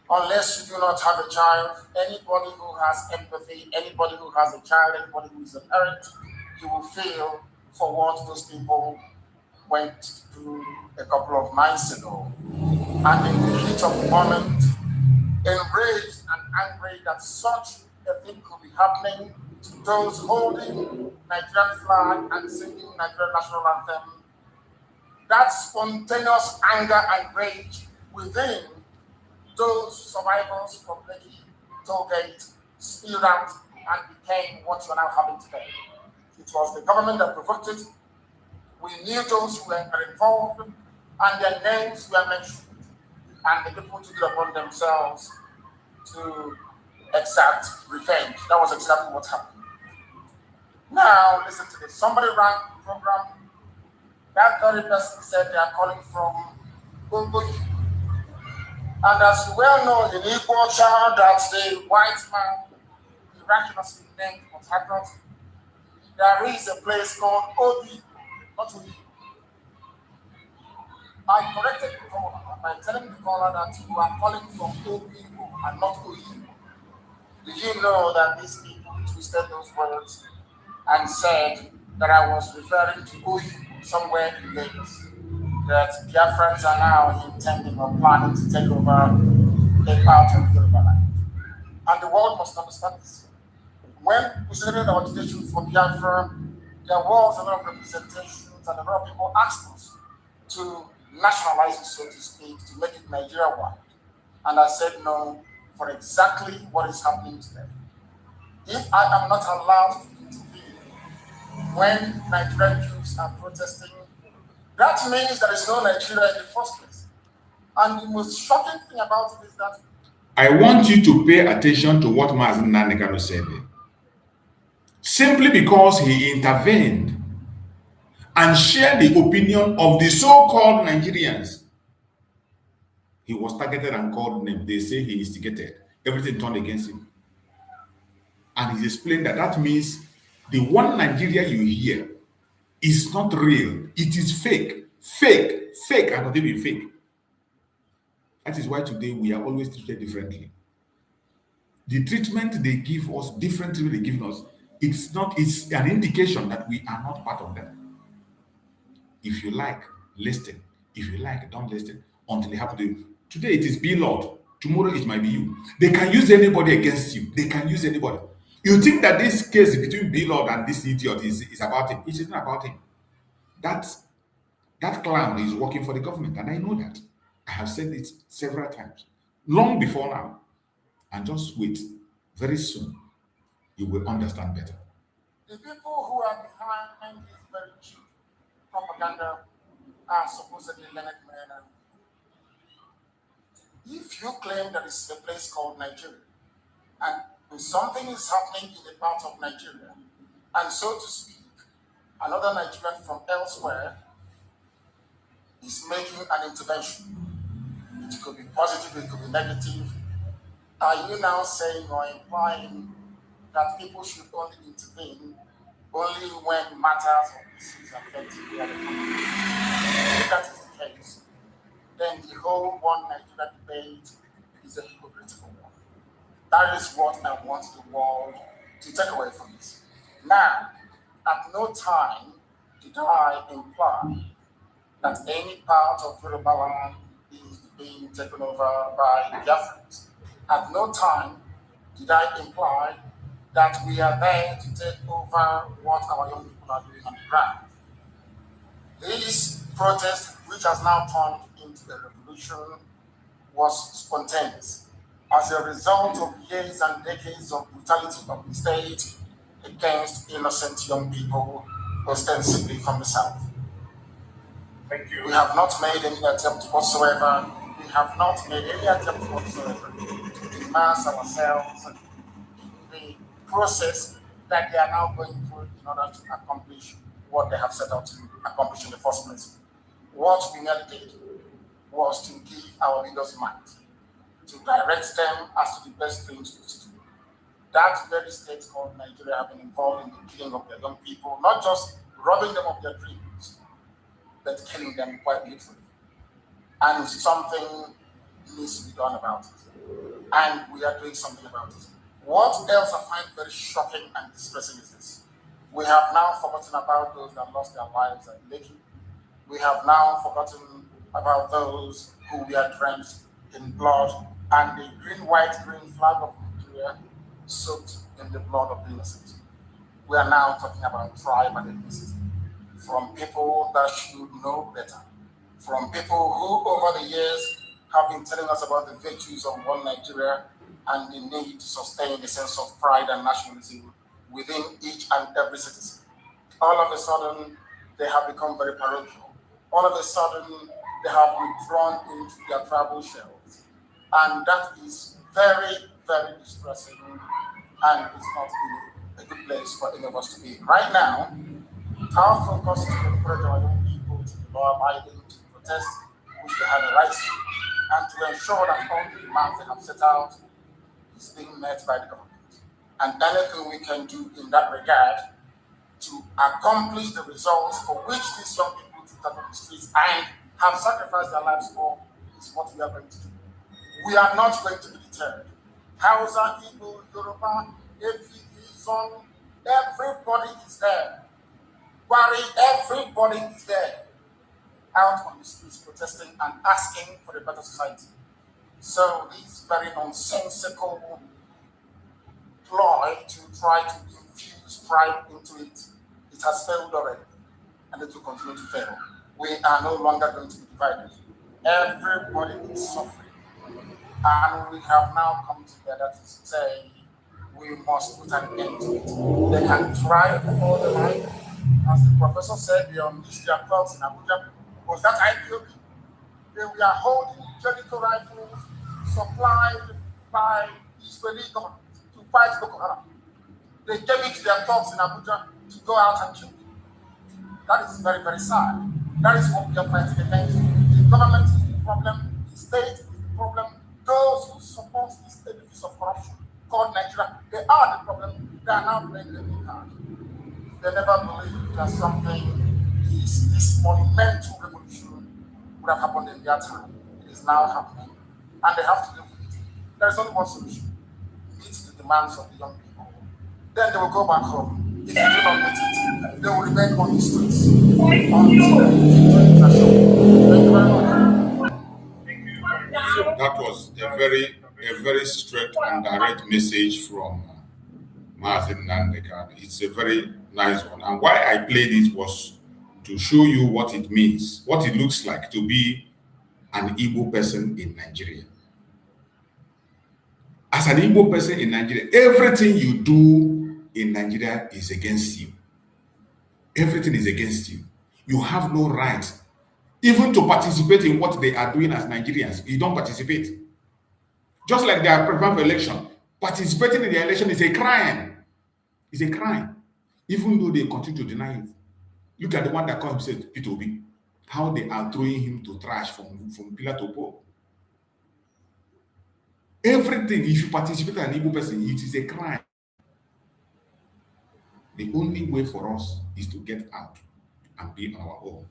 Unless you do not have a child, anybody who has empathy, anybody who has a child, anybody who is a parent, you will feel for what those people went through a couple of nights ago. And in the heat of the moment, enraged and angry that such a thing could be happening to those holding Nigerian flag and singing Nigerian national anthem, that spontaneous anger and rage within those survivors from Lekki Tollgate spilled out and became what you are now having today. It was the government that provoked it. We knew those who were involved, and their names were mentioned. And the people took it upon themselves to exact revenge. That was exactly what happened. Now, listen to this. Somebody ran the program. That very person said they are calling from Gungoyi. And as you well know, in Igbo child, that the white man miraculously named what happened, there is a place called Obi, not Obi. I corrected the caller by telling the caller that you are calling from Obi and not Obi. Did you know that these people twisted those words and said that I was referring to Oyu somewhere in Lagos? That Biafrans are now intending or planning to take over a part of Yoruba land. And the world must understand this. When we started our agitation for Biafra, there was a lot of representations and a lot of people asked us to nationalize it, so to speak, to make it Nigeria-wide. And I said no for exactly what is happening today. If I am not allowed to intervene when Nigerian Jews are protesting, that means there is no Nigeria in the first place. And the most shocking thing about it is that I want you to pay attention to what Mazen Nanekano said there. Simply because he intervened and shared the opinion of the so-called Nigerians, he was targeted and called name. They say he instigated. Everything turned against him. And he explained that that means the one Nigeria you hear is not real. It is fake. Fake. Fake and not even fake. That is why today we are always treated differently. The treatment they give us, different treatment they give us, it's an indication that we are not part of them. If you like, listen. If you like, don't listen until it happens to you. Today it is be Lord. Tomorrow it might be you. They can use anybody against you. They can use anybody. You think that this case between B Lord and this idiot is about him. It isn't about him. That clown is working for the government, and I know that. I have said it several times, long before now. And just wait. Very soon, you will understand better. the people who are behind this very cheap propaganda are supposedly learned men. And if you claim there is a place called Nigeria, and something is happening in a part of Nigeria, and so to speak, another Nigerian from elsewhere is making an intervention. It could be positive, it could be negative. Are you now saying or implying that people should only intervene only when matters of issues affecting the other country? If that is the case, then the whole one Nigeria debate is a hypocritical one. That is what I want the world to take away from this. Now, at no time did I imply that any part of Yoruba land is being taken over by Biafrans. At no time did I imply that we are there to take over what our young people are doing on the ground. This protest, which has now turned into a revolution, was spontaneous as a result of years and decades of brutality of the state against innocent young people, ostensibly from the south. Thank you. We have not made any attempt whatsoever. We have not made any attempt whatsoever to immerse ourselves in the process that they are now going through in order to accomplish what they have set out to accomplish in the first place. What we merely did was to give our leaders mind, to direct them as to the best things to do. That very state called Nigeria have been involved in the killing of their young people, not just robbing them of their dreams, but killing them quite literally. And something needs to be done about it. And we are doing something about it. What else I find very shocking and distressing is this. We have now forgotten about those that lost their lives at Lekki. We have now forgotten about those who were drenched in blood and the green, white, green flag of Nigeria soaked in the blood of innocents. We are now talking about tribe and ethnicity. From people that should know better, from people who over the years have been telling us about the virtues of one Nigeria and the need to sustain a sense of pride and nationalism within each and every citizen. All of a sudden, they have become very parochial. All of a sudden, they have withdrawn into their tribal shells. And that is very, very distressing, and it's not really a good place for any of us to be. Right now, our focus is to encourage our young people to be law-abiding, to protest, which they have a right to, and to ensure that all the demands they have set out is being met by the government. And anything we can do in that regard to accomplish the results for which these young people took out of the streets and have sacrificed their lives for is what we are going to do. We are not going to be deterred. Hausa, Igbo, Yoruba, Zon, everybody is there. Wari, everybody is there out on the streets protesting and asking for a better society. So this very nonsensical ploy to try to infuse pride into it, it has failed already, and it will continue to fail. We are no longer going to be divided. Everybody is suffering, and we have now come together to say we must put an end to it. They can try all the like, as the professor said, they unleashed their clubs in Abuja. Was that IPOB? They were holding Jericho rifles supplied by the Israeli government to fight Boko Haram. They gave it to their thugs in Abuja to go out and kill people. That is very, very sad. That is what we are fighting against. The government is the problem, the state is the problem. Those who support this edifice of corruption called Nigeria, they are the problem. They are now playing the big card. They never believed that something, this monumental revolution would have happened in their time. It is now happening. And they have to live with it. There is only one solution. Meet the demands of the young people. Then they will go back home. If they do not meet it, they will remain on the streets. Thank you very much. So that was a very straight and direct message from Martin Nandekan. It's a very nice one. And why I played it was to show you what it means, what it looks like to be an Igbo person in Nigeria. As an Igbo person in Nigeria, everything you do in Nigeria is against you. Everything is against you. You have no right even to participate in what they are doing as Nigerians. You don't participate. Just like they are preparing for election, participating in the election is a crime. It's a crime. Even though they continue to deny it. Look at the one that comes and said, Peter Obi, how they are throwing him to trash from pillar to pole. Everything, if you participate as an Igbo person, it is a crime. The only way for us is to get out and be on our own.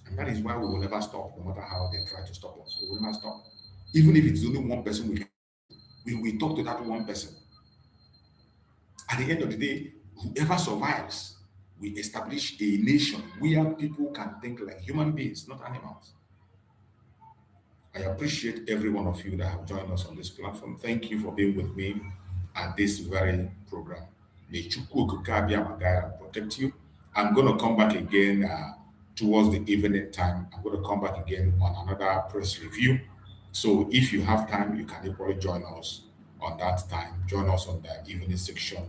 And that is why we will never stop, no matter how they try to stop us. We will never stop. Even if it's only one person, we talk to that one person. At the end of the day, whoever survives, we establish a nation where people can think like human beings, not animals. I appreciate every one of you that have joined us on this platform. Thank you for being with me at this very program. May Chukwu Okike Abiyama guide and protect you. I'm going to come back again towards the evening time. I'm going to come back again on another press review. So if you have time, you can probably join us on that time. Join us on the evening section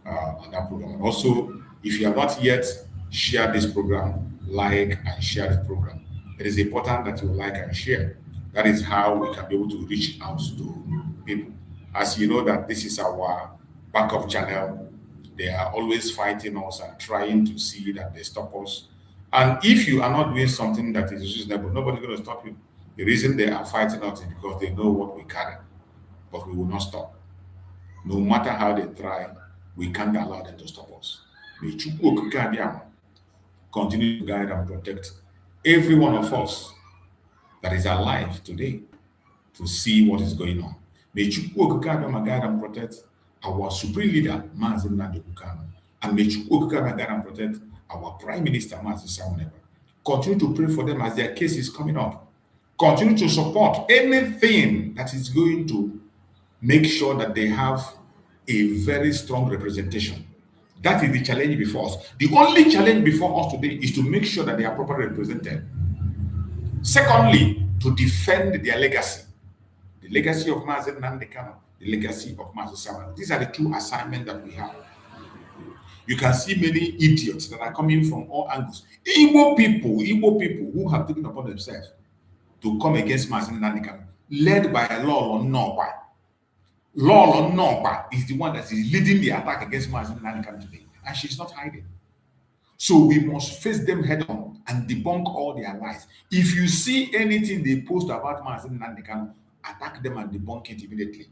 on that program. And also, if you have not yet shared this program, like and share the program. It is important that you like and share. That is how we can be able to reach out to people. As you know that this is our backup channel, they are always fighting us and trying to see that they stop us. And if you are not doing something that is reasonable, nobody's going to stop you. The reason they are fighting us is because they know what we carry, but we will not stop. No matter how they try, we can't allow them to stop us. May Chukwu Okike Abiyama continue to guide and protect every one of us that is alive today to see what is going on. May Chukwu Okike Abiyama guide and protect our supreme leader, Mazi Nnamdi Kanu, and may Chukwu Okike Abiyama guide and protect our Prime Minister, Mazi Simon Ekpa. Continue to pray for them as their case is coming up. Continue to support anything that is going to make sure that they have a very strong representation. That is the challenge before us. The only challenge before us today is to make sure that they are properly represented. Secondly, to defend their legacy. The legacy of Mazi Nnamdi Kanu, the legacy of Mazi Simon. These are the two assignments that we have. You can see many idiots that are coming from all angles. Igbo people who have taken upon themselves to come against Mazi Nnamdi Kanu, led by Lolo Nogba. Lolo Nogba is the one that is leading the attack against Mazi Nnamdi Kanu today, and she's not hiding. So we must face them head on and debunk all their lies. If you see anything they post about Mazi Nnamdi Kanu, attack them and debunk it immediately.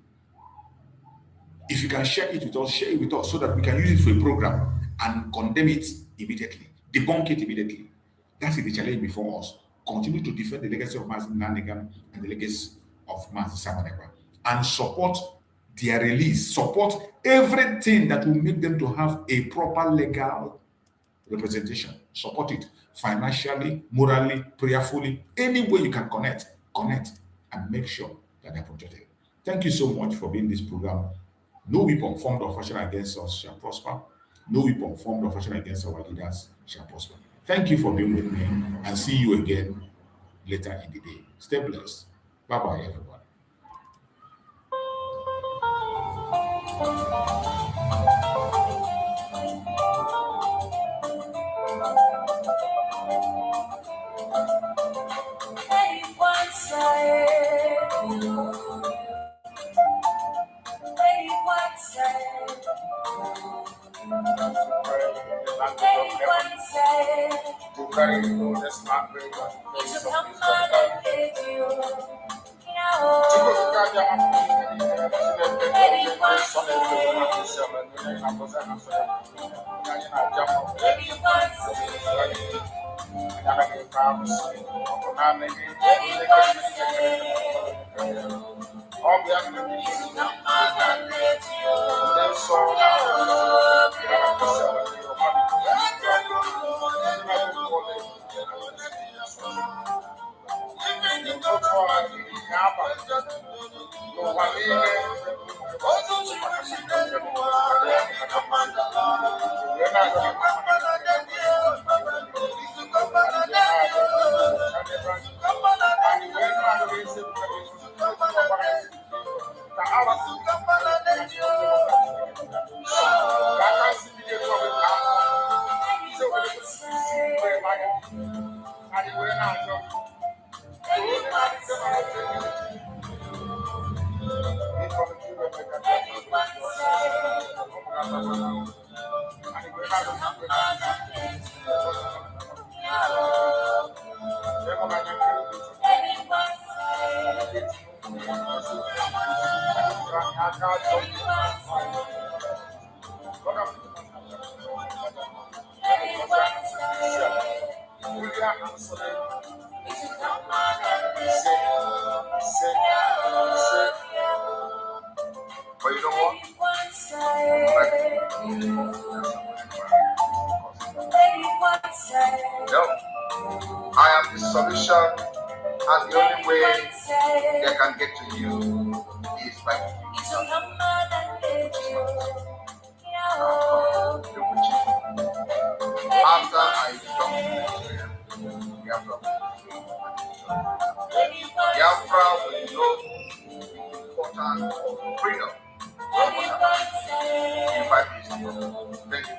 If you can share it with us, share it with us so that we can use it for a program and condemn it immediately, debunk it immediately. That is the challenge before us. Continue to defend the legacy of Mazi Nnamdi Kanu and the legacy of Mazi Simon Ekpa, and support their release. Support everything that will make them to have a proper legal representation. Support it financially, morally, prayerfully, any way you can connect, and make sure that they're protected. Thank you so much for being this program. No weapon formed or fashioned against us shall prosper. No weapon formed or fashioned against our leaders shall prosper. Thank you for being with me, and see you again later in the day. Stay blessed. Bye-bye, everybody. But you know what? No, I am the solution, and the only way they can get to you is by after I come to Biafra. Biafra will know the importance of freedom. In 5 years. Thank you.